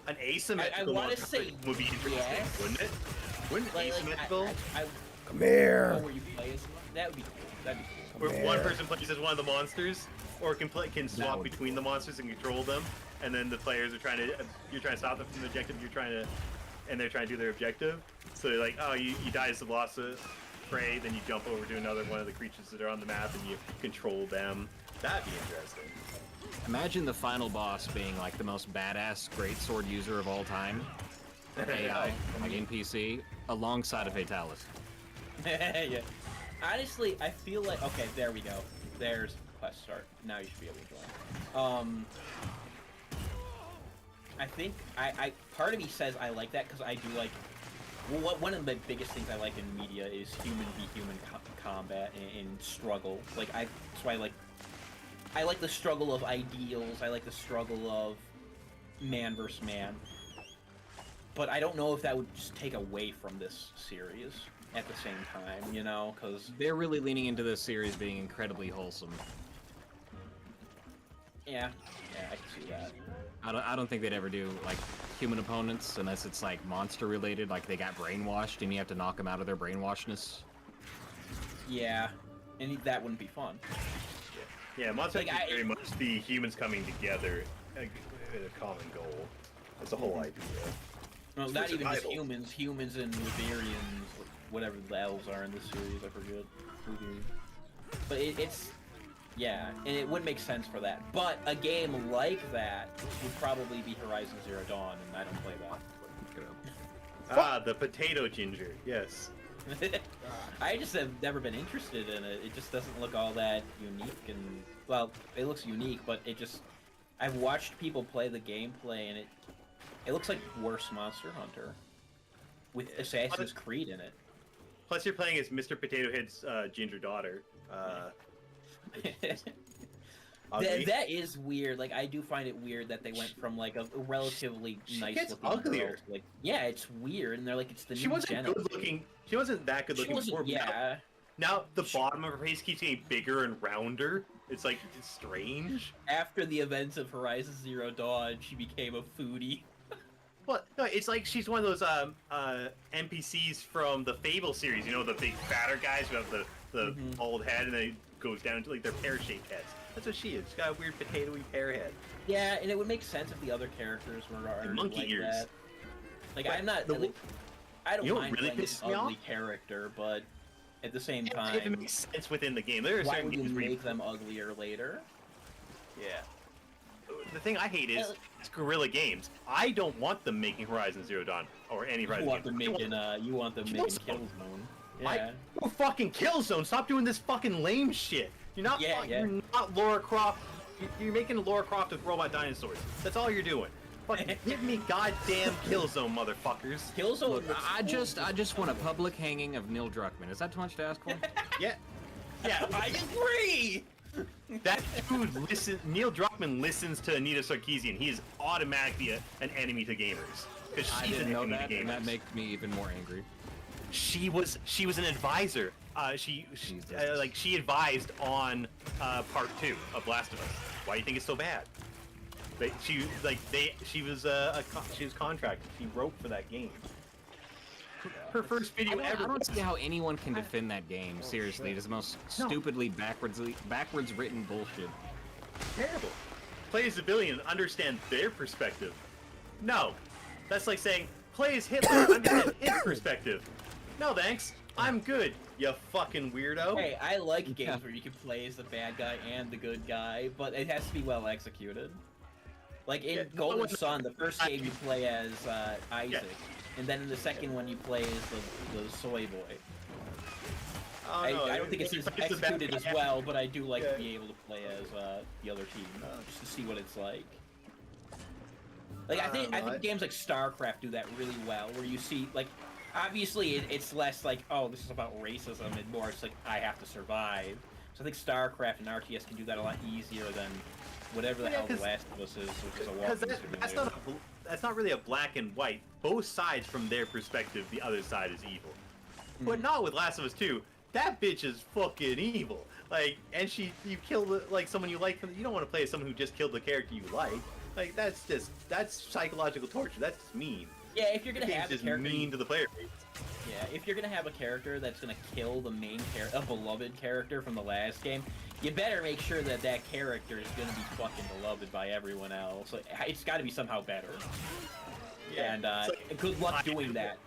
G: An asymmetrical
C: wanna
G: monster
C: say
G: hunter would be interesting,
C: yes.
G: wouldn't it? Wouldn't
C: Like,
G: asymmetrical?
A: Come
C: know
A: here.
C: where you play as that would be cool. That'd be cool.
G: Where
A: Yeah.
G: one person plays as one of the monsters, or can swap
H: would be
G: between the monsters and control them, and then the players are you're trying to stop them from the objective, and they're trying to do their objective. So they're like, oh, you die as the boss of prey, then you jump over to another one of the creatures that are on the map and you control them. That'd be interesting.
H: Imagine the final boss being like the most badass greatsword user of all time. AI, like NPC, alongside a Fatalis.
C: Yeah. Honestly, I feel like okay, there we go. There's quest start. Now you should be able to join. I think I part of me says I like that because I do like. Well, one of the biggest things I like in media is human v human combat and struggle. Like I like the struggle of ideals. I like the struggle of man versus man. But I don't know if that would just take away from this series at the same time, you know, because
H: They're really leaning into this series being incredibly wholesome.
C: yeah, I can see that.
H: I don't think they'd ever do like human opponents unless it's like monster related, like they got brainwashed and you have to knock them out of their brainwashedness.
C: Yeah, and that wouldn't be fun.
G: Yeah, Monster
C: Like,
G: Hunter
C: I-
G: is very much the humans coming together with a common goal. That's the whole idea.
C: No,
G: It's
C: not
G: for
C: even just
G: survival.
C: humans and Liberians, whatever the elves are in this series, I forget. But it's yeah, and it would make sense for that. But a game like that would probably be Horizon Zero Dawn, and I don't play that.
G: Ah, the potato ginger. Yes.
C: I just have never been interested in it. It just doesn't look all that unique, and well, it looks unique, but it just I've watched people play the gameplay, and it looks like worse Monster Hunter with Assassin's Creed in it.
G: Plus, you're playing as Mr. Potato Head's ginger daughter.
C: That is weird. Like, I do find it weird that they went from like a relatively nice
G: gets
C: looking
G: uglier.
C: girl to, like, yeah, it's weird, and they're like, it's the
G: She
C: new
G: wasn't
C: gen of-
G: good looking. She wasn't that good
C: She
G: looking
C: wasn't,
G: before.
C: yeah.
G: Now the bottom of her face keeps getting bigger and rounder. It's like it's strange.
C: After the events of Horizon Zero Dawn, she became a foodie.
G: Well, no, it's like she's one of those NPCs from the Fable series. You know, the big fatter guys who have the bald head and then it goes down to like their pear-shaped heads. That's what she is. She's got a weird potatoey pear head.
C: Yeah, and it would make sense if the other characters were
G: monkey
C: like
G: ears.
C: that. Like,
G: But
C: I'm not.
G: the-
C: Like, I don't
G: You know what
C: mind
G: really
C: playing an
G: pisses me
C: ugly
G: off?
C: character, but at the same
G: If it
C: time,
G: makes sense within the game. There are
C: why
G: certain
C: would you
G: games where
C: make them uglier later?
G: Yeah. The thing I hate is it's Guerrilla Games. I don't want them making Horizon Zero Dawn or any
C: You
G: Horizon
C: want
G: game.
C: them making you want them making
G: Killzone.
C: Killzone. Yeah.
G: Oh, fucking Killzone! Stop doing this fucking lame shit. You're not.
C: Yeah, yeah.
G: You're not Lara Croft. You're making Lara Croft with robot dinosaurs. That's all you're doing. Fucking give me goddamn Killzone, motherfuckers.
C: Killzone.
H: Look,
C: looks
H: I
C: cool.
H: just want a public hanging of Neil Druckmann. Is that too much to ask for?
G: Yeah. Yeah.
C: I agree.
G: That dude Neil Druckmann listens to Anita Sarkeesian. He is automatically an enemy to gamers. Because
H: I
G: she's
H: didn't
G: an
H: know
G: enemy
H: that,
G: to
H: and that
G: gamers.
H: makes me even more angry.
G: She was an advisor. She advised on part 2 of Last of Us. Why do you think it's so bad? She was contracted. She wrote for that game. Her first video
H: I
G: ever.
H: don't see how anyone can defend that game. Seriously, it is the most stupidly backwards written bullshit.
G: Terrible. Play as a billion, understand their perspective. No, that's like saying play as Hitler, understand his perspective. No thanks. I'm good. You fucking weirdo.
C: Hey, I like games where you can play as the bad guy and the good guy, but it has to be well executed. Like in Golden Sun, the first game you play as Isaac, and then in the second one you play as the soy boy. I don't think it's as executed as well, but I do like to be able to play as the other team, just to see what it's like. Like I think games like StarCraft do that really well, where you see like. Obviously, it's less like, oh, this is about racism, and more it's like, I have to survive. So I think StarCraft and RTS can do that a lot easier than whatever the hell The Last of Us is, which is a walking simulator.
G: That's not really a black and white. Both sides, from their perspective, the other side is evil. But not with Last of Us 2. That bitch is fucking evil. Like, and you kill like someone you like. You don't want to play as someone who just killed the character you like. Like, that's psychological torture. That's just mean.
C: Yeah, if you're gonna have a character
G: mean to the player base.
C: Yeah, if you're gonna have a character that's gonna kill the main character, a beloved character from the last game, you better make sure that that character is gonna be fucking beloved by everyone else. Like, it's got to be somehow better. Yeah, and good luck doing that.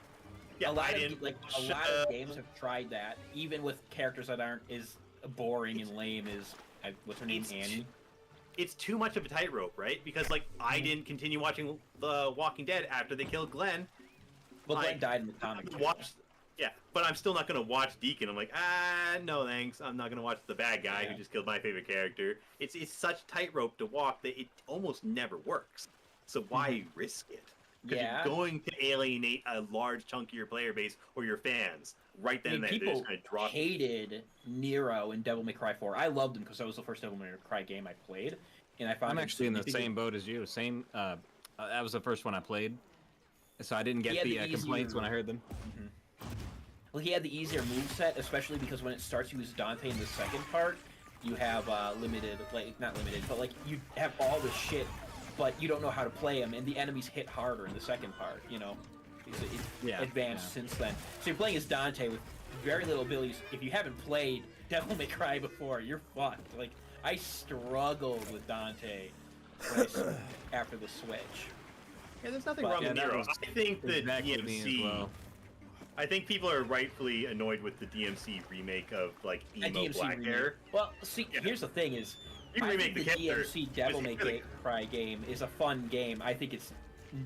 G: Yeah,
C: a lot of games have tried that, even with characters that aren't as boring and lame as what's her name, Annie.
G: It's too much of a tightrope, right? Because like I didn't continue watching The Walking Dead after they killed Glenn.
C: Well, Glenn died in the comic.
G: Yeah, but I'm still not gonna watch Deacon. I'm like, no thanks. I'm not gonna watch the bad guy who just killed my favorite character. It's such tightrope to walk that it almost never works. So why risk it? Because you're going to alienate a large chunk of your player base or your fans right then and there.
C: People
G: They're just gonna drop
C: hated Nero in Devil May Cry 4. I loved him because that was the first Devil May Cry game I played, and I found
H: I'm actually in the same boat as you. That was the first one I played, so I didn't get the complaints when I heard them.
C: Well, he had the easier moveset, especially because when it starts you as Dante in the second part, you have not limited, but like you have all the shit, but you don't know how to play him, and the enemies hit harder in the second part, you know? It's advanced since then. So you're playing as Dante with very little abilities. If you haven't played Devil May Cry before, you're fucked. Like, I struggled with Dante after the Switch.
G: Yeah, there's nothing wrong with Nero. I think the DMC... I think people are rightfully annoyed with the DMC remake of, like, emo black hair.
C: Well, see, here's the thing is... I think the DMC Devil May Cry game is a fun game. I think it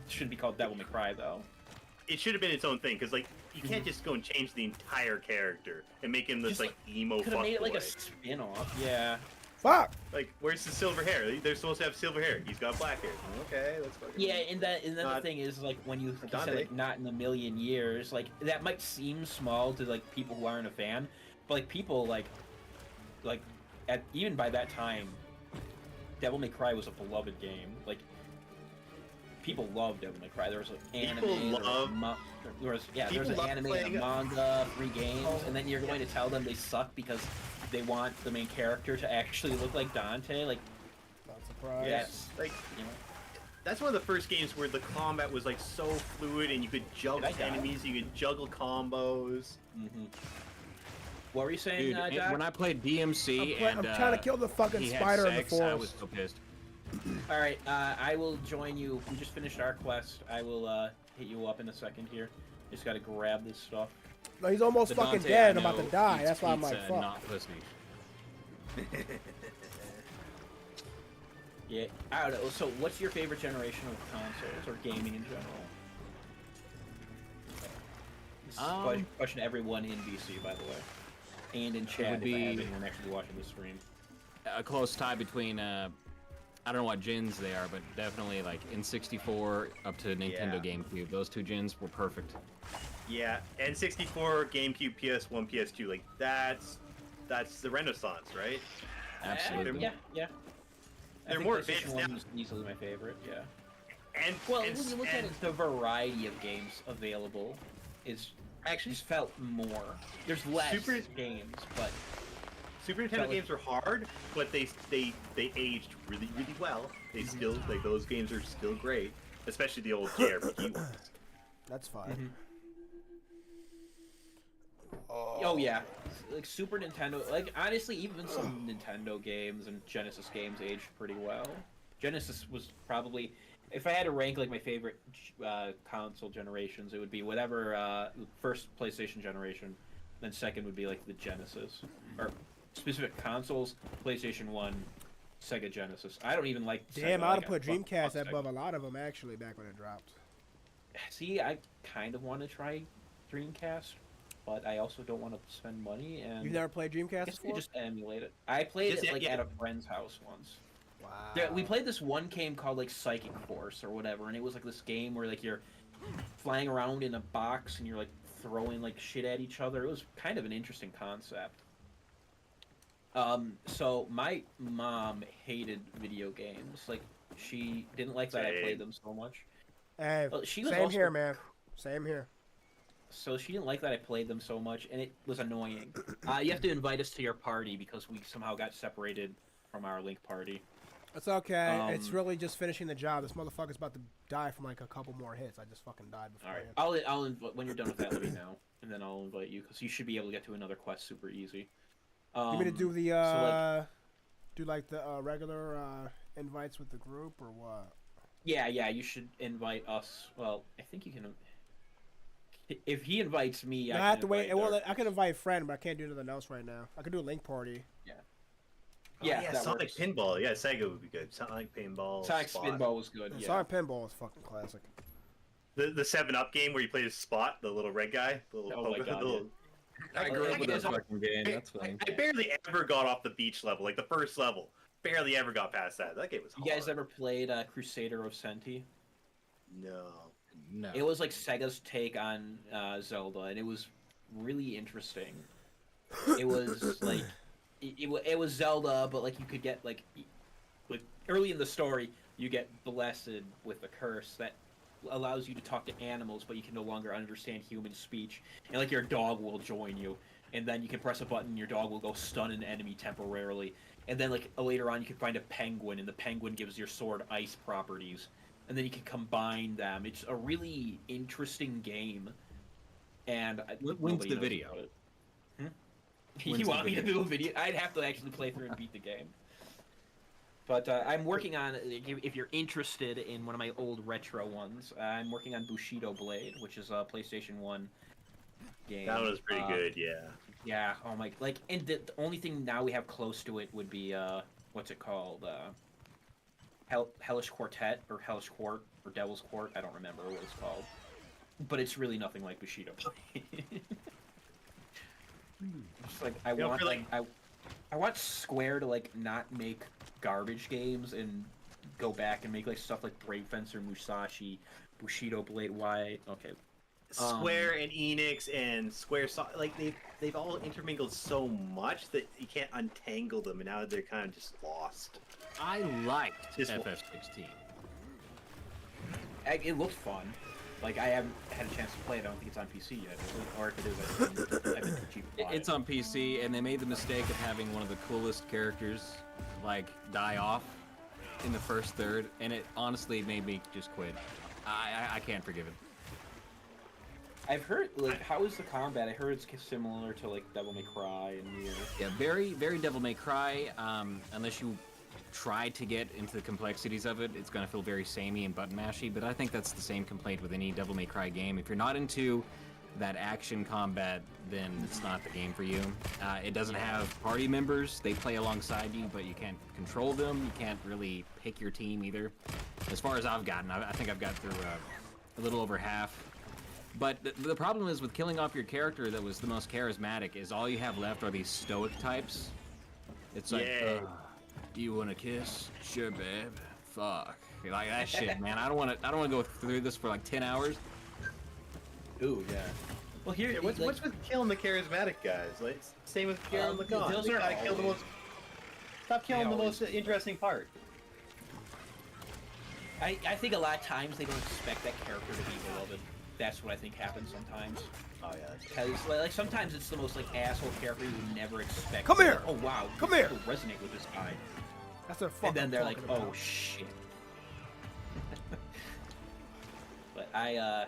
C: shouldn't be called Devil May Cry, though.
G: it should have been its own thing, because like you can't just go and change the entire character and make him this
C: Just,
G: like emo
C: Could have made it like a
G: fuckboy.
C: spin-off. Yeah.
A: Fuck.
G: Like, where's the silver hair? They're supposed to have silver hair. He's got black hair. Okay, that's fucking.
C: Yeah, and then the
G: Not-
C: thing is, like, when you
G: Dante.
C: say, like, not in a million years, like, that might seem small to, like, people who aren't a fan, but, like, people, like, even by that time, Devil May Cry was a beloved game. Like, people loved Devil May Cry. There was, like, anime, there was an anime, a manga, 3 games, and then you're going to tell them they suck because they want the main character to actually look like Dante, like,
A: Not surprised.
C: yes,
G: Like,
C: you know.
G: that's one of the first games where the combat was like so fluid and you could juggle
C: Did I die?
G: enemies, you could juggle combos.
C: Mm-hmm. What were you saying,
H: Dude,
C: Doc?
H: when I played DMC
A: I'm trying to kill the fucking
H: he had
A: spider in the
H: sex, I was
A: forest.
H: so pissed.
C: All right, I will join you. We just finished our quest. I will hit you up in a second here. Just gotta grab this stuff.
A: No, he's almost
H: The
A: fucking
H: Dante
A: dead
H: I
A: and about to
H: know
A: die.
H: eats
A: That's why I'm like,
H: pizza
A: fuck.
H: and not pussy.
C: Yeah, I don't know. So, what's your favorite generation of consoles or gaming in general? This is a question to everyone in VC, by the way, and in chat
H: would
C: if I have
H: be-
C: anyone actually watching the stream.
H: A close tie between I don't know what gens they are, but definitely like N64 up to Nintendo
G: Yeah.
H: GameCube. Those 2 gens were perfect.
G: Yeah, N64, GameCube, PS1, PS2, like that's the Renaissance, right?
H: Absolutely.
C: Yeah. I
G: They're
C: think
G: more
C: PlayStation
G: advanced
C: 1
G: now.
C: was easily my favorite. Yeah.
G: And
C: Well,
G: and,
C: when you look at it, the variety of games available is actually just felt more. There's less games, but
G: Super Nintendo
C: felt like-
G: games are hard, but they aged really well. They still like those games are still great, especially the old JRPG ones.
A: That's fine.
C: Oh yeah, like Super Nintendo. Like honestly, even some Nintendo games and Genesis games aged pretty well. Genesis was probably, if I had to rank like my favorite console generations, it would be whatever first PlayStation generation, then second would be like the Genesis or specific consoles. PlayStation 1, Sega Genesis. I don't even like.
A: Damn,
C: Sega,
A: I would
C: like,
A: have put
C: fuck
A: Dreamcast
C: Sega.
A: above a lot of them actually back when it dropped.
C: See, I kind of want to try Dreamcast, but I also don't want to spend money. And
A: You've never played
C: I
A: Dreamcast
C: guess we
A: before?
C: just emulate it. I played
G: Just-
C: it like
G: yeah.
C: at a friend's house once.
A: Wow.
C: We played this one game called like Psychic Force or whatever, and it was like this game where like you're flying around in a box and you're like throwing like shit at each other. It was kind of an interesting concept. So my mom hated video games. Like she didn't like that I
G: Same.
C: played them so much.
A: Hey,
C: Well, she was
A: same
C: also-
A: here, man. Same here.
C: So she didn't like that I played them so much, and it was annoying. You have to invite us to your party because we somehow got separated from our Link party.
A: It's okay. It's
C: Um,
A: really just finishing the job. This motherfucker's about to die from like a couple more hits. I just fucking died before.
C: All right, I'll invite when you're done with that. Let me know, and then I'll invite you because you should be able to get to another quest super easy.
A: You want me to do the
C: so,
A: do like the regular invites with the group or what?
C: Yeah, you should invite us. Well, I think you can. If he invites me,
A: No, I
C: can
A: have to wait.
C: invite
A: Well,
C: our-
A: I can invite a friend, but I can't do anything else right now. I can do a link party.
C: Yeah, that
G: Sonic
C: works.
G: Pinball. Yeah, Sega would be good. Sonic Pinball.
C: Sonic
G: Spot.
C: Spinball was good.
A: Yeah.
C: Yeah.
A: Sonic Pinball is fucking classic.
G: The 7-Up game where you play as Spot, the little red guy. The little,
C: Oh my God,
G: the little-
H: I grew up with
C: guess
H: those fucking games. That's fine.
G: I barely ever got off the beach level, like the first level. Barely ever got past that. That game was
C: You
G: hard.
C: guys ever played Crusader of Senti?
G: No.
H: No.
C: It was like Sega's take on Zelda, and it was really interesting. It was like it was Zelda, but like you could get like early in the story, you get blessed with a curse that allows you to talk to animals, but you can no longer understand human speech, and like your dog will join you, and then you can press a button, your dog will go stun an enemy temporarily, and then like later on you can find a penguin, and the penguin gives your sword ice properties. And then you can combine them. It's a really interesting game. And
H: When's
C: nobody
H: the
C: knows
H: video?
C: about it.
H: When's
C: You
H: the
C: want me to
H: video?
C: do a video? I'd have to actually play through and beat the game. But I'm working on, if you're interested in one of my old retro ones, I'm working on Bushido Blade, which is a PlayStation 1 game.
G: That was pretty good, yeah.
C: Yeah, oh my, like, and the only thing now we have close to it would be, what's it called? Hellish Quartet, or Hellish Court, or Devil's Court, I don't remember what it's called. but it's really nothing like Bushido Blade. Just like I
G: You know,
C: want
G: for, like-
C: I want Square to like not make garbage games and go back and make like stuff like Brave Fencer, Musashi, Bushido Blade. Why? Okay.
G: Square and Enix and like they've all intermingled so much that you can't untangle them, and now they're kind of just lost.
H: I liked
G: Just-
H: FF16.
C: It looks fun. Like I haven't had a chance to play it. I don't think it's on PC yet, or if it is, I've been too cheap to buy
H: It's
C: it.
H: on PC, and they made the mistake of having one of the coolest characters like die off in the first third, and it honestly made me just quit. I can't forgive it.
C: I've heard like how is the combat? I heard it's similar to like Devil May Cry and Nier.
H: Yeah, very, very Devil May Cry. Unless you try to get into the complexities of it, it's going to feel very samey and button mashy, but I think that's the same complaint with any Devil May Cry game. If you're not into that action combat, then it's not the game for you. It doesn't have party members. They play alongside you, but you can't control them. You can't really pick your team either. As far as I've gotten, I think I've got through a little over half. But the problem is with killing off your character that was the most charismatic is all you have left are these stoic types. It's like,
G: Yeah.
H: You want a kiss? Sure, babe. Fuck. Like that shit, man. I don't want to go through this for like 10 hours.
C: Ooh, yeah. Well, here,
G: What's with killing the charismatic guys? Like same with killing the
C: those
G: guns.
C: are
G: Gotta kill the
C: always-
G: most. Stop killing the most interesting part.
C: I think a lot of times they don't expect that character to be beloved. That's what I think happens sometimes.
G: Oh yeah.
C: Because like sometimes it's the most like asshole character you would never expect.
A: Come here!
C: Oh wow,
A: Come
C: these
A: here!
C: people resonate with this guy.
A: That's the fuck.
C: And then
A: I'm
C: they're like,
A: talking
C: oh
A: about.
C: shit. But I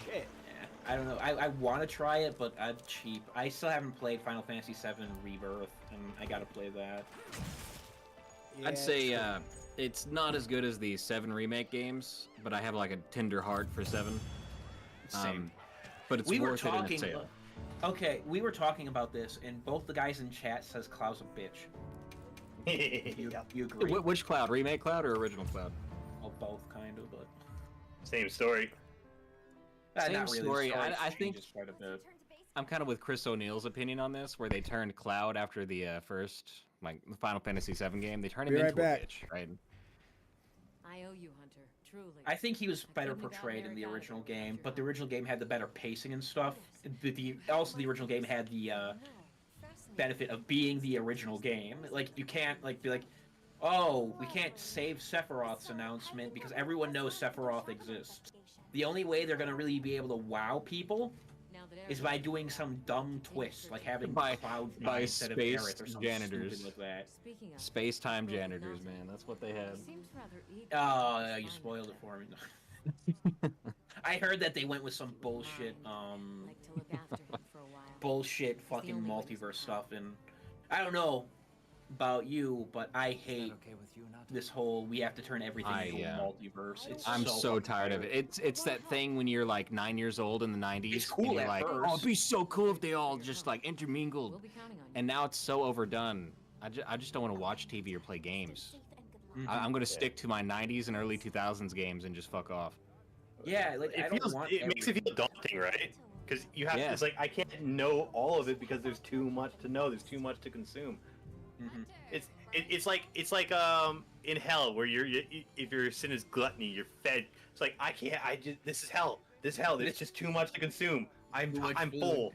A: Shit.
C: yeah, I don't know. I want to try it, but I'm cheap. I still haven't played Final Fantasy VII Rebirth, and I gotta play that.
A: Yeah,
H: I'd say it's not as good as the 7 remake games, but I have like a tender heart for 7.
C: Same.
H: But it's
C: We were
H: worth it in
C: talking.
H: its sale.
C: Okay, we were talking about this, and both the guys in chat says Cloud's a bitch. You agree?
H: Which cloud? Remake cloud or original cloud?
C: Well, both kind of, but
G: Same story.
H: Same
C: not really.
H: story.
C: The
H: I think
C: changes quite a bit.
H: I'm kind of with Chris O'Neill's opinion on this, where they turned Cloud after the first, like, the Final Fantasy VII game. They turned him
A: Be right
H: into a
A: back.
H: bitch, right?
I: I owe you, Hunter. Truly.
C: I think he was better
I: couldn't have gotten
C: portrayed in the
I: Eric
C: original
I: out of it
C: game,
I: without
C: but the
I: your
C: original game had the better pacing and stuff. Also, the original game had the benefit of being the original game. Like, you can't like be like, oh, we can't save Sephiroth's announcement because everyone knows Sephiroth exists. The only way they're gonna really be able to wow people
I: Now that
C: is by doing some dumb twist, like having
H: By
C: Cloud
H: by
C: instead of
H: space
C: Aerith or something
H: janitors.
C: stupid like that.
I: Speaking of
H: Space-time
I: Broken
H: janitors,
I: Mountain,
H: man. That's what they had.
I: he seems rather eager
C: Oh,
I: to
C: yeah, you
I: find
C: spoiled it
I: out.
C: for me. I heard that they went with some bullshit,
I: Like to look after him for a while.
C: bullshit fucking
I: only way this
C: multiverse
I: can
C: stuff, and I don't know about you, but I hate
D: Okay with you not
C: this whole we have to turn everything into a multiverse. It's
H: I'm so
C: fucking
H: tired of it.
C: tired.
H: It's that thing when you're like 9 years old in the 90s.
C: It's cool
H: and you're
C: at
H: like,
C: first.
H: oh, it'd be so cool if they all just like intermingled.
I: We'll be counting on you.
H: And now it's so overdone. I just don't want to watch TV or play games. I'm going to stick to my 90s and early 2000s games and just fuck off.
C: Yeah, like I
G: It
C: don't
G: feels.
C: want.
G: It makes it feel daunting, right? Because you have.
H: Yeah.
G: It's like I can't know all of it because there's too much to know. There's too much to consume.
C: Mhm.
G: It's like in hell where if your sin is gluttony, you're fed. It's like I can't. This is hell. This is hell. There's just too much to consume. I'm
C: Too much food.
G: full.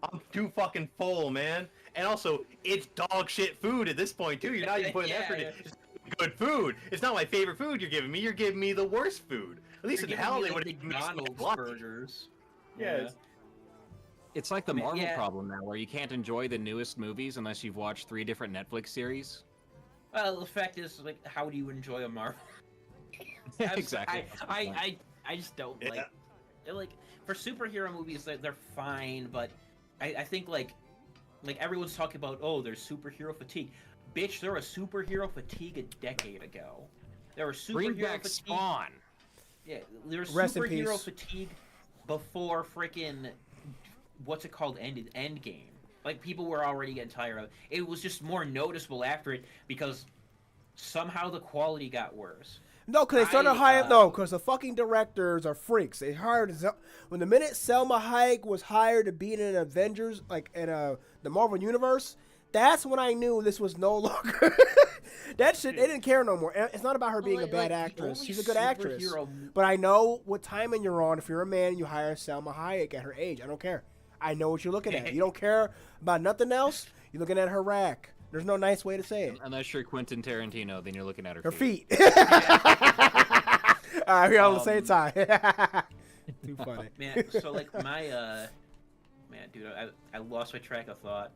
G: I'm too fucking full, man. And also, it's dog shit food at this point too. You're not even putting
C: Yeah,
G: effort in.
C: yeah.
G: It's good food. It's not my favorite food you're giving me. You're giving me the worst food. At least
C: You're
G: in
C: giving
G: hell
C: me,
G: they
C: like,
G: would have
C: McDonald's burgers.
G: Yeah.
H: It's like the
C: I mean,
H: Marvel
C: yeah.
H: problem now, where you can't enjoy the newest movies unless you've watched 3 different Netflix series.
C: Well, the fact is, like, how do you enjoy a Marvel?
H: Exactly.
C: I just don't like. They're like for superhero movies, they're fine, but I think like everyone's talking about, oh, there's superhero fatigue. Bitch, there was superhero fatigue a decade ago. There was
H: Bring
C: superhero
H: back
C: fatigue.
H: Spawn.
C: Yeah, there was
A: Rest in
C: superhero
A: peace.
C: fatigue before freaking what's it called ended Endgame. Like people were already getting tired of it. It was just more noticeable after it because somehow the quality got worse.
A: No, because they started hiring. No, because the fucking directors are freaks. They hired when the minute Selma Hayek was hired to be in an Avengers, like in the Marvel universe. That's when I knew this was no longer. That shit, they didn't care no more. It's not about her being a bad actress. She's a good actress. But I know what timing you're on. If you're a man, you hire Selma Hayek at her age. I don't care. I know what you're looking at. You don't care about nothing else. You're looking at her rack. There's no nice way to say it.
H: Unless you're Quentin Tarantino, then you're looking at
A: her feet.
H: feet.
A: All right, we're on the same time. Too funny.
C: Man, so like my man, dude, I lost my track of thought.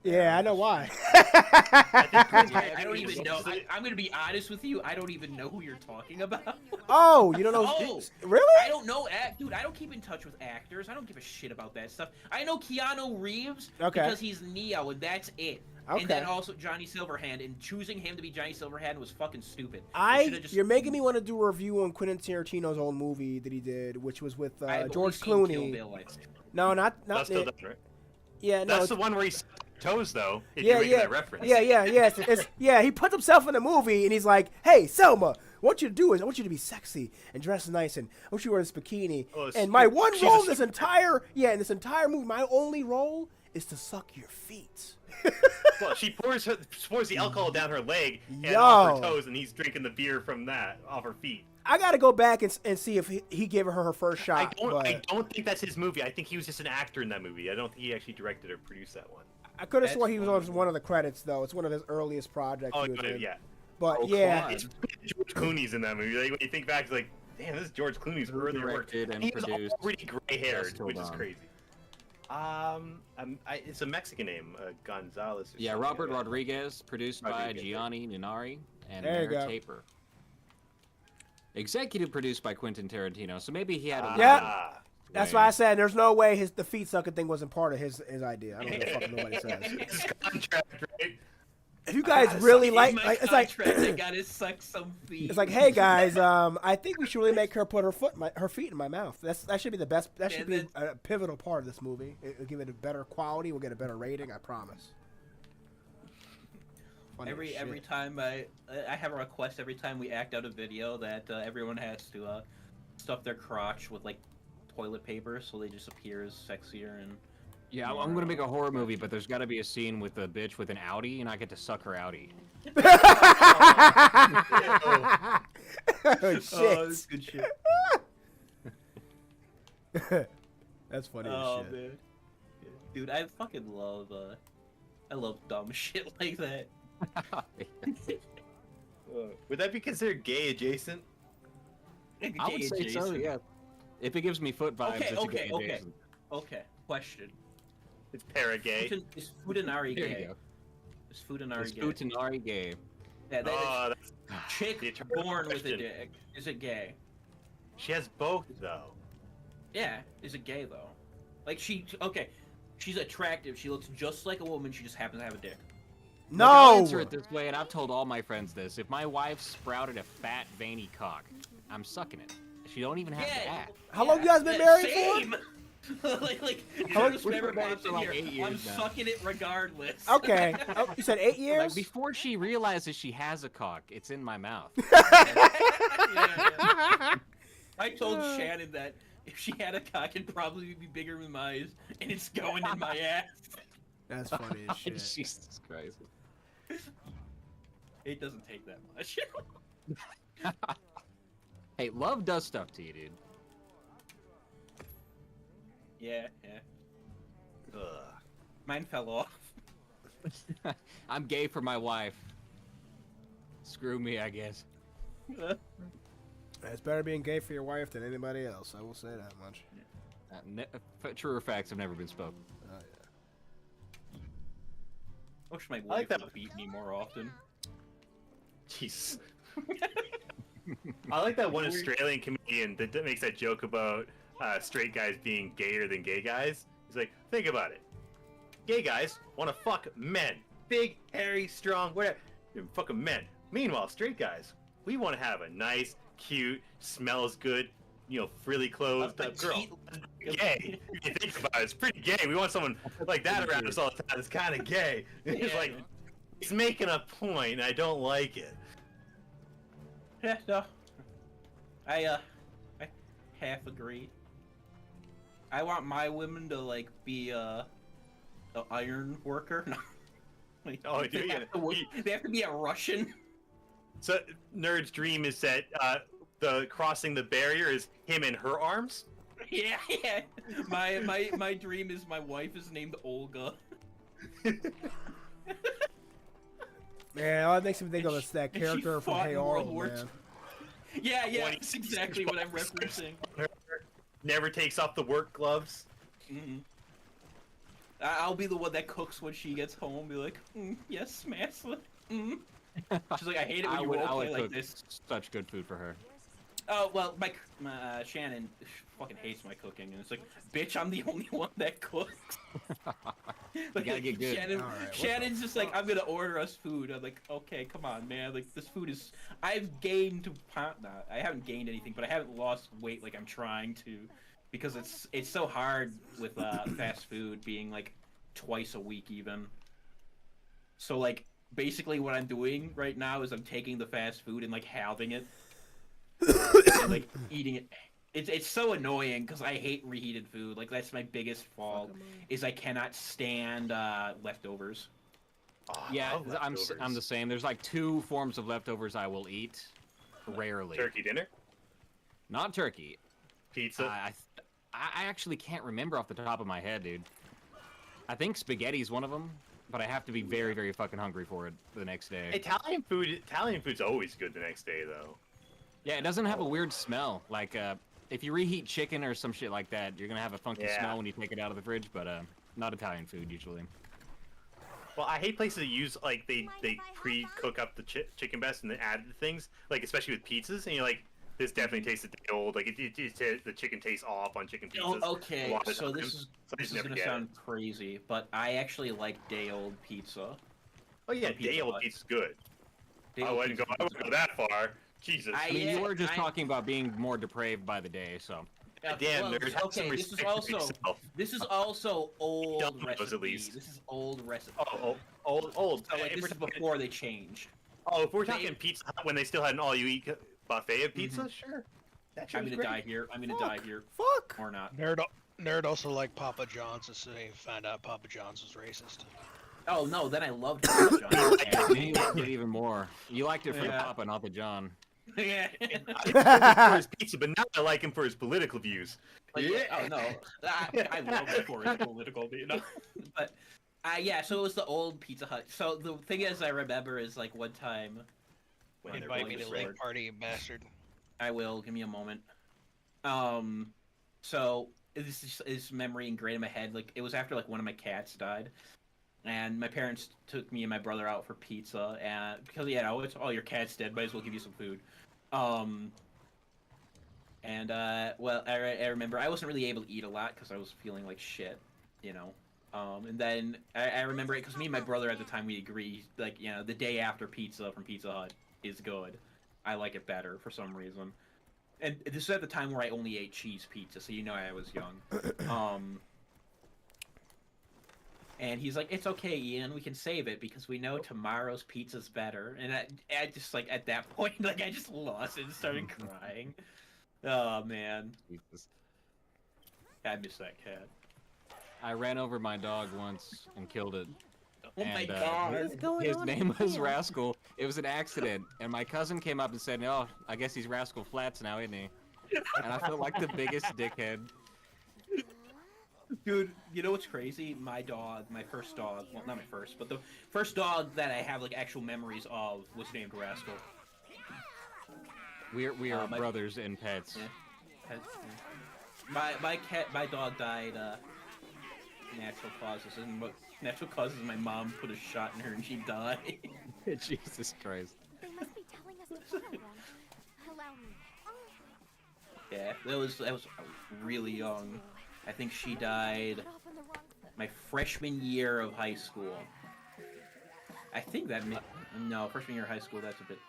A: Yeah, I know why.
C: I don't even know. I'm gonna be honest with you. I don't even know who you're talking about.
A: Oh, you don't know?
C: Oh,
A: really?
C: I don't know, dude. I don't keep in touch with actors. I don't give a shit about that stuff. I know Keanu Reeves because he's Neo, and that's it.
A: Okay.
C: And then also Johnny Silverhand, and choosing him to be Johnny Silverhand was fucking stupid.
A: You're making me want to do a review on Quentin Tarantino's old movie that he did, which was with George Clooney. No, not
G: That's still done, right?
A: Yeah, no.
G: That's the one where he's toes, though. If
A: yeah,
G: you're making that reference.
A: Yeah. He puts himself in the movie, and he's like, "Hey, Selma, what you do is I want you to be sexy and dress nice, and I want you to wear this bikini." And my one role in this entire movie, my only role is to suck your feet.
G: Well, she pours the alcohol down her leg and off her toes, and he's drinking the beer from that off her feet.
A: I gotta go back and see if he gave her first shot.
G: I don't think that's his movie. I think he was just an actor in that movie. I don't think he actually directed or produced that one.
A: I could have sworn he was on one of the credits, though. It's one of his earliest projects.
G: Oh, yeah.
A: But yeah,
G: it's George Clooney's in that movie. Like, when you think back, it's like, damn, this is George Clooney's earlier work.
H: And
G: he was
H: produced
G: already gray-haired, which is crazy. It's a Mexican name, Gonzalez.
H: Yeah, Robert Rodriguez, produced by Gianni Ninari and
A: there
H: Mayor Taper. Executive produced by Quentin Tarantino, so maybe he had a
A: that's why I said there's no way the feet sucking thing wasn't part of his idea. I don't know what the fuck nobody says.
G: His contract, right?
A: If you guys really like it's like
C: I gotta suck some feet.
A: It's like, hey guys, I think we should really make her put her feet in my mouth. That should be the best. That should be a pivotal part of this movie. It'll give it a better quality. We'll get a better rating. I promise.
C: Every time I have a request every time we act out a video that everyone has to stuff their crotch with like toilet paper so they just appear as sexier and.
H: Yeah, I'm gonna make a horror movie, but there's gotta be a scene with a bitch with an Audi, and I get to suck her Audi.
A: Oh shit!
C: That's good shit.
A: That's funny as shit.
C: Man. Dude, I fucking love dumb shit like that.
G: Would that be considered gay adjacent?
H: I would say so, yeah. If it gives me foot vibes, it's gay adjacent.
C: Okay. Question.
G: It's para-gay.
C: Is Futanari
H: There
C: gay?
H: you go.
C: Is Futanari gay?
H: Futanari gay.
C: Yeah, that is
G: that's
C: chick born with a dick. Is it gay?
G: She has both, though.
C: Yeah, is it gay though? Like she's attractive. She looks just like a woman. She just happens to have a dick.
A: No.
H: I'll answer it this way, and I've told all my friends this: if my wife sprouted a fat, veiny cock, I'm sucking it. She don't even have to act.
A: How long you guys been married for?
C: like
A: How
C: just never pops in here. I'm sucking it regardless.
A: Okay. Oh, you said 8 years?
H: Like, before she realizes she has a cock, it's in my mouth.
C: I told Shannon that if she had a cock, it'd probably be bigger than mine, and it's going in my ass.
A: That's funny as shit.
H: Jesus Christ.
C: It doesn't take that much.
H: Hey, love does stuff to you, dude.
C: Yeah. Ugh. Mine fell off.
H: I'm gay for my wife. Screw me, I guess.
A: It's better being gay for your wife than anybody else. I will say that much.
H: Truer facts have never been spoken.
A: Oh, yeah.
C: I wish my wife would beat me more often.
G: Jeez. I like that one Australian comedian that makes that joke about straight guys being gayer than gay guys. He's like, think about it. Gay guys want to fuck men. Big, hairy, strong, whatever. They're fucking men. Meanwhile, straight guys, we want to have a nice, cute, smells good, frilly clothed girl. Gay. If you think about it, it's pretty gay. We want someone like that around us all the time. It's kind of gay. It's like, he's making a point, and I don't like it.
C: Yeah, no. I half agree. I want my women to like be a iron worker. No. Like,
G: Oh, do you?
C: they have to be a Russian.
G: So Nerd's dream is that the crossing the barrier is him in her arms.
C: Yeah, yeah. My dream is my wife is named Olga.
A: Man, all that makes me think of is that
C: and she
A: character from
C: fought
A: Hey
C: in World
A: Arnold,
C: War
A: man.
C: Yeah, that's exactly what I'm referencing.
G: Never takes off the work gloves.
C: Mm-hmm. I'll be the one that cooks when she gets home. Be like, yes, Maslin. She's like, I hate it when you roleplay like this.
H: Such good food for her.
C: Oh well, my Shannon fucking hates my cooking, and it's like, bitch, I'm the only one that cooks. Like,
H: gotta get good.
C: Shannon's just like, I'm gonna order us food. I'm like, okay, come on, man. Like, this food is. I've gained I haven't gained anything, but I haven't lost weight like I'm trying to, because it's so hard with fast food being like twice a week even. So like, basically what I'm doing right now is I'm taking the fast food and like halving it. And, like eating it. It's so annoying because I hate reheated food. Like that's my biggest fault is I cannot stand leftovers.
G: Oh,
H: Yeah, I'm the same. There's like 2 forms of leftovers I will eat. Rarely.
G: Turkey dinner.
H: Not turkey.
G: Pizza.
H: I actually can't remember off the top of my head, dude. I think spaghetti's one of them, but I have to be very, very fucking hungry for it the next day.
G: Italian food's always good the next day though.
H: Yeah, it doesn't have a weird smell. Like, if you reheat chicken or some shit like that, you're gonna have a funky smell when you take it out of the fridge, but not Italian food usually.
G: Well, I hate places that use, like, they pre-cook up the chicken breast and then add the things, like, especially with pizzas, and you're like, this definitely tastes the old, like, the chicken tastes off on chicken pizzas.
C: Oh, okay, so this is gonna sound
G: it.
C: crazy, but I actually like day-old pizza.
G: Oh yeah, day-old pizza's good. I wouldn't go that far. Jesus.
H: I mean, you were just talking about being more depraved by the day, so.
G: Damn,
C: well,
G: there's
C: okay, this is also old recipe. At least. This is old recipe.
G: Oh, old.
C: So like, this is before they changed.
G: Oh, if we're talking Pizza Hut when they still had an all-you-eat buffet of pizza, sure.
C: I'm gonna die here. I'm gonna die here.
A: Fuck.
C: Or not.
B: Nerd also liked Papa John's, so he found out Papa John's was racist.
C: Oh no, then I loved Papa John's.
H: You liked it even more. You liked it for the Papa, not the John.
C: Yeah.
G: I for his pizza, but now I like him for his political views.
C: Like, oh no, I love him for his political views. But yeah, so it was the old Pizza Hut. So the thing is, I remember is like one time.
B: Invite me to Lake Party, you bastard.
C: I will. Give me a moment. So this is memory ingrained in my head. Like it was after like one of my cats died. And my parents took me and my brother out for pizza, and because it's your cat's dead, might as well give you some food. Well, I remember I wasn't really able to eat a lot because I was feeling like shit, and then I remember it because me and my brother at the time we agreed, like the day after pizza from Pizza Hut is good. I like it better for some reason. And this is at the time where I only ate cheese pizza, so I was young. And he's like, it's okay, Ian, we can save it because we know tomorrow's pizza's better. And I just, like, at that point, like, I just lost it and started crying. Oh, man.
H: Jesus.
C: I miss that cat.
H: I ran over my dog once and killed it.
C: Oh my god.
H: His name was Rascal. It was an accident. And my cousin came up and said, oh, I guess he's Rascal Flats now, isn't he? And I felt like the biggest dickhead.
C: Dude, you know what's crazy? My dog, my first dog, well, not my first, but the first dog that I have, like, actual memories of was named Rascal.
H: We are brothers in pets.
C: Yeah. My dog died, natural causes, and what natural causes, my mom put a shot in her and she died.
H: Jesus Christ.
F: They must be telling us to follow them. Allow me.
C: Yeah, that was really young. I think she died my freshman year of high school. I think that no, freshman year of high school, that's a bit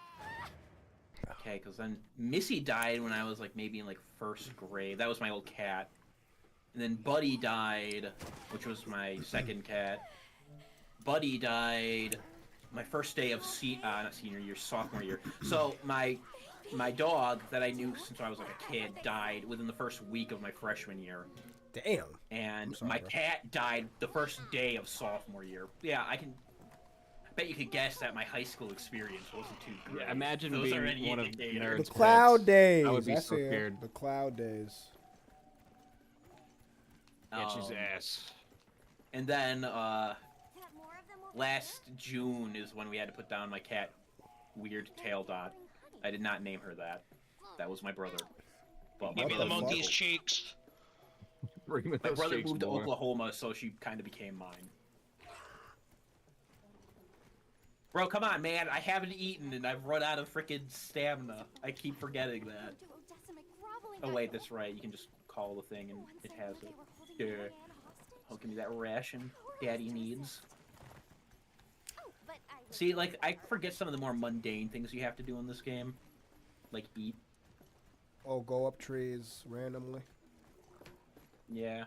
C: okay, because then Missy died when I was like maybe in like first grade. That was my old cat. And then Buddy died, which was my second cat. Buddy died my first day of not senior year, sophomore year. So my my dog that I knew since I was like a kid died within the first week of my freshman year.
A: Damn.
C: And
A: sorry,
C: my
A: bro.
C: cat died the first day of sophomore year. Yeah, I bet you could guess that my high school experience wasn't too great.
H: Yeah, imagine
C: Those are
H: being
C: any
H: one of
C: indicator.
H: Nerd's
A: The cloud
H: pets.
A: days.
H: I would be so
A: see it.
H: scared.
A: The cloud days.
H: Get his ass.
C: And then
F: That more of them will be
C: last June is when we had to put down my cat, Weird Tail Dot. I did not name her that. That was my brother. But my
B: Give me the
A: What the
C: brother,
B: monkey's
A: fuck?
B: cheeks.
H: Bring me
C: my
H: those
C: brother
H: shakes,
C: moved to
H: boy.
C: Oklahoma, so she kind of became mine. Bro, come on, man. I haven't eaten and I've run out of freaking stamina. I keep forgetting that.
F: to Odessa McGroveling
C: Oh,
F: that
C: wait,
F: way.
C: that's right. You can just call the thing and
F: Once
C: it
F: I
C: has
F: knew
C: it.
F: they were holding
C: Yeah.
F: Marianne hostage.
C: Oh, give me that ration Daddy needs.
F: Oh, but I was
C: See, like, I forget some of the more mundane things you have to do in this game. Like, eat.
A: Oh, go up trees randomly.
C: Yeah.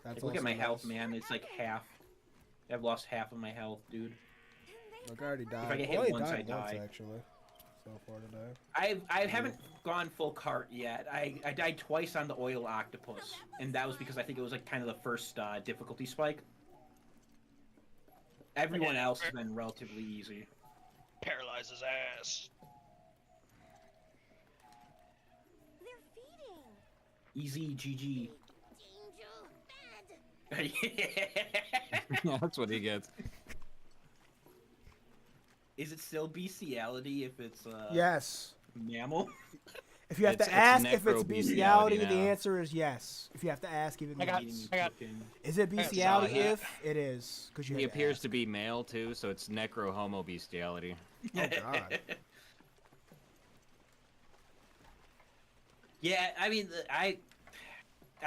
A: That's
C: Like, look at
A: also
C: my health,
A: nice.
C: man. It's like half. I've lost half of my health, dude.
A: Look, I already died.
C: I get hit
A: Well, I
C: once,
A: died
C: I
A: once
C: die.
A: actually. So far today.
C: I haven't gone full cart yet. I died twice on the oil octopus, and that was because I think it was like kind of the first difficulty spike. Everyone else has been relatively easy.
B: Paralyze his ass.
F: they're feeding.
C: Easy GG.
F: Danger, bad.
H: Yeah, that's what he gets.
C: Is it still bestiality if it's
A: Yes.
C: mammal?
A: If you have
H: It's
A: to ask if it's
H: necro-bestiality
A: bestiality, the
H: now.
A: answer is yes. If you have to ask, even
B: I got-
C: Eating and
B: I got-
C: cooking.
A: is it
B: got
A: bestiality
B: Zod.
A: if it is? Because you
H: He
A: have
H: appears
A: ask.
H: to be male too, so it's necro homo bestiality.
A: Oh God.
C: Yeah, I mean, I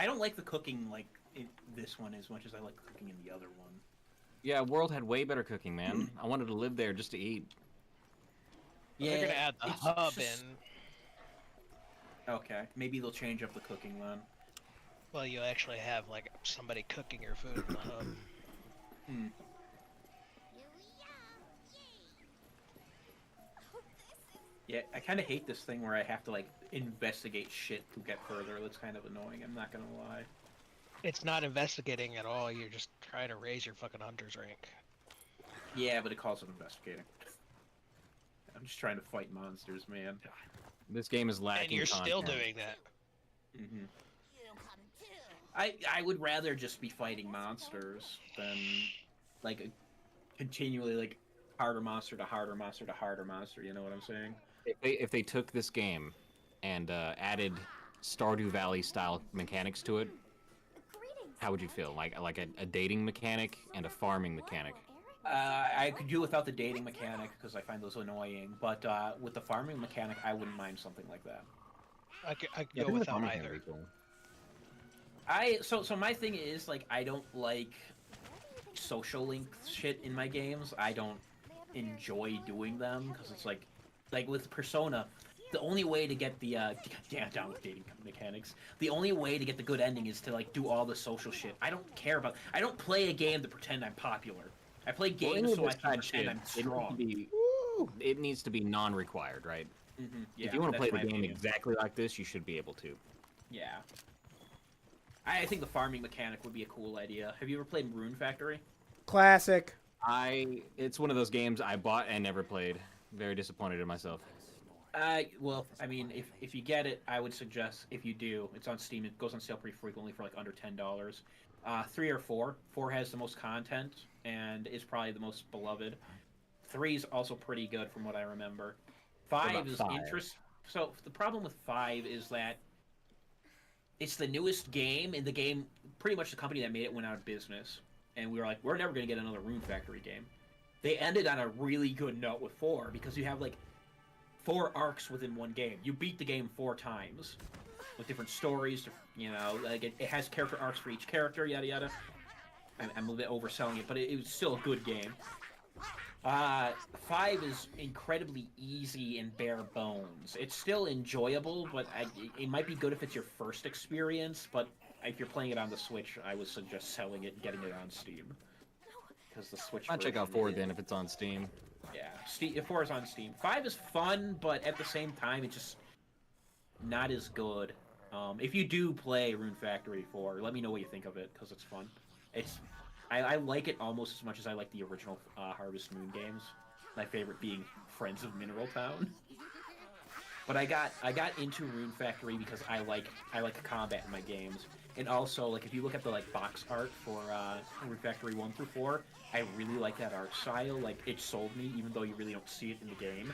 C: don't like the cooking like in this one as much as I like cooking in the other one.
H: Yeah, World had way better cooking, man. I wanted to live there just to eat.
B: They're gonna add the
C: it's
B: hub
C: just-
B: in.
C: Okay, maybe they'll change up the cooking then.
B: Well, you actually have like somebody cooking your food in the hub.
C: Hmm.
F: Here we are. Yay. Oh, this is
C: Yeah, I kind of hate this thing where I have to like investigate shit to get further. That's kind of annoying. I'm not gonna lie.
B: It's not investigating at all. You're just trying to raise your fucking hunter's rank.
C: Yeah, but it calls it investigating. I'm just trying to fight monsters, man.
H: This game is lacking
B: And you're still
H: content.
B: doing that.
C: Hmm
F: you come too.
C: I would rather just be fighting monsters than like continually like harder monster to harder monster to harder monster. You know what I'm saying?
H: If they took this game and added Stardew Valley style mechanics to it,
F: Greetings.
H: how would you feel? Like a dating mechanic and a farming mechanic.
C: I could do without the dating mechanic because I find those annoying. But with the farming mechanic, I wouldn't mind something like that.
B: I could
H: Yeah,
B: go
H: the
B: without
H: farming mechanic
B: either.
H: would be cool.
C: So my thing is like I don't like social link shit in my games. I don't enjoy doing them because it's like with Persona, the only way to get the down with dating mechanics. The only way to get the good ending is to like do all the social shit. I don't care about. I don't play a game to pretend I'm popular. I play
H: Well,
C: games
H: any
C: so
H: of
C: I
H: this
C: can
H: side
C: pretend
H: shit,
C: I'm
H: it needs to
C: strong.
H: be it needs to be non-required, right?
C: Yeah,
H: If you want to
C: that's
H: play the
C: my
H: game
C: opinion.
H: exactly like this, you should be able to.
C: Yeah. I think the farming mechanic would be a cool idea. Have you ever played Rune Factory?
A: Classic.
H: It's one of those games I bought and never played. Very disappointed in myself.
C: Well, I mean, if you get it, I would suggest if you do, it's on Steam. It goes on sale pretty frequently for like under $10. 3 or 4. 4 has the most content and is probably the most beloved. 3 is also pretty good from what I remember. 5
H: about
C: is
H: 5?
C: interest. So the problem with 5 is that it's the newest game, and the game, pretty much the company that made it went out of business. And we were like, we're never going to get another Rune Factory game. They ended on a really good note with 4, because you have like 4 arcs within one game. You beat the game 4 times with different stories. You know, like it has character arcs for each character, yada yada. I'm a little bit overselling it, but it was still a good game. 5 is incredibly easy and bare bones. It's still enjoyable, but it might be good if it's your first experience. But if you're playing it on the Switch, I would suggest selling it and getting it on Steam. Because the Switch.
H: I'll check out
C: version
H: 4
C: is-
H: then if it's on Steam.
C: Yeah, 4 is on Steam. 5 is fun, but at the same time, it's just not as good. If you do play Rune Factory 4, let me know what you think of it, because it's fun. I like it almost as much as I like the original Harvest Moon games. My favorite being Friends of Mineral Town. But I got into Rune Factory because I like combat in my games, and also like if you look at the like box art for Rune Factory 1 through 4, I really like that art style. Like it sold me, even though you really don't see it in the game.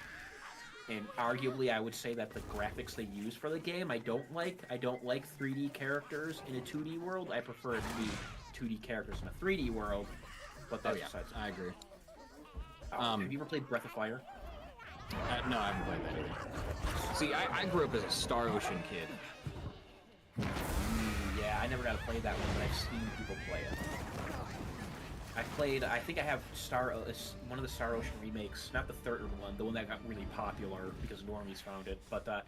C: And arguably, I would say that the graphics they use for the game, I don't like. I don't like 3D characters in a 2D world. I prefer it to be 2D characters in a 3D world. But that's besides.
H: I agree.
C: Have you ever played Breath of Fire?
H: No, I haven't played that either. See, I grew up as a Star Ocean kid.
C: Yeah, I never got to play that one, but I've seen people play it. I think I have one of the Star Ocean remakes, not the third one, the one that got really popular because normies found it, but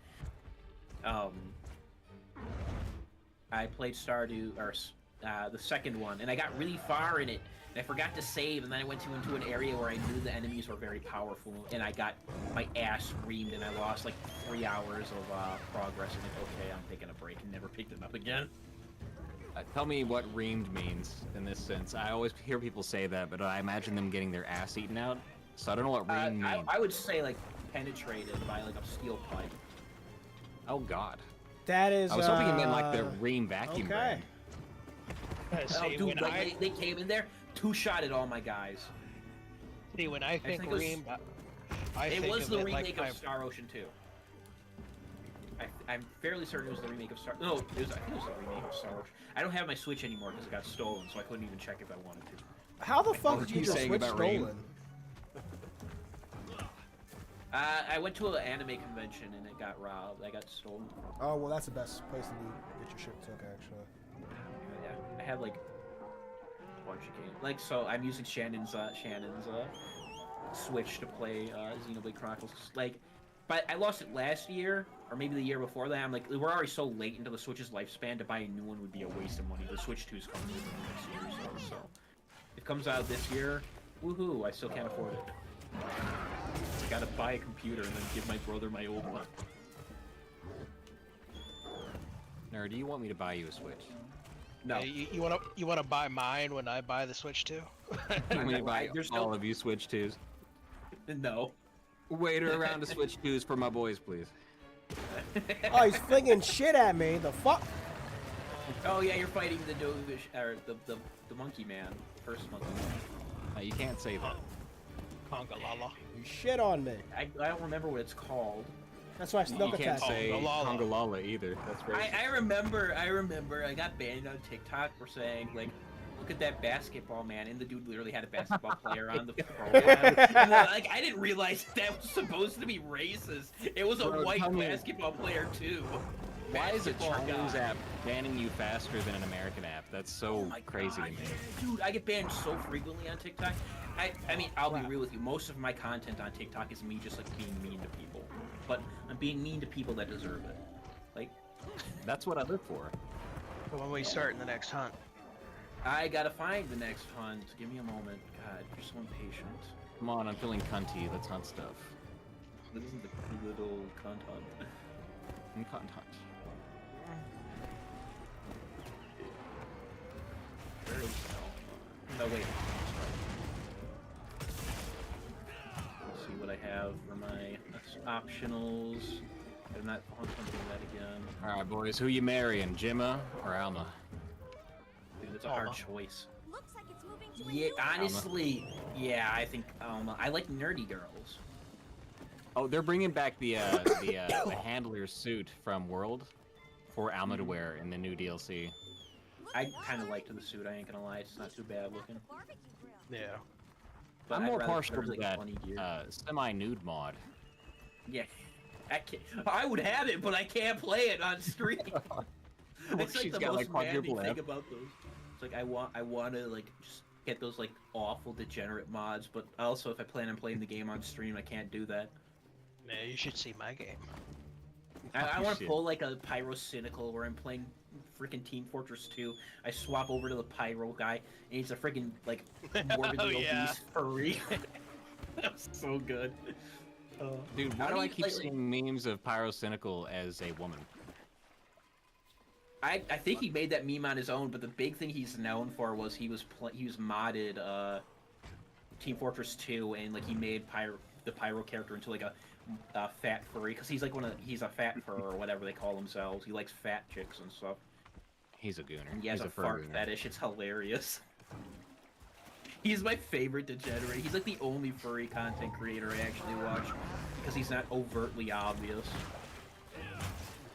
C: I played Stardew, or the second one, and I got really far in it, and I forgot to save, and then I went into an area where I knew the enemies were very powerful, and I got my ass reamed, and I lost like 3 hours of progress, and like, okay, I'm taking a break, and never picked it up again.
H: Tell me what reamed means in this sense. I always hear people say that, but I imagine them getting their ass eaten out, so I don't know what reamed means.
C: I would say like penetrated by like a steel pipe.
H: Oh God.
A: That is.
H: I was hoping you meant like the ream vacuum brand.
B: See,
C: dude, they came in there, 2-shotted all my guys.
B: See, when I think Ream,
C: it was the remake
B: like
C: of Star Ocean 2. I'm fairly certain it was the remake of Star. No, I think it was the remake of Star Ocean. I don't have my Switch anymore because it got stolen, so I couldn't even check if I wanted to.
A: How the fuck did you get your Switch stolen?
C: I went to an anime convention and it got robbed. I got stolen.
A: Oh well, that's the best place to get your shit took, actually.
C: Yeah, I had like a bunch of games. Like, so I'm using Shannon's Switch to play Xenoblade Chronicles. Like, but I lost it last year, or maybe the year before that. I'm like, we're already so late into the Switch's lifespan. To buy a new one would be a waste of money. The Switch 2 is coming in the next year or so. So, if it comes out this year, woohoo! I still can't afford it. I gotta buy a computer and then give my brother my old one.
H: Nerd, do you want me to buy you a Switch?
C: No.
B: Hey, you wanna buy mine when I buy the Switch too?
H: You want me to buy all of you Switch 2s?
C: No.
H: Wait around to Switch 2s for my boys, please.
A: Oh, he's flinging shit at me. The fuck?
C: Oh yeah, you're fighting the Dovish, or the Monkey Man, first Monkey Man.
H: You can't say that.
B: Conga Lala.
A: You shit on me.
C: I don't remember what it's called.
A: That's why I snuck
H: You can't
A: attack.
H: say Conga Lala either. That's right.
C: I remember. I got banned on TikTok for saying like, look at that basketball man, and the dude literally had a basketball player on the program. And like, I didn't realize that was supposed to be racist. It was a white basketball player too.
H: Why is a Chinese app banning you faster than an American app? That's so crazy to me.
C: Dude, I get banned so frequently on TikTok. I mean, I'll be real with you. Most of my content on TikTok is me just like being mean to people. But I'm being mean to people that deserve it. Like,
H: that's what I live for.
B: When we start in the next hunt.
C: I gotta find the next hunt. Give me a moment. God, you're so impatient.
H: Come on, I'm feeling cunty. Let's hunt stuff.
C: This isn't the little cunt hunt.
H: I'm cunt hunt.
C: No, wait. Let's see what I have for my optionals. I'm not hunting that again.
H: Alright, boys, who you marrying, Jimma or Alma?
C: Dude, it's a hard choice.
F: Looks like it's moving to a
C: Yeah,
F: new
C: honestly, yeah, I think Alma. I like nerdy girls.
H: Oh, they're bringing back the handler's suit from World for Alma to wear in the new DLC.
C: I kind of liked the suit, I ain't gonna lie. It's not too bad looking.
B: Yeah.
C: But
H: I'm
C: I'd
H: more
C: rather
H: partial
C: wear,
H: to
C: like,
H: that
C: funny gear.
H: semi-nude mod.
C: Yeah. I would have it, but I can't play it on stream. It's like
H: She's
C: the
H: got,
C: most
H: like,
C: manly
H: quadruple
C: thing
H: F.
C: about those. It's like I want to like just get those like awful degenerate mods, but also if I plan on playing the game on stream, I can't do that.
B: Yeah, you should see my game.
C: I want to pull like a Pyro Cynical where I'm playing freaking Team Fortress 2. I swap over to the Pyro guy, and he's a freaking like morbidly obese furry. That was so good.
H: Dude, why do I keep seeing memes of Pyrocynical as a woman?
C: I think he made that meme on his own, but the big thing he's known for was he was modded Team Fortress 2, and like he made the Pyro character into like a fat furry, because he's like he's a fat fur or whatever they call themselves. He likes fat chicks and stuff.
H: He's a gooner.
C: And he has
H: He's
C: a fart fetish. It's hilarious. He's my favorite degenerate. He's like the only furry content creator I actually watch because he's not overtly obvious.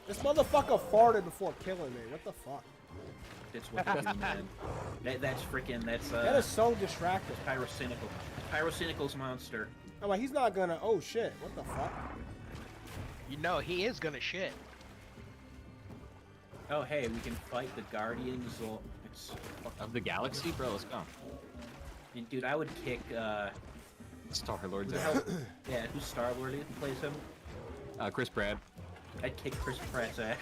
A: This motherfucker farted before killing me. What the fuck?
C: That's what they do, man. That's freaking.
A: That is so distracting.
C: Pyrocynical. Pyrocynical's monster.
A: I'm like, he's not gonna. Oh shit! What the fuck?
B: You know, he is gonna shit.
C: Oh hey, we can fight the Guardians
H: of the Galaxy, bro. Let's go.
C: Dude, I would kick.
H: Star-Lord's
C: out. Yeah, who's Star-Lord? Who plays him?
H: Chris Pratt.
C: I'd kick Chris Pratt's ass.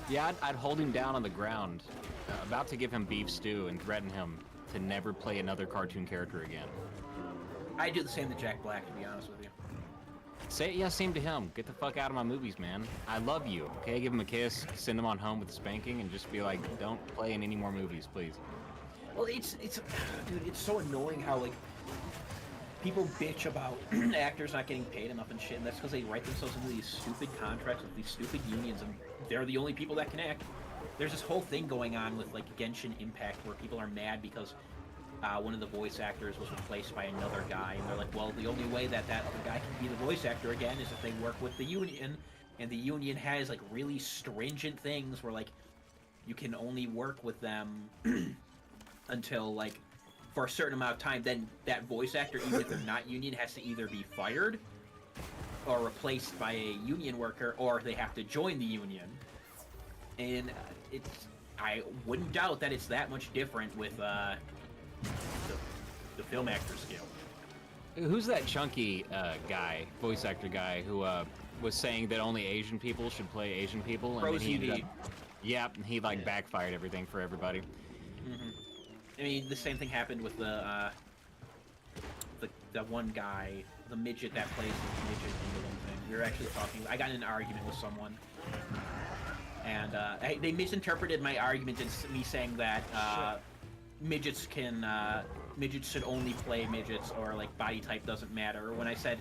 H: Yeah, I'd hold him down on the ground, about to give him beef stew and threaten him to never play another cartoon character again.
C: I do the same to Jack Black, to be honest with you.
H: Same to him. Get the fuck out of my movies, man. I love you, okay? Give him a kiss, send him on home with a spanking, and just be like, don't play in any more movies, please.
C: Well, dude, it's so annoying how, like, people bitch about actors not getting paid enough and shit, and that's because they write themselves into these stupid contracts with these stupid unions, and they're the only people that can act. There's this whole thing going on with, like, Genshin Impact, where people are mad because one of the voice actors was replaced by another guy, and they're like, well, the only way that other guy can be the voice actor again is if they work with the union, and the union has, like, really stringent things where, like, you can only work with them until, like, for a certain amount of time, then that voice actor, even if they're not union, has to either be fired or replaced by a union worker, or they have to join the union. And I wouldn't doubt that it's that much different with the film actor skill.
H: Who's that chunky guy, voice actor guy, who was saying that only Asian people should play Asian people? And then he ended up, yep, he like backfired everything for everybody.
C: Mm-hmm. I mean, the same thing happened with the one guy, the midget that plays the midget in the one thing. We were actually talking. I got in an argument with someone, and they misinterpreted my argument as me saying that midgets should only play midgets, or like body type doesn't matter. When I said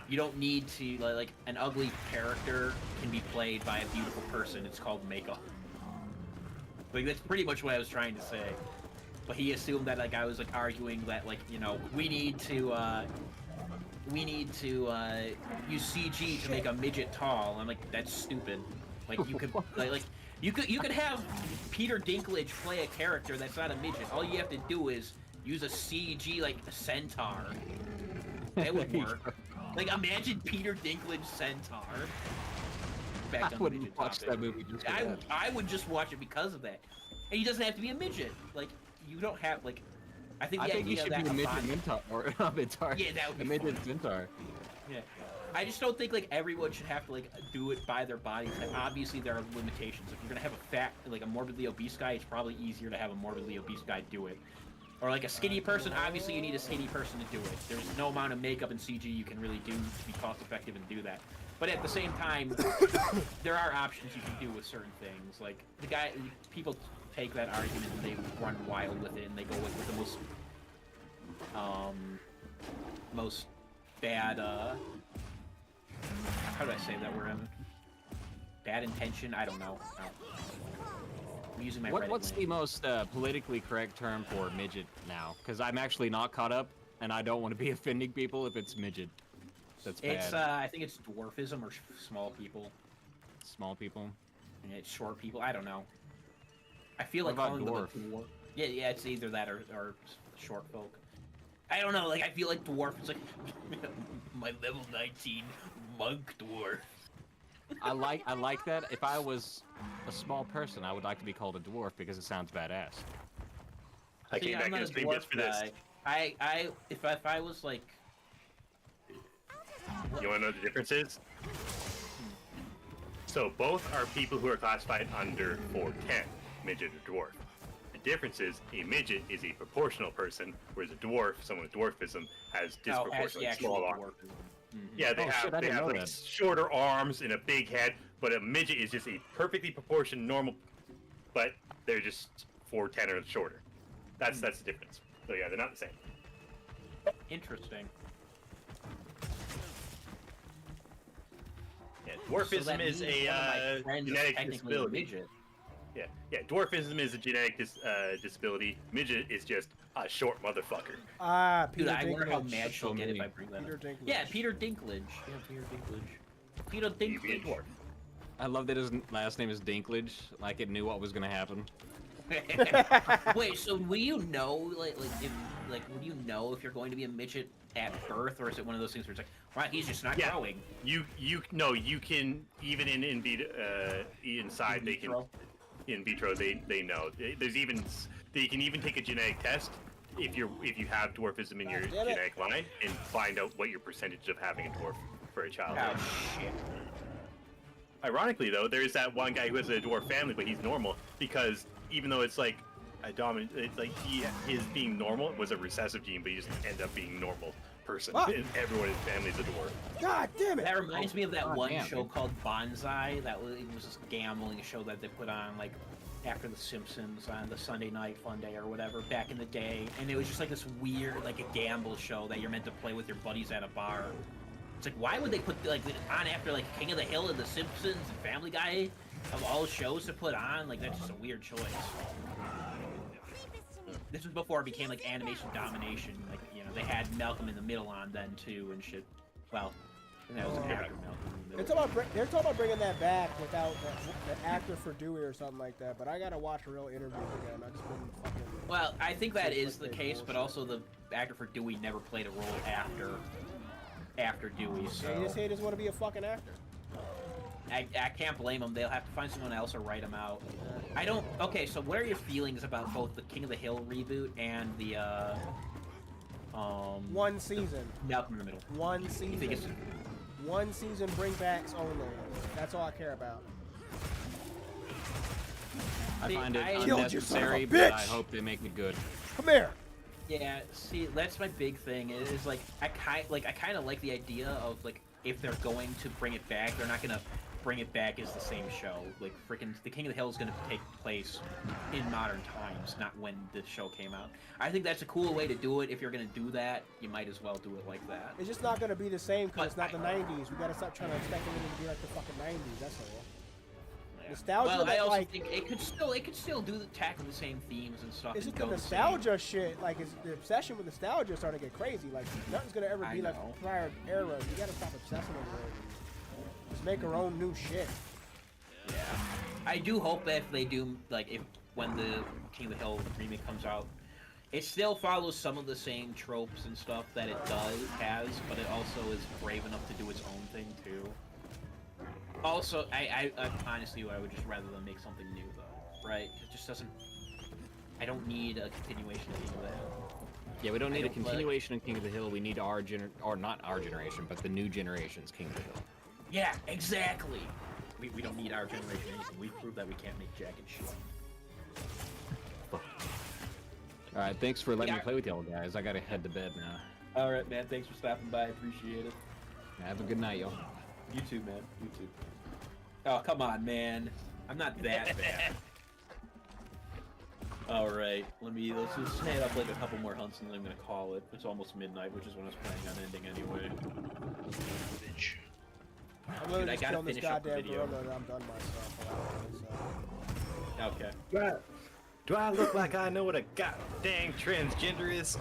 C: you don't need to, like, an ugly character can be played by a beautiful person. It's called makeup. Like, that's pretty much what I was trying to say. But he assumed that, like, I was, like, arguing that, like, you know, we need to use CG to make a midget tall. I'm like, that's stupid. Like, you could, you could have Peter Dinklage play a character that's not a midget. All you have to do is use a CG, like, a centaur. That would work. Like, imagine Peter Dinklage centaur. Back
H: I wouldn't watch that movie just for that.
C: I would just watch it because of that. And he doesn't have to be a midget. Like, you don't have, like, I think
H: he should be a midget centaur, or a minotaur.
C: Yeah, that would be
H: a midget centaur.
C: Yeah. I just don't think, like, everyone should have to, like, do it by their body type. Obviously, there are limitations. If you're gonna have a fat, like, a morbidly obese guy, it's probably easier to have a morbidly obese guy do it. Or, like, a skinny person, obviously you need a skinny person to do it. There's no amount of makeup and CG you can really do to be cost-effective and do that. But at the same time, there are options you can do with certain things. Like, people take that argument and they run wild with it, and they go with the most bad, how do I say that word? Bad intention? I don't know. I'm using my
H: What's the most politically correct term for midget now? Because I'm actually not caught up, and I don't want to be offending people if it's midget. That's bad.
C: It's, I think it's dwarfism or small people.
H: Small people?
C: And it's short people. I don't know. I feel
H: what
C: like
H: about
C: calling
H: dwarf?
C: them a dwarf. Yeah, it's either that or short folk. I don't know, like, I feel like dwarf is like, my level 19 monk dwarf.
H: I like that. If I was a small person, I would like to be called a dwarf because it sounds badass.
G: I came back in this stream just for this.
C: If I was like...
G: You wanna know what the difference is? So both are people who are classified under 410, midget or dwarf. The difference is a midget is a proportional person, whereas a dwarf, someone with dwarfism, has disproportionately small arms. Yeah, they have like shorter arms and a big head, but a midget is just a perfectly proportioned normal, but they're just 4'10" or shorter. That's the difference. So yeah, they're not the same.
C: Interesting.
G: Yeah, dwarfism is a genetic disability. Yeah, dwarfism is a genetic disability. Midget is just a short motherfucker.
A: Peter
C: Dude, I wonder how
A: Dinklage.
C: mad she'll get if I bring that
A: Peter
C: up.
A: Dinklage.
C: Yeah, Peter Dinklage. Peter Dinklage.
G: Dwarf.
H: I love that his last name is Dinklage, like it knew what was gonna happen.
C: Wait, so will you know, would you know if you're going to be a midget at birth, or is it one of those things where it's like, right, he's just not growing?
G: You can even inside they can. In vitro, they know. There's even they can even take a genetic test if you have dwarfism in your genetic line and find out what your percentage of having a dwarf for a child is.
C: Shit.
G: Ironically, though, there's that one guy who has a dwarf family, but he's normal because even though it's like a dominant, it's like his being normal was a recessive gene, but he just ended up being normal person. And everyone in his family is a dwarf.
A: God damn it!
C: That reminds me of that show called Bonsai. It was this gambling show that they put on like after The Simpsons on the Sunday Night Fun Day or whatever back in the day, and it was just like this weird like a gamble show that you're meant to play with your buddies at a bar. It's like, why would they put like on after like King of the Hill and The Simpsons and Family Guy of all shows to put on? Like that's just a weird choice. This was before it became like animation domination. Like, you know, they had Malcolm in the Middle on then too and shit. Well, that was after Malcolm in the Middle.
A: They're talking about bringing that back without the actor for Dewey or something like that. But I gotta watch a real interview again. I just been fucking.
C: Well, I think that is the case, but also the actor for Dewey never played a role after Dewey. So
A: Yeah, he doesn't want to be a fucking actor.
C: I can't blame them. They'll have to find someone else or write them out. I don't. Okay, so what are your feelings about both the King of the Hill reboot and the
A: one season.
C: Malcolm in the Middle?
A: One
C: You think
A: season.
C: it's
A: One season bringbacks only. That's all I care about.
H: I find it
A: Killed you, son of a
H: unnecessary, but I
A: bitch!
H: hope they make me good.
A: Come here.
C: Yeah, see, that's my big thing. Is like I kind of like the idea of like if they're going to bring it back, they're not gonna bring it back as the same show. Like freaking The King of the Hill is gonna take place in modern times, not when the show came out. I think that's a cool way to do it. If you're gonna do that, you might as well do it like that.
A: It's just not gonna be the same because
C: But
A: it's not the 90s. We gotta stop trying to expect it to be like the fucking 90s. That's all.
C: Yeah.
A: Nostalgia.
C: Well, I
A: that,
C: also
A: like,
C: think it could still do tackle the same themes and stuff.
A: it's
C: and
A: just the
C: go
A: nostalgia shit. Like, it's the obsession with nostalgia is starting to get crazy. Like, nothing's gonna ever
C: I
A: be like
C: know.
A: prior eras. We gotta stop obsessing over it. Just make our own new shit.
C: Yeah. I do hope that if they do, like, when the King of the Hill remake comes out, it still follows some of the same tropes and stuff that it has, but it also is brave enough to do its own thing too. Also, I honestly, I would just rather them make something new though, right? It just doesn't. I don't need a continuation of King of the Hill.
H: Yeah, we don't need a continuation of King of the Hill. We need or not our generation, but the new generation's King of the Hill.
C: Yeah, exactly. We don't need our generation anything. We proved that we can't make jack and shit.
H: All right, thanks for letting me play with y'all guys. I gotta head to bed now.
C: All right, man. Thanks for stopping by. Appreciate it.
H: Have a good night, y'all.
C: You too, man. You too. Oh, come on, man. I'm not that bad. All right, let's just head up like a couple more hunts and then I'm gonna call it. It's almost midnight, which is when I was planning on ending anyway.
B: Bitch.
A: I'm literally
C: Dude, I
A: just
C: gotta
A: killing this
C: finish up the
A: goddamn
C: video.
A: gorilla and I'm done myself.
C: Okay.
G: Do I look like I know what a goddamn transgender is?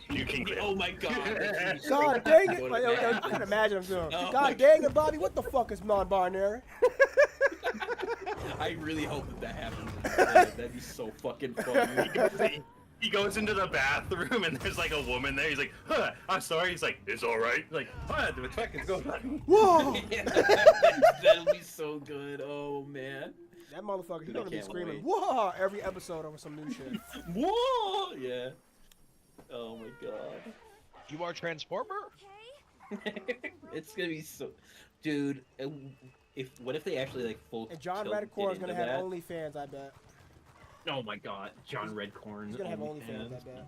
G: You can
C: Oh my god.
A: God dang it! Like, I can imagine him doing.
C: Oh my
A: God dang it, Bobby! What the fuck is non-binary?
C: I really hope that happens. That'd be so fucking funny.
G: He goes into the bathroom and there's like a woman there. He's like, huh, I'm sorry. He's like, it's all right. Like, what the fuck is going on?
A: Whoa!
C: That'll be so good. Oh man.
A: That motherfucker, he's
C: I
A: gonna be
C: can't
A: screaming,
C: wait.
A: "Whoa!" every episode over some new shit.
C: Whoa! Yeah. Oh my god.
B: You are Transformer?
C: It's gonna be so, dude. What if they actually like full?
A: And John
C: tilt
A: Redcore is
C: get
A: gonna
C: into
A: have
C: that?
A: OnlyFans, I bet.
C: Oh my god, John Redcorn.
A: He's gonna have OnlyFans, I bet.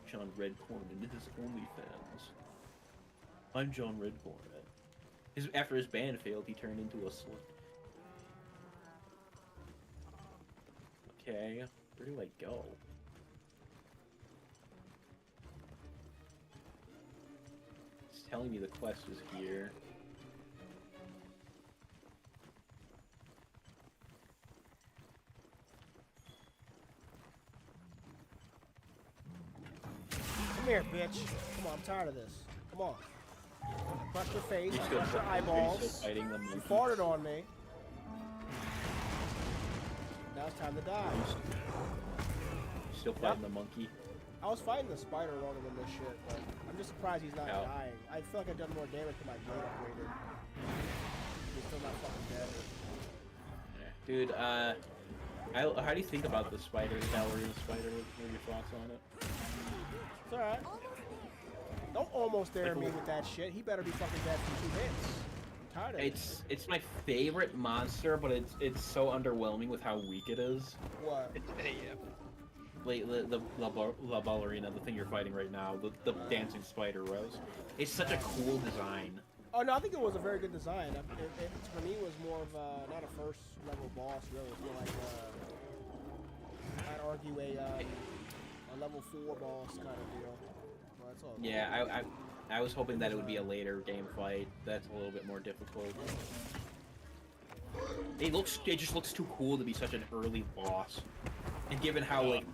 C: John Redcorn and his OnlyFans. I'm John Redcorn. After his band failed, he turned into a slut. Okay, where do I go? It's telling me the quest is here.
A: Come here, bitch. Come on, I'm tired of this. Come on. Crush your face, crush your eyeballs. You farted on me. Now it's time to die.
C: Still fighting the monkey?
A: I was fighting the spider longer than this shit, but I'm just surprised he's not dying. I feel like I've done more damage to my blade upgraded. He's still not fucking dead.
C: Dude, how do you think about the spider, the ballerina spider? What are your thoughts on it?
A: It's alright. Don't almost dare me with that shit. He better be fucking dead from 2 hits. I'm tired of it.
C: It's my favorite monster, but it's so underwhelming with how weak it is.
A: What?
B: Yeah.
C: Like La Ballerina, the thing you're fighting right now, the dancing spider, Rose. It's such a cool design.
A: Oh no, I think it was a very good design. It for me, was more of not a first level boss, really. It's more like I'd argue a level 4 boss kind of deal. Well, that's all.
C: Yeah, I was hoping that it would be a later game fight. That's a little bit more difficult. It just looks too cool to be such an early boss. And given how like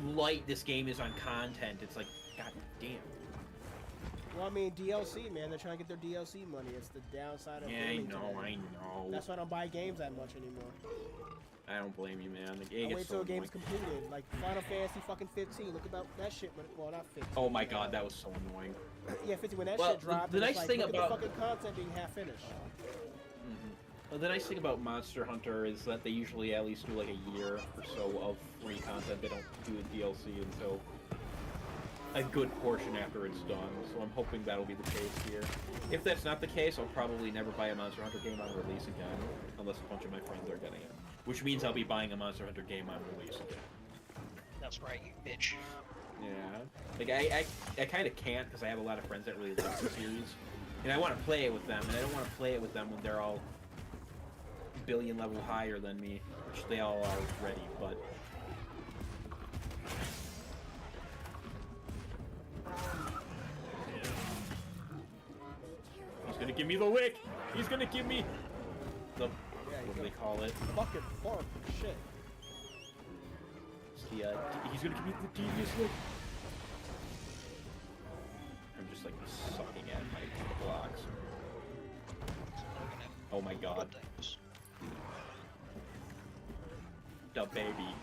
C: light this game is on content, it's like, god damn.
A: Well, I mean, DLC, man. They're trying to get their DLC money. It's the downside of
C: I
A: gaming
C: know.
A: That's why I don't buy games that much anymore.
C: I don't blame you, man. The game
A: I
C: gets
A: wait
C: so
A: till a game's
C: annoying.
A: completed. Like Final Fantasy fucking 15. Look about that shit. Well, not 15.
C: Oh my god, that was so annoying.
A: Yeah, 15. When that
C: Well,
A: shit dropped,
C: the
A: it was
C: nice
A: like,
C: thing
A: look
C: about
A: at the fucking content being half finished.
C: Well, the nice thing about Monster Hunter is that they usually at least do like a year or so of free content. They don't do a DLC until a good portion after it's done, so I'm hoping that'll be the case here. If that's not the case, I'll probably never buy a Monster Hunter game on release again, unless a bunch of my friends are getting it. Which means I'll be buying a Monster Hunter game on release again.
B: That's right, you bitch.
C: Yeah. Like, I kind of can't, because I have a lot of friends that really like the series. And I want to play it with them, and I don't want to play it with them when they're all billion level higher than me, which they all are already, but... He's gonna give me the wick! He's gonna give me the... what do they call it?
A: Fucking fork. Shit.
C: It's the, he's gonna give me the devious wick! I'm just like sucking at my blocks. Oh my god. The baby.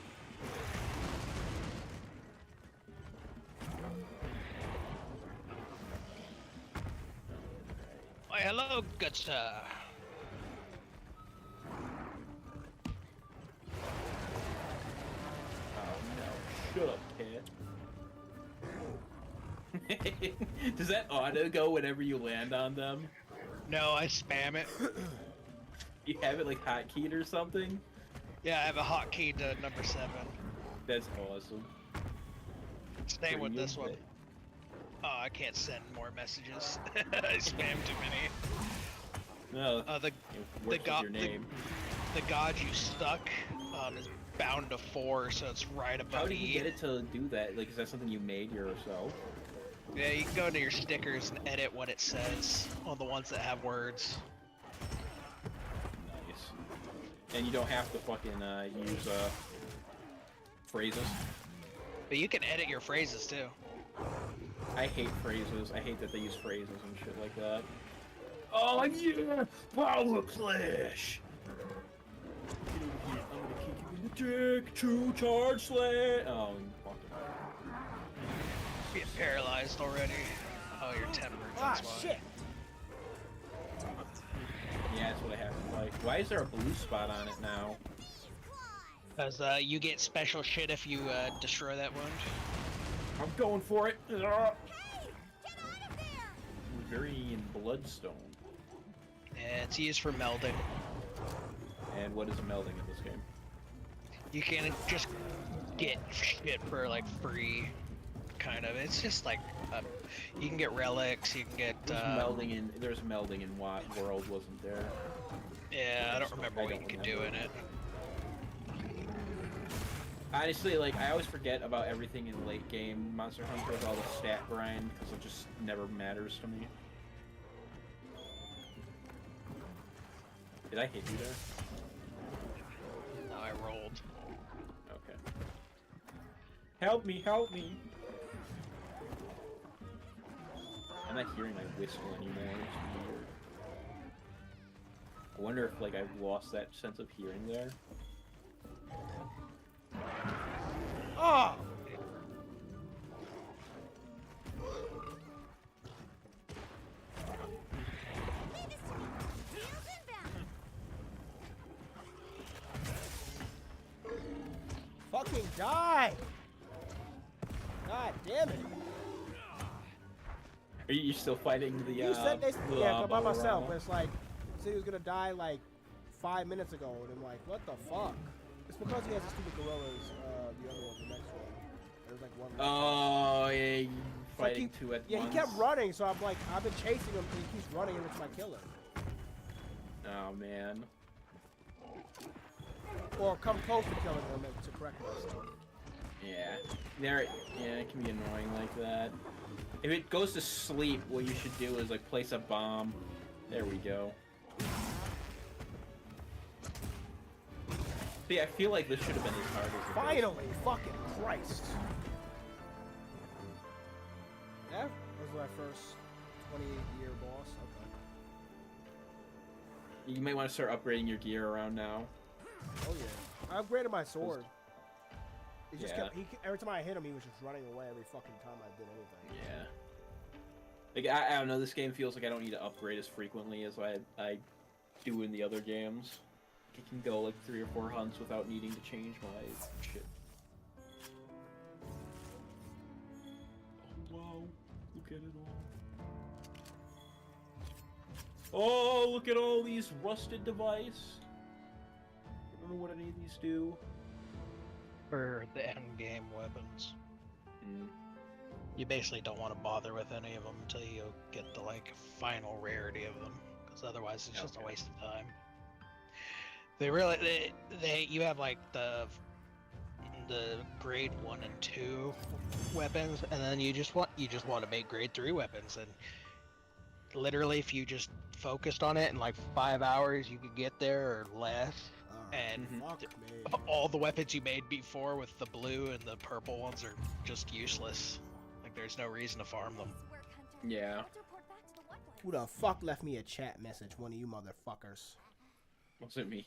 B: Why, hello, good sir.
C: Oh no, shut up, cat. Does that auto go whenever you land on them?
B: No, I spam it.
C: You have it like hotkeyed or something?
B: Yeah, I have a hotkey to number 7.
C: That's awesome.
B: Same with this one. Oh, I can't send more messages. I spam too many.
C: No,
B: The god you stuck is bound to 4, so it's right above
C: how did you
B: E.
C: get it to do that? Like, is that something you made yourself?
B: Yeah, you can go into your stickers and edit what it says on the ones that have words.
C: Nice. And you don't have to fucking use phrases.
B: But you can edit your phrases too.
C: I hate phrases. I hate that they use phrases and shit like that. Oh yeah! Power Clash! Get over here. I'm gonna kick you in the dick. True charge slam. Oh, you fucking.
B: Get paralyzed already. Oh, you're tempered.
A: Ah,
B: That's why.
A: shit.
C: Yeah, that's what I have to like. Why is there a blue spot on it now?
B: Because you get special shit if you destroy that wound.
C: I'm going for it.
F: Hey, get out of there!
C: Varying bloodstone.
B: Yeah, it's used for melding.
C: And what is melding in this game?
B: You can just get shit for like free, kind of. It's just like you can get relics, you can get.
C: There's melding in World, wasn't there?
B: Yeah, I don't remember what you could do in it.
C: Honestly, like, I always forget about everything in late game Monster Hunter with all the stat grind, because it just never matters to me. Did I hit you there?
B: No, I rolled.
C: Okay. Help me, help me! I'm not hearing my whistle anymore, it's weird. I wonder if, like, I've lost that sense of hearing there.
A: Oh! Fucking die! God damn it!
C: Are you still fighting the,
A: You said they, yeah, by myself,
C: Ballerama?
A: but it's like, said he was gonna die like 5 minutes ago, and I'm like, what the fuck? It's because he has the stupid gorillas, the other one, the next one. There's like one.
C: Oh, yeah, you
A: like
C: fighting two at once.
A: Yeah, he kept running, so I'm like, I've been chasing him, and he keeps running every time I kill him.
C: Oh, man.
A: Or come close to killing him to correct myself.
C: Yeah. Yeah, it can be annoying like that. If it goes to sleep, what you should do is, like, place a bomb. There we go. See, I feel like this should have been as hard as it
A: Finally! Fucking Christ! Yeah, that was my first 28-year boss. Okay.
C: You might want to start upgrading your gear around now.
A: Oh yeah. I upgraded my sword. He just
C: Yeah.
A: kept, every time I hit him, he was just running away every fucking time I did anything.
C: Yeah. Like, I don't know, this game feels like I don't need to upgrade as frequently as I do in the other games. I can go like 3 or 4 hunts without needing to change my shit. Oh, wow. Look at it all. Oh, look at all these rusted device. I don't know what any of these do.
B: For the end game weapons. You basically don't want to bother with any of them until you get the like final rarity of them, because otherwise it's just a waste of time. They really you have like the grade 1 and 2 weapons, and then you just want to make grade 3 weapons, and literally if you just focused on it in like 5 hours you could get there or less. And all the weapons you made before with the blue and the purple ones are just useless. Like, there's no reason to farm them.
C: Yeah.
A: Who the fuck left me a chat message? One of you motherfuckers.
C: Wasn't me.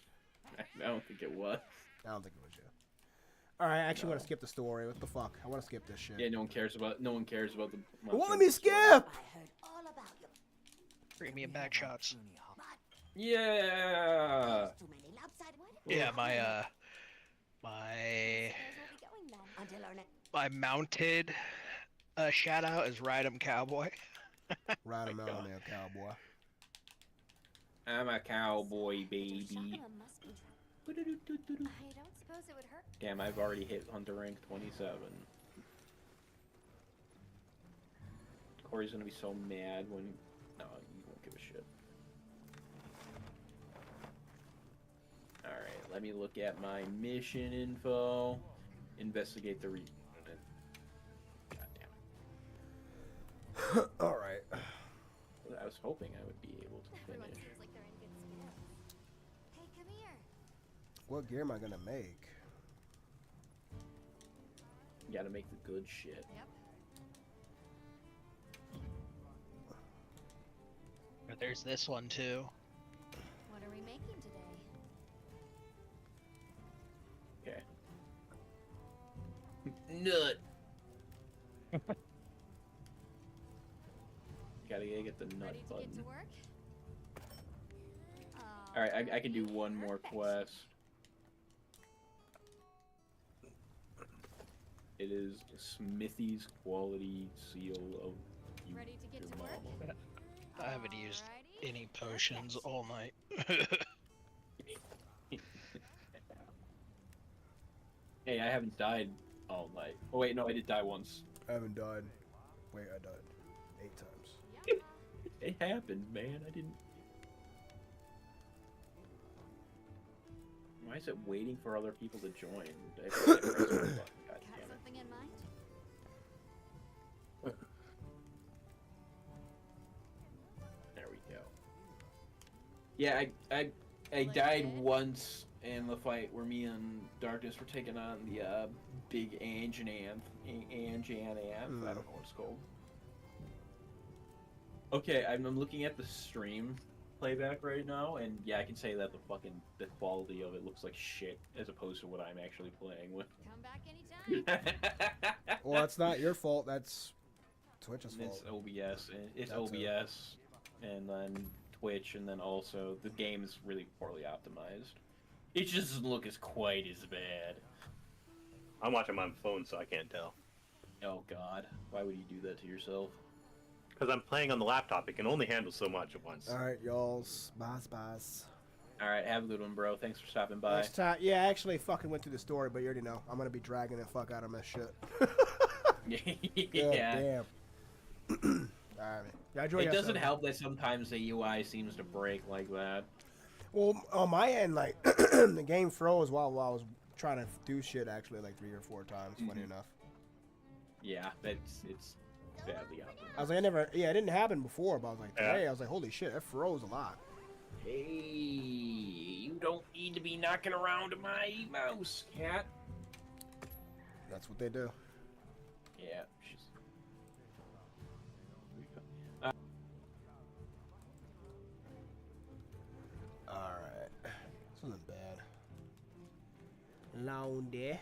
C: I don't think it was.
A: I don't think it was you. Alright, I actually want to skip the story. What the fuck? I want to skip this shit.
C: Yeah, no one cares about the.
A: Well, let me skip!
B: Premium back shots.
C: Yeah.
B: Yeah, my mounted shout out is Ride 'em Cowboy.
A: Ride 'em out there, cowboy.
C: I'm a cowboy, baby.
F: I don't suppose it would hurt.
C: Damn, I've already hit Hunter rank 27. Corey's gonna be so mad when. No, you won't give a shit. Alright, let me look at my mission info. Investigate the region. God damn it.
A: Alright.
C: I was hoping I would be able to
F: Everyone
C: finish.
F: seems like they're in good spirits. Hey, come here.
A: What gear am I gonna make?
C: You gotta make the good shit.
F: Yep.
B: But there's this one too.
F: What are we making today?
C: Okay. Nut! Gotta get the nut
F: Ready to get
C: button.
F: to work?
C: Alright, I can do one more quest. It is Smithy's quality seal of you.
F: Ready to get
C: your
F: to work?
C: mama.
B: I haven't used
F: Alrighty.
B: any potions all night.
C: Hey, I haven't died all night. Oh wait, no, I did die once.
A: I haven't died. Wait, I died 8 times.
C: It happened, man. I didn't. Why is it waiting for other people to join? God
F: Got
C: damn it.
F: something in mind?
C: There we go. Yeah, I died once in the fight where me and Darkness were taking on the big Anjananth. I don't know what it's called. Okay, I'm looking at the stream playback right now, and yeah, I can say that the quality of it looks like shit as opposed to what I'm actually playing with.
F: Come back anytime.
A: Well, that's not your fault. That's Twitch's fault.
C: It's OBS. It's
A: That's
C: OBS, and then Twitch, and then also the game is really poorly optimized. It just doesn't look as quite as bad.
G: I'm watching my phone, so I can't tell.
C: Oh God, why would you do that to yourself?
G: Because I'm playing on the laptop, it can only handle so much at once.
A: All right, y'all's. Bye.
C: All right, have a good one, bro. Thanks for stopping by.
A: Next time, yeah, I actually fucking went through the story, but you already know. I'm gonna be dragging the fuck out of my shit.
C: Yeah.
A: Damn. Alright, man.
C: It doesn't help that sometimes the UI seems to break like that.
A: Well, on my end, like the game froze while I was trying to do shit. Actually, like 3 or 4 times. Funny enough.
C: Yeah, it's badly out there.
A: I was like, it didn't happen before, but I was like, today, I was like, holy shit, it froze a lot.
C: Hey, you don't need to be knocking around my mouse, cat.
A: That's what they do.
C: Yeah.
A: Alright. This wasn't bad. Long day.